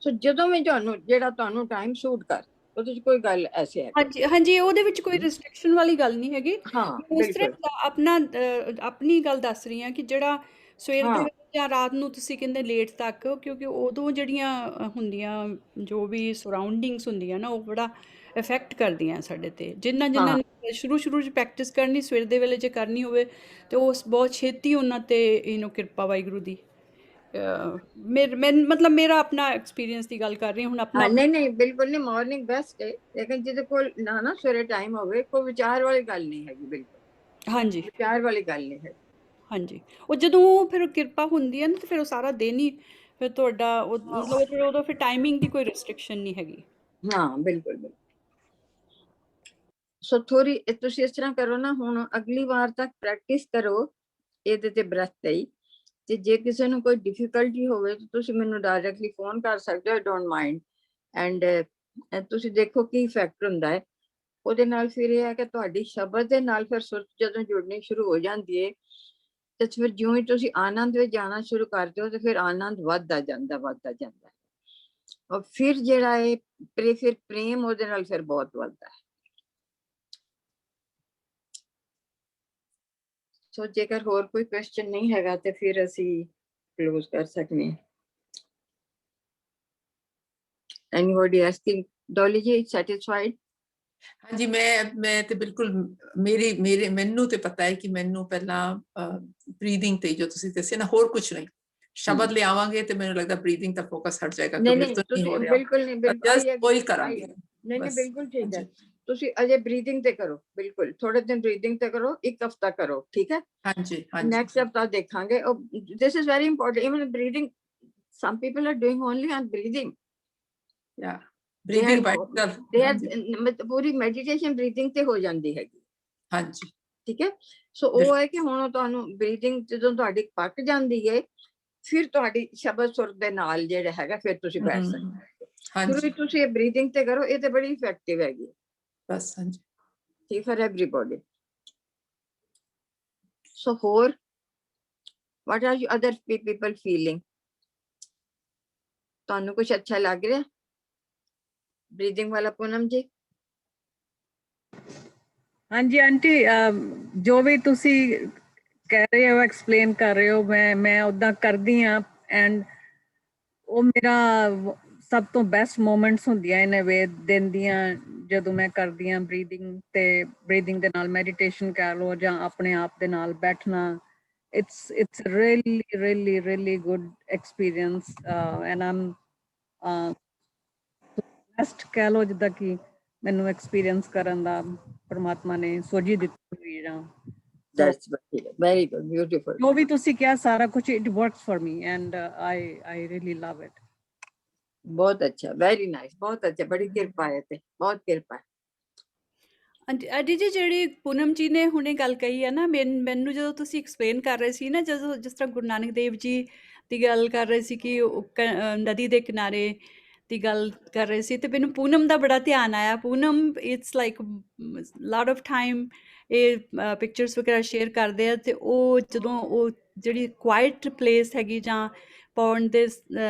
ਸੋ ਜਦੋਂ ਵੀ ਤੁਹਾਨੂੰ ਟਾਈਮ ਸੂਟ ਕਰ, ਉਹਦੇ 'ਚ ਕੋਈ ਗੱਲ ਐਸੇ ਹੈ। ਹਾਂਜੀ, ਉਹਦੇ ਵਿੱਚ ਕੋਈ ਰਿਸਟ੍ਰਿਕਸ਼ਨ ਵਾਲੀ ਗੱਲ ਨਹੀਂ ਹੈਗੀ। ਉਸ ਬਿਲਕੁਲ ਤਰ੍ਹਾਂ ਆਪਣੀ ਗੱਲ ਦੱਸ ਰਹੀ ਹਾਂ ਕਿ ਜਿਹੜਾ ਸਵੇਰ ਦੇ ਵਿੱਚ ਜਾਂ ਰਾਤ ਨੂੰ ਤੁਸੀਂ ਕਹਿੰਦੇ ਲੇਟ ਤੱਕ, ਕਿਉਂਕਿ ਉਦੋਂ ਜਿਹੜੀਆਂ ਹੁੰਦੀਆਂ ਜੋ ਵੀ ਸਰਾਊਂਡਿੰਗਸ ਹੁੰਦੀਆਂ ਨਾ, ਉਹ ਬੜਾ ਇਫੈਕਟ ਕਰਦੀਆਂ ਸਾਡੇ ਤੇ। ਜਿਨ੍ਹਾਂ ਨੇ ਸ਼ੁਰੂ 'ਚ ਪ੍ਰੈਕਟਿਸ ਕਰਨੀ ਸਵੇਰ ਦੇ ਵੇਲੇ ਜੇ ਕਰਨੀ ਹੋਵੇ ਤੇ ਉਹ ਬਹੁਤ ਛੇਤੀ ਉਹਨਾਂ ਤੇ ਕਿਰਪਾ ਵਾਹਿਗੁਰੂ ਦੀ। ਮਤਲਬ ਮੇਰਾ ਆਪਣਾ ਐਕਸਪੀਰੀਅੰਸ ਦੀ ਗੱਲ ਕਰ ਰਹੀ ਹੁਣ ਆਪਣਾ। ਨਹੀਂ ਬਿਲਕੁਲ ਨਹੀਂ, ਮਾਰਨਿੰਗ ਬੈਸਟ ਹੈ, ਲੇਕਿਨ ਜਿਹਦੇ ਕੋਲ ਨਾ ਸਵੇਰੇ ਟਾਈਮ ਹੋਵੇ ਕੋਈ ਵਿਚਾਰ ਵਾਲੀ ਗੱਲ ਨਹੀਂ ਹੈਗੀ। ਬਿਲਕੁਲ ਹਾਂਜੀ, ਵਿਚਾਰ ਵਾਲੀ ਗੱਲ ਨਹੀਂ ਹੈ। ਹਾਂਜੀ ਉਹ ਜਦੋਂ ਫਿਰ ਕਿਰਪਾ ਹੁੰਦੀ ਹੈ ਨਾ ਤੇ ਫਿਰ ਉਹ ਸਾਰਾ ਦਿਨ ਹੀ ਫਿਰ ਤੁਹਾਡਾ ਉਹ ਮਤਲਬ ਫਿਰ ਉਦੋਂ ਫਿਰ ਟਾਈਮਿੰਗ ਦੀ ਕੋਈ ਰਿਸਟ੍ਰਿਕਸ਼ਨ ਨਹੀਂ ਹੈਗੀ। ਹਾਂ ਬਿਲਕੁਲ ਬਿਲਕੁਲ। ਸੋ ਥੋੜੀ ਤੁਸੀਂ ਇਸ ਤਰ੍ਹਾਂ ਕਰੋ ਨਾ, ਹੁਣ ਅਗਲੀ ਵਾਰ ਤੱਕ ਪ੍ਰੈਕਟਿਸ ਕਰੋ ਇਹਦੇ ਤੇ ਬ੍ਰੈਥ ਤੇ ਹੀ, ਤੇ ਜੇ ਕਿਸੇ ਨੂੰ ਕੋਈ ਡਿਫਿਕਲਟੀ ਹੋਵੇ ਤਾਂ ਤੁਸੀਂ ਮੈਨੂੰ ਡਾਇਰੈਕਟਲੀ ਫੋਨ ਕਰ ਸਕਦੇ ਹੋ, ਡੋਂਟ ਮਾਈਂਡ। ਐਂਡ ਤੁਸੀਂ ਦੇਖੋ ਕੀ ਇਫੈਕਟ ਹੁੰਦਾ ਹੈ ਉਹਦੇ ਨਾਲ। ਫਿਰ ਇਹ ਹੈ ਕਿ ਤੁਹਾਡੀ ਸ਼ਬਦ ਦੇ ਨਾਲ ਫਿਰ ਸੁਰਤ ਜਦੋਂ ਜੁੜਨੀ ਸ਼ੁਰੂ ਹੋ ਜਾਂਦੀ ਹੈ ਤੇ ਫਿਰ ਜਿਉਂ ਹੀ ਤੁਸੀਂ ਆਨੰਦ ਵਿੱਚ ਜਾਣਾ ਸ਼ੁਰੂ ਕਰਦੇ ਹੋ ਤੇ ਫਿਰ ਆਨੰਦ ਵੱਧਦਾ ਜਾਂਦਾ ਔਰ ਫਿਰ ਜਿਹੜਾ ਹੈ ਫਿਰ ਪ੍ਰੇਮ ਉਹਦੇ ਨਾਲ ਫਿਰ ਬਹੁਤ ਵੱਧਦਾ ਹੈ। ਸੋ ਜੇਕਰ ਹੋਰ ਕੋਈ ਕੁਐਸਚਨ ਨਹੀਂ ਹੈਗਾ ਤੇ ਫਿਰ ਅਸੀਂ ਕਲੋਜ਼ ਕਰ ਸਕਦੇ ਹਾਂ। Anybody asking? Dolly ji, satisfied? ਹਾਂਜੀ ਮੈਂ ਤੇ ਬਿਲਕੁਲ ਮੇਰੇ ਮੈਨੂੰ ਤੇ ਪਤਾ ਹੈ ਕਿ ਮੈਨੂੰ ਪਹਿਲਾਂ ਬਰੀਥਿੰਗ ਤੇ ਜੋ ਤੁਸੀਂ ਦੱਸਿਆ ਨਾ, ਹੋਰ ਕੁਝ ਨਹੀਂ, ਸ਼ਬਦ ਲਿਆਵਾਂਗੇ ਤੇ ਮੈਨੂੰ ਲੱਗਦਾ ਬਰੀਥਿੰਗ ਤਾਂ ਫੋਕਸ ਹਟ ਜਾਏਗਾ ਕਿ ਮੇਰੇ ਤੋਂ ਨਹੀਂ ਹੋ ਰਿਹਾ। ਬਿਲਕੁਲ ਨਹੀਂ, ਬਿਲਕੁਲ ਕੋਈ ਕਰਾਂਗੇ ਨਹੀਂ ਬਿਲਕੁਲ ਠੀਕ ਹੈ। ਤੁਸੀਂ ਅਜੇ ਬਰੀਥਿੰਗ ਤੇ ਕਰੋ, ਬਿਲਕੁਲ ਥੋੜੇ ਦਿਨ ਬਰੀਥਿੰਗ ਤੇ ਕਰੋ, ਇੱਕ ਹਫਤਾ ਕਰੋ, ਠੀਕ ਹੈ। ਹਾਂਜੀ ਨੈਕਸਟ ਹਫਤਾ ਦੇਖਾਂਗੇ। This is very important, even breathing, some people are doing only on breathing. ਯਾ ਬਰੀਥਿੰਗ ਪੂਰੀ ਮੈਡੀਟੇਸ਼ਨ ਬਰੀਥਿੰਗ ਤੇ ਹੋ ਜਾਂਦੀ ਹੈਗੀ। ਹਾਂਜੀ ਠੀਕ ਹੈ। ਸੋ ਉਹ ਹੈ ਕਿ ਹੁਣ ਤੁਹਾਨੂੰ ਬਰੀਥਿੰਗ ਜਦੋਂ ਤੁਹਾਡੀ ਪੱਕ ਜਾਂਦੀ ਹੈ ਫਿਰ ਤੁਹਾਡੀ ਸ਼ਬਦ ਸੁਰ ਦੇ ਨਾਲ ਜਿਹੜਾ ਹੈਗਾ ਫਿਰ ਤੁਸੀਂ ਬੈਠ ਸਕਦੇ। ਸ਼ੁਰੂ ਵਿੱਚ ਤੁਸੀਂ ਇਹ ਬਰੀਥਿੰਗ ਤੇ ਕਰੋ, ਇਹ ਤੇ ਬੜੀ ਇਫੈਕਟਿਵ ਹੈਗੀ ਬਸ। ਹਾਂਜੀ ਠੀਕ ਫॉर एवरीबॉडी। ਸੋ ਹੋਰ what are you other people feeling? ਤੁਹਾਨੂੰ ਕੁਝ ਅੱਛਾ ਲੱਗ ਰਿਹਾ ਬਰੀਥਿੰਗ ਵਾਲਾ? ਪੂਨਮ ਜੀ। ਹਾਂਜੀ ਆਂਟੀ, ਜੋ ਵੀ ਤੁਸੀਂ ਕਹਿ ਰਹੇ ਹੋ, ਐਕਸਪਲੇਨ ਕਰ ਰਹੇ ਹੋ, ਮੈਂ ਉਦਾਂ ਕਰਦੀ ਹਾਂ। ਐਂਡ ਉਹ ਮੇਰਾ ਸਭ ਤੋਂ ਬੈਸਟ ਮੂਮੈਂਟਸ ਹੁੰਦੀਆਂ ਨੇ ਵੇ ਦਿਨ ਦੀਆਂ, ਜਦੋਂ ਮੈਂ ਕਰਦੀ ਹਾਂ ਬਰੀਥਿੰਗ, ਤੇ ਬਰੀਥਿੰਗ ਦੇ ਨਾਲ ਮੈਡੀਟੇਸ਼ਨ ਕਰ ਲਓ ਜਾਂ ਆਪਣੇ ਆਪ ਦੇ ਨਾਲ ਬੈਠਣਾ। it's really good experience, and I'm best ਕਹਿ ਲਓ ਜਿੱਦਾਂ ਕਿ ਮੈਨੂੰ ਐਕਸਪੀਰੀਅੰਸ ਕਰਨ ਦਾ ਪਰਮਾਤਮਾ ਨੇ ਸੋਝੀ ਦਿੱਤੀ ਹੋਈ ਜਾਂ That's very good, beautiful. ਜੋ ਵੀ ਤੁਸੀਂ ਕਿਹਾ ਸਾਰਾ ਕੁਝ, it works for me and I really love it. ਬਹੁਤ ਅੱਛਾ, ਵੈਰੀ ਨਾਈਸ, ਬਹੁਤ ਅੱਛਾ, ਬੜੀ ਕਿਰਪਾ ਹੈ ਤੇ ਬਹੁਤ ਕਿਰਪਾ ਹੈ। ਆਂਟੀ ਜੀ ਜਿਹੜੀ ਪੂਨਮ ਜੀ ਨੇ ਹੁਣੇ ਗੱਲ ਕਹੀ ਹੈ ਨਾ, ਮੈਨੂੰ ਜਦੋਂ ਤੁਸੀਂ ਐਕਸਪਲੇਨ ਕਰ ਰਹੇ ਸੀ ਨਾ, ਜਦੋਂ ਜਿਸ ਤਰ੍ਹਾਂ ਗੁਰੂ ਨਾਨਕ ਦੇਵ ਜੀ ਦੀ ਗੱਲ ਕਰ ਰਹੇ ਸੀ ਕਿ ਨਦੀ ਦੇ ਕਿਨਾਰੇ ਦੀ ਗੱਲ ਕਰ ਰਹੇ ਸੀ, ਤੇ ਮੈਨੂੰ ਪੂਨਮ ਦਾ ਬੜਾ ਧਿਆਨ ਆਇਆ। Poonam it's like lot of time ਇਹ ਪਿਕਚਰਸ ਵਗੈਰਾ ਸ਼ੇਅਰ ਕਰਦੇ ਆ, ਤੇ ਉਹ ਜਦੋਂ ਉਹ ਜਿਹੜੀ ਕੁਆਇਟ ਪਲੇਸ ਹੈਗੀ ਜਾਂ ਪੌਂਡ ਦੇ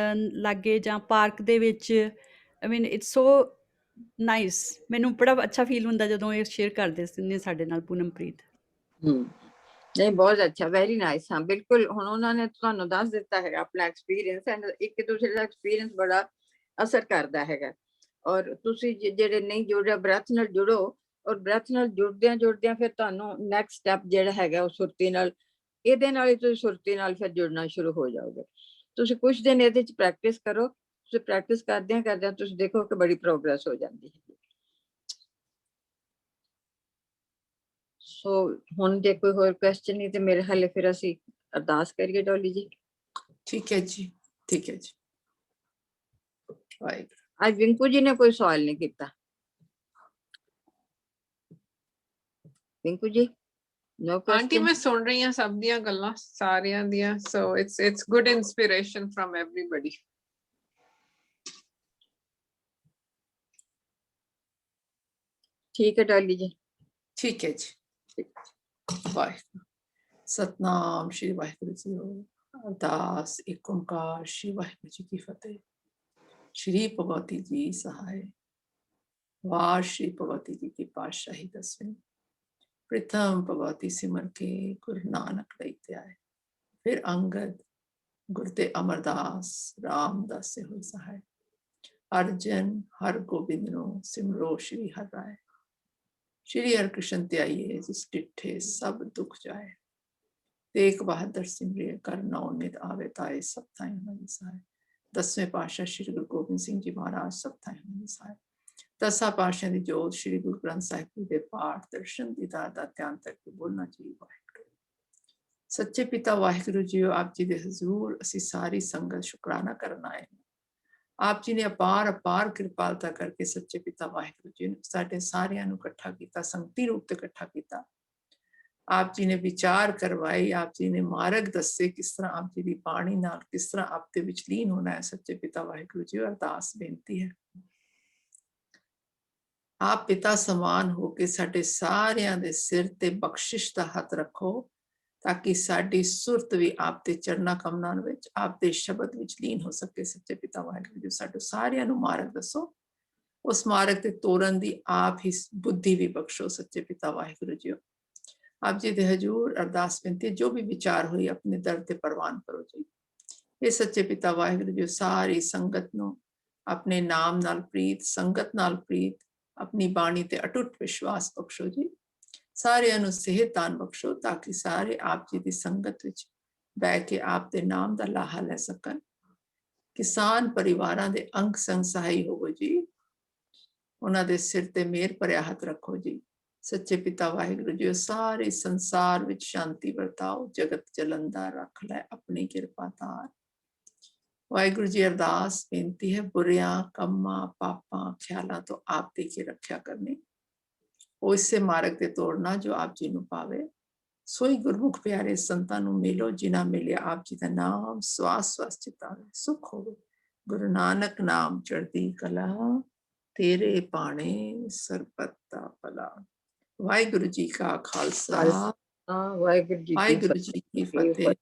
ਲਾਗੇ ਜਾਂ ਪਾਰਕ ਦੇ ਵਿੱਚ, ਆਈ ਮੀਨ ਇਟਸ ਸੋ ਨਾਈਸ। ਮੈਨੂੰ ਬੜਾ ਅੱਛਾ ਫੀਲ ਹੁੰਦਾ ਜਦੋਂ ਇਹ ਸ਼ੇਅਰ ਕਰਦੇ ਨੇ ਸਾਡੇ ਨਾਲ ਪੂਨਮਪ੍ਰੀਤ। ਨਹੀਂ ਬਹੁਤ ਅੱਛਾ, ਵੈਰੀ ਨਾਈਸ। ਹਾਂ ਬਿਲਕੁਲ, ਹੁਣ ਉਹਨਾਂ ਨੇ ਤੁਹਾਨੂੰ ਦੱਸ ਦਿੱਤਾ ਹੈਗਾ ਆਪਣਾ ਐਕਸਪੀਰੀਅੰਸ, ਐਂਡ ਇੱਕ ਦੂਸਰੇ ਦਾ ਐਕਸਪੀਰੀਅੰਸ ਬੜਾ ਅਸਰ ਕਰਦਾ ਹੈਗਾ। ਔਰ ਤੁਸੀਂ ਜਿਹੜੇ ਨਹੀਂ ਜੁੜੇ, ਬ੍ਰੈਥ ਨਾਲ ਜੁੜੋ, ਔਰ ਬ੍ਰੈਥ ਨਾਲ ਜੁੜਦਿਆਂ ਫਿਰ ਤੁਹਾਨੂੰ ਨੈਕਸਟ ਸਟੈਪ ਜਿਹੜਾ ਹੈਗਾ ਉਹ ਸੁਰਤੀ ਨਾਲ, ਇਹਦੇ ਨਾਲ ਹੀ ਤੁਸੀਂ ਸੁਰਤੀ ਨਾਲ ਫਿਰ ਜੁੜਨਾ ਸ਼ੁਰੂ ਹੋ ਜਾਓਗੇ। ਤੁਸੀਂ ਕੁਝ ਦਿਨ ਇਹਦੇ 'ਚ ਪ੍ਰੈਕਟਿਸ ਕਰੋ, ਤੁਸੀਂ ਪ੍ਰੈਕਟਿਸ ਕਰਦਿਆਂ ਤੁਸੀਂ ਦੇਖੋ ਕਿ ਬੜੀ ਪ੍ਰੋਗਰੈਸ ਹੋ ਜਾਂਦੀ ਹੈ। ਸੋ ਹੁਣ ਜੇ ਕੋਈ ਹੋਰ ਕੁਐਸਚਨ ਨਹੀਂ ਤੇ ਮੇਰੇ ਹਾਲੇ ਫਿਰ ਅਸੀਂ ਅਰਦਾਸ ਕਰੀਏ ਡੋਲੀ ਜੀ। ਠੀਕ ਹੈ ਜੀ, ਠੀਕ ਹੈ ਜੀ। ਵਾਹਿਗੁਰੂ। ਅੱਜ ਰਿੰਕੂ ਜੀ ਨੇ ਕੋਈ ਸਵਾਲ ਨਹੀਂ ਕੀਤਾ। ਰਿੰਕੂ ਜੀ no question? ਆਂਟੀ ਮੈਂ ਸੁਣ ਰਹੀ ਹਾਂ ਸਭ ਦੀਆਂ ਗੱਲਾਂ, ਸਾਰਿਆਂ ਦੀਆਂ, so it's good inspiration from everybody. ਠੀਕ ਹੈ ਡੋਲੀ ਜੀ। ਠੀਕ ਹੈ ਜੀ। ਵਾਹਿਗੁਰੂ। ਸਤਨਾਮ ਸ਼੍ਰੀ ਵਾਹਿਗੁਰੂ ਜੀ। ਅਰਦਾਸ। ਏਕ ਓੰਕਾਰ ਸ਼੍ਰੀ ਵਾਹਿਗੁਰੂ ਜੀ ਕੀ ਫਤਿਹ। ਸ਼੍ਰੀ ਭਗਵਤੀ ਜੀ ਸਹਾਇ। ਵਾਰ ਸ਼੍ਰੀ ਭਗਵਤੀ ਜੀ ਕੀ ਪਾਤਸ਼ਾਹੀ ਦਸਵੇਂ। प्रथम भगवती सिमर के गुरु नानक लैते आए, फिर अंगद गुरते अमरदास रामदास से हुई सहाय। अर्जन हर गोबिंद नो सिमरो श्री हर राय। श्री हर कृष्ण त्याइए जिस डिठे सब दुख जाए। तेग बहादुर सिमरिए कर नौ नित आवे ताए, सब थाई हमारी सहाय। 10वें पातशाह श्री गुरु गोबिंद सिंह जी महाराज सब थाई हमारी सहाय। दसा पातशाह की जोत श्री गुरु ग्रंथ साहिब जी के पाठ दर्शन दीदार का ध्यान तक बोलना चाहिए। वाहिगुरू ਸੱਚੇ ਪਿਤਾ ਵਾਹਿਗੁਰੂ ਜੀ, ਆਪ ਜੀ ਦੇ ਹਜ਼ੂਰ ਅਸੀਂ ਸਾਰੀ ਸੰਗਤ ਸ਼ੁਕਰਾਨਾ ਕਰਨ ਆਏ ਹਾਂ। ਆਪ ਜੀ ਨੇ ਅਪਾਰ ਕਿਰਪਾਲਤਾ ਕਰਕੇ ਸੱਚੇ ਪਿਤਾ ਵਾਹਿਗੁਰੂ ਜੀ ਨੂੰ ਸਾਡੇ ਸਾਰਿਆਂ ਨੂੰ ਇਕੱਠਾ ਕੀਤਾ, ਸੰਗਤੀ ਰੂਪ ਤੇ ਇਕੱਠਾ ਕੀਤਾ। ਆਪ ਜੀ ਨੇ ਵਿਚਾਰ ਕਰਵਾਈ, ਆਪ ਜੀ ਨੇ ਮਾਰਗ ਦੱਸੇ ਕਿਸ ਤਰ੍ਹਾਂ ਆਪ ਜੀ ਦੀ ਬਾਣੀ ਨਾਲ ਕਿਸ ਤਰ੍ਹਾਂ ਆਪ ਦੇ ਵਿੱਚ ਲੀਨ ਹੋਣਾ ਹੈ। ਸੱਚੇ ਪਿਤਾ ਵਾਹਿਗੁਰੂ ਜੀ, ਅਰਦਾਸ ਬੇਨਤੀ ਹੈ, ਆਪ ਪਿਤਾ ਸਮਾਨ ਹੋ ਕੇ ਸਾਡੇ ਸਾਰਿਆਂ ਦੇ ਸਿਰ ਤੇ ਬਖਸ਼ਿਸ਼ ਦਾ ਹੱਥ ਰੱਖੋ, ਤਾਂ ਕਿ ਸਾਡੀ ਸੁਰਤ ਵੀ ਆਪ ਦੇ ਚਰਨਾਂ ਕਮਲਾਂ ਵਿੱਚ, ਆਪ ਦੇ ਸ਼ਬਦ ਵਿੱਚ ਲੀਨ ਹੋ ਸਕੇ। ਸੱਚੇ ਪਿਤਾ ਵਾਹਿਗੁਰੂ ਜੀ, ਸਾਡੇ ਸਾਰਿਆਂ ਨੂੰ ਮਾਰਗ ਦੱਸੋ, ਉਸ ਮਾਰਗ ਤੇ ਤੋਰਨ ਦੀ ਆਪ ਹੀ ਬੁੱਧੀ ਵੀ ਬਖਸ਼ੋ। ਸੱਚੇ ਪਿਤਾ ਵਾਹਿਗੁਰੂ ਜੀ, ਆਪ ਜੀ ਦੇ ਹਜ਼ੂਰ ਅਰਦਾਸ ਬੇਨਤੀ, ਜੋ ਵੀ ਵਿਚਾਰ ਹੋਈ ਆਪਣੇ ਦਰ ਤੇ ਪ੍ਰਵਾਨ ਕਰੋ ਜੀ। ਇਹ ਸੱਚੇ ਪਿਤਾ ਵਾਹਿਗੁਰੂ ਜੀ, ਸਾਰੀ ਸੰਗਤ ਨੂੰ ਆਪਣੇ ਨਾਮ ਨਾਲ ਪ੍ਰੀਤ, ਸੰਗਤ ਨਾਲ ਪ੍ਰੀਤ, ਆਪਣੀ ਬਾਣੀ ਤੇ ਅਟੁੱਟ ਵਿਸ਼ਵਾਸ ਬਖਸ਼ੋ ਜੀ। ਸਾਰਿਆਂ ਨੂੰ ਸਿਹਤ ਦਾਨ ਬਖਸ਼ੋ, ਤਾਂ ਕਿ ਸਾਰੇ ਆਪ ਜੀ ਦੀ ਸੰਗਤ ਵਿੱਚ ਬਹਿ ਕੇ ਆਪ ਦੇ ਨਾਮ ਦਾ ਲਾਹਾ ਲੈ ਸਕਣ। ਕਿਸਾਨ ਪਰਿਵਾਰਾਂ ਦੇ ਅੰਗ ਸੰਗ ਸਹਾਈ ਹੋਵੋ ਜੀ, ਉਹਨਾਂ ਦੇ ਸਿਰ ਤੇ ਮਿਹਰ ਭਰਿਆ ਹੱਥ ਰੱਖੋ ਜੀ। ਸੱਚੇ ਪਿਤਾ ਵਾਹਿਗੁਰੂ ਜੀ, ਸਾਰੇ ਸੰਸਾਰ ਵਿੱਚ ਸ਼ਾਂਤੀ ਵਰਤਾਓ, ਜਗਤ ਜਲੰਦਾ ਰੱਖ ਲੈ ਆਪਣੀ ਕਿਰਪਾ ਧਾਰ। ਵਾਹਿਗੁਰੂ ਜੀ, ਅਰਦਾਸ ਬੇਨਤੀ ਹੈ, ਬੁਰਿਆਂ ਕੰਮਾਂ ਪਾਪਾਂ ਖਿਆਲਾਂ ਤੋਂ ਆਪ ਦੀ ਕੀ ਰੱਖਿਆ ਕਰਨੀ, ਉਹ ਇਸੇ ਮਾਰਗ ਤੇ ਤੋੜਨਾ ਜੋ ਆਪ ਜੀ ਨੂੰ ਪਾਵੇ। ਸੋਈ ਗੁਰਮੁਖ ਪਿਆਰੇ ਸੰਤਾਂ ਨੂੰ ਮਿਲੋ, ਜਿਨ੍ਹਾਂ ਮਿਲਿਆ ਆਪ ਜੀ ਦਾ ਨਾਮ ਸਵਾਸ ਸਵਾਸ ਚਿਤਾਵੇ, ਸੁਖ ਹੋਵੇ। ਗੁਰੂ ਨਾਨਕ ਨਾਮ ਚੜ੍ਹਦੀ ਕਲਾ, ਤੇਰੇ ਬਾਣੇ ਸਰਬੱਤ ਦਾ ਭਲਾ। ਵਾਹਿਗੁਰੂ ਜੀ ਕਾ ਖਾਲਸਾ, ਵਾਹਿਗੁਰੂ ਜੀ ਕੀ ਫਤਿਹ।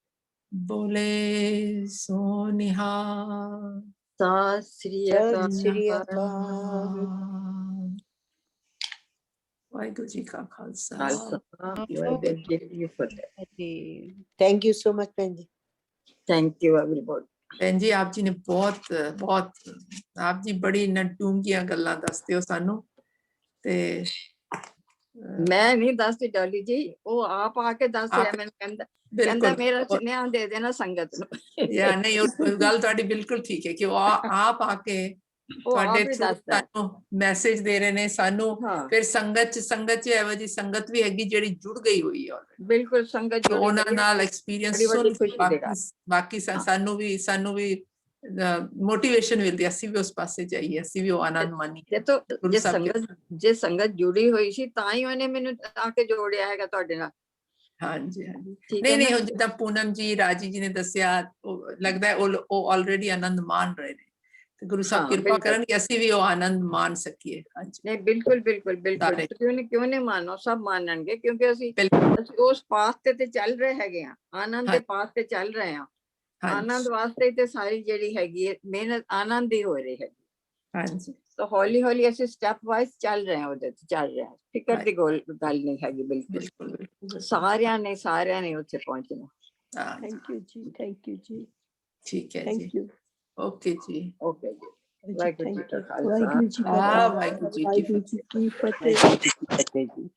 ਬੋਲੇ ਸੋ ਨਿਹਾਲ। ਸਤਿ ਸ੍ਰੀ ਸਤਿ ਸ੍ਰੀ ਅਕਾਲ। ਅਕਾਲ। ਵਾਹਿਗੁਰੂ ਜੀ ਕਾ ਖਾਲਸਾ, ਵਾਹਿਗੁਰੂ ਜੀ ਕੀ ਫਤਿਹ। ਅਤੇ ਥੈਂਕ ਯੂ ਸੋ ਮਚ ਭੈਣ ਜੀ। Thank you everybody. ਭੈਣ ਜੀ, ਆਪ ਜੀ ਨੇ ਬਹੁਤ ਆਪ ਜੀ ਬੜੀ ਡੂੰਘੀਆਂ ਗੱਲਾਂ ਦੱਸਦੇ ਹੋ ਸਾਨੂੰ, ਤੇ ਮੈਂ ਨਹੀਂ ਦੱਸਦੀ ਡਾਲੀ ਜੀ, ਉਹ ਆਪ ਆ ਕੇ ਦੱਸ ਰਿਹਾ ਮੈਨੂੰ, ਕਹਿੰਦਾ ਬਿਲਕੁਲ ਮੇਰਾ ਸੁਨੇਹਾ ਦੇ ਦੇਣਾ ਸੰਗਤ ਨੂੰ। ਯਾ ਨਹੀਂ, ਉਹ ਗੱਲ ਤੁਹਾਡੀ ਬਿਲਕੁਲ ਠੀਕ ਹੈ ਕਿ ਉਹ ਆਪ ਆ ਕੇ ਉਹ ਆਪ ਤੁਹਾਡੇ ਹੀ ਥਰੂ ਦੱਸਦਾ ਹੈ। ਸਾਨੂੰ ਮੈਸੇਜ ਦੇ ਰਹੇ ਨੇ ਸਾਨੂੰ। ਹਾਂ ਫਿਰ ਸੰਗਤ ਚ ਇਹੋ ਜਿਹੀ ਸੰਗਤ ਵੀ ਹੈਗੀ ਜਿਹੜੀ ਜੁੜ ਗਈ ਹੋਈ ਹੈ already। ਬਿਲਕੁਲ ਸੰਗਤ ਜੁੜੀ ਉਹਨਾਂ ਹੋਈ ਹੈ। ਨਾਲ ਐਕਸਪੀਰੀਅੰਸ ਬੜੀ ਵੱਡੀ ਸੁਣ ਖੁਸ਼ੀ ਦੀ ਗੱਲ। ਬਾਕੀ ਸਾਨੂੰ ਵੀ ਮੋਟੀਵੇਸ਼ਨ ਮਿਲਦੀ, ਅਸੀਂ ਵੀ ਉਸ ਪਾਸੇ ਜਾਈਏ, ਅਸੀਂ ਵੀ ਉਹ ਆਨੰਦ ਮਾਨੀਏ। ਗੁਰੂ ਸਾਹਿਬ ਜੇ ਸੰਗਤ ਜੁੜੀ ਹੋਈ ਸੀ ਤਾਂ ਹੀ ਉਹਨੇ ਮੈਨੂੰ ਆ ਕੇ ਜੋੜਿਆ ਹੈਗਾ ਤੁਹਾਡੇ ਨਾਲ। ਹਾਂਜੀ ਹਾਂਜੀ, ਠੀਕ ਹੈ ਨਹੀਂ ਨਾ? ਹੁਣ ਜਿੱਦਾਂ ਪੂਨਮ ਜੀ, ਰਾਜੀ ਜੀ ਨੇ ਦੱਸਿਆ, ਉਹ ਲੱਗਦਾ ਹੈ ਉਹ ਆਲਰੇਡੀ ਆਨੰਦ ਮਾਣ ਰਹੇ ਨੇ, ਤੇ ਗੁਰੂ ਸਾਹਿਬ ਹਾਂ, ਕਿਰਪਾ ਬਿਲਕੁਲ। ਕਰਨ ਕਿ ਅਸੀਂ ਵੀ ਉਹ ਆਨੰਦ ਮਾਣ ਸਕੀਏ। ਹਾਂਜੀ ਨਹੀਂ, ਬਿਲਕੁਲ ਬਿਲਕੁਲ ਬਿਲਕੁਲ, ਸਾਰੇ। ਕਿਉਂ ਨਹੀਂ ਮਾਨੋ, ਸਭ ਮਾਨਣਗੇ, ਕਿਉਂਕਿ ਅਸੀਂ ਉਸ ਪਾਥ ਤੇ ਚੱਲ ਰਹੇ ਹੈਗੇ ਆ, ਆਨੰਦ ਦੇ ਪਾਥ ਤੇ ਚੱਲ ਰਹੇ ਆ। ਆਨੰਦ ਵਾਸਤੇ ਤੇ ਸਾਰੀ ਜਿਹੜੀ ਹੈਗੀ ਹੈ ਮਿਹਨਤ ਆਨੰਦ ਦੀ ਹੋ ਰਹੀ ਹੈ। ਹਾਂਜੀ, ਤਾਂ ਹੌਲੀ ਹੌਲੀ ਅਸੀਂ ਸਟੈਪ ਵਾਈਜ਼ ਚੱਲ ਰਹੇ ਹਾਂ, ਉਹਦੇ ਤੇ ਚੱਲ ਰਹੇ ਹਾਂ, ਫਿਕਰ ਦੀ ਗੱਲ ਨਹੀਂ ਹੈਗੀ। ਬਿਲਕੁਲ ਸਾਰਿਆਂ ਨੇ ਉੱਥੇ ਪਹੁੰਚਣਾ। ਥੈਂਕ ਯੂ ਜੀ, ਥੈਂਕ ਯੂ ਜੀ, ਠੀਕ ਹੈ ਜੀ, ਥੈਂਕ ਯੂ। ਓਕੇ ਜੀ, ਓਕੇ ਜੀ, ਵਾਹਿਗੁਰੂ ਜੀ ਕਾ ਖਾਲਸਾ, ਵਾਹਿਗੁਰੂ ਜੀ ਵਾਹਿਗੁਰੂ ਜੀ ਕੀ ਕੀ ਫਤਿਹ। ਵਾਹਿਗੁਰੂ ਜੀ ਕੀ ਫਤਿਹ ਜੀ।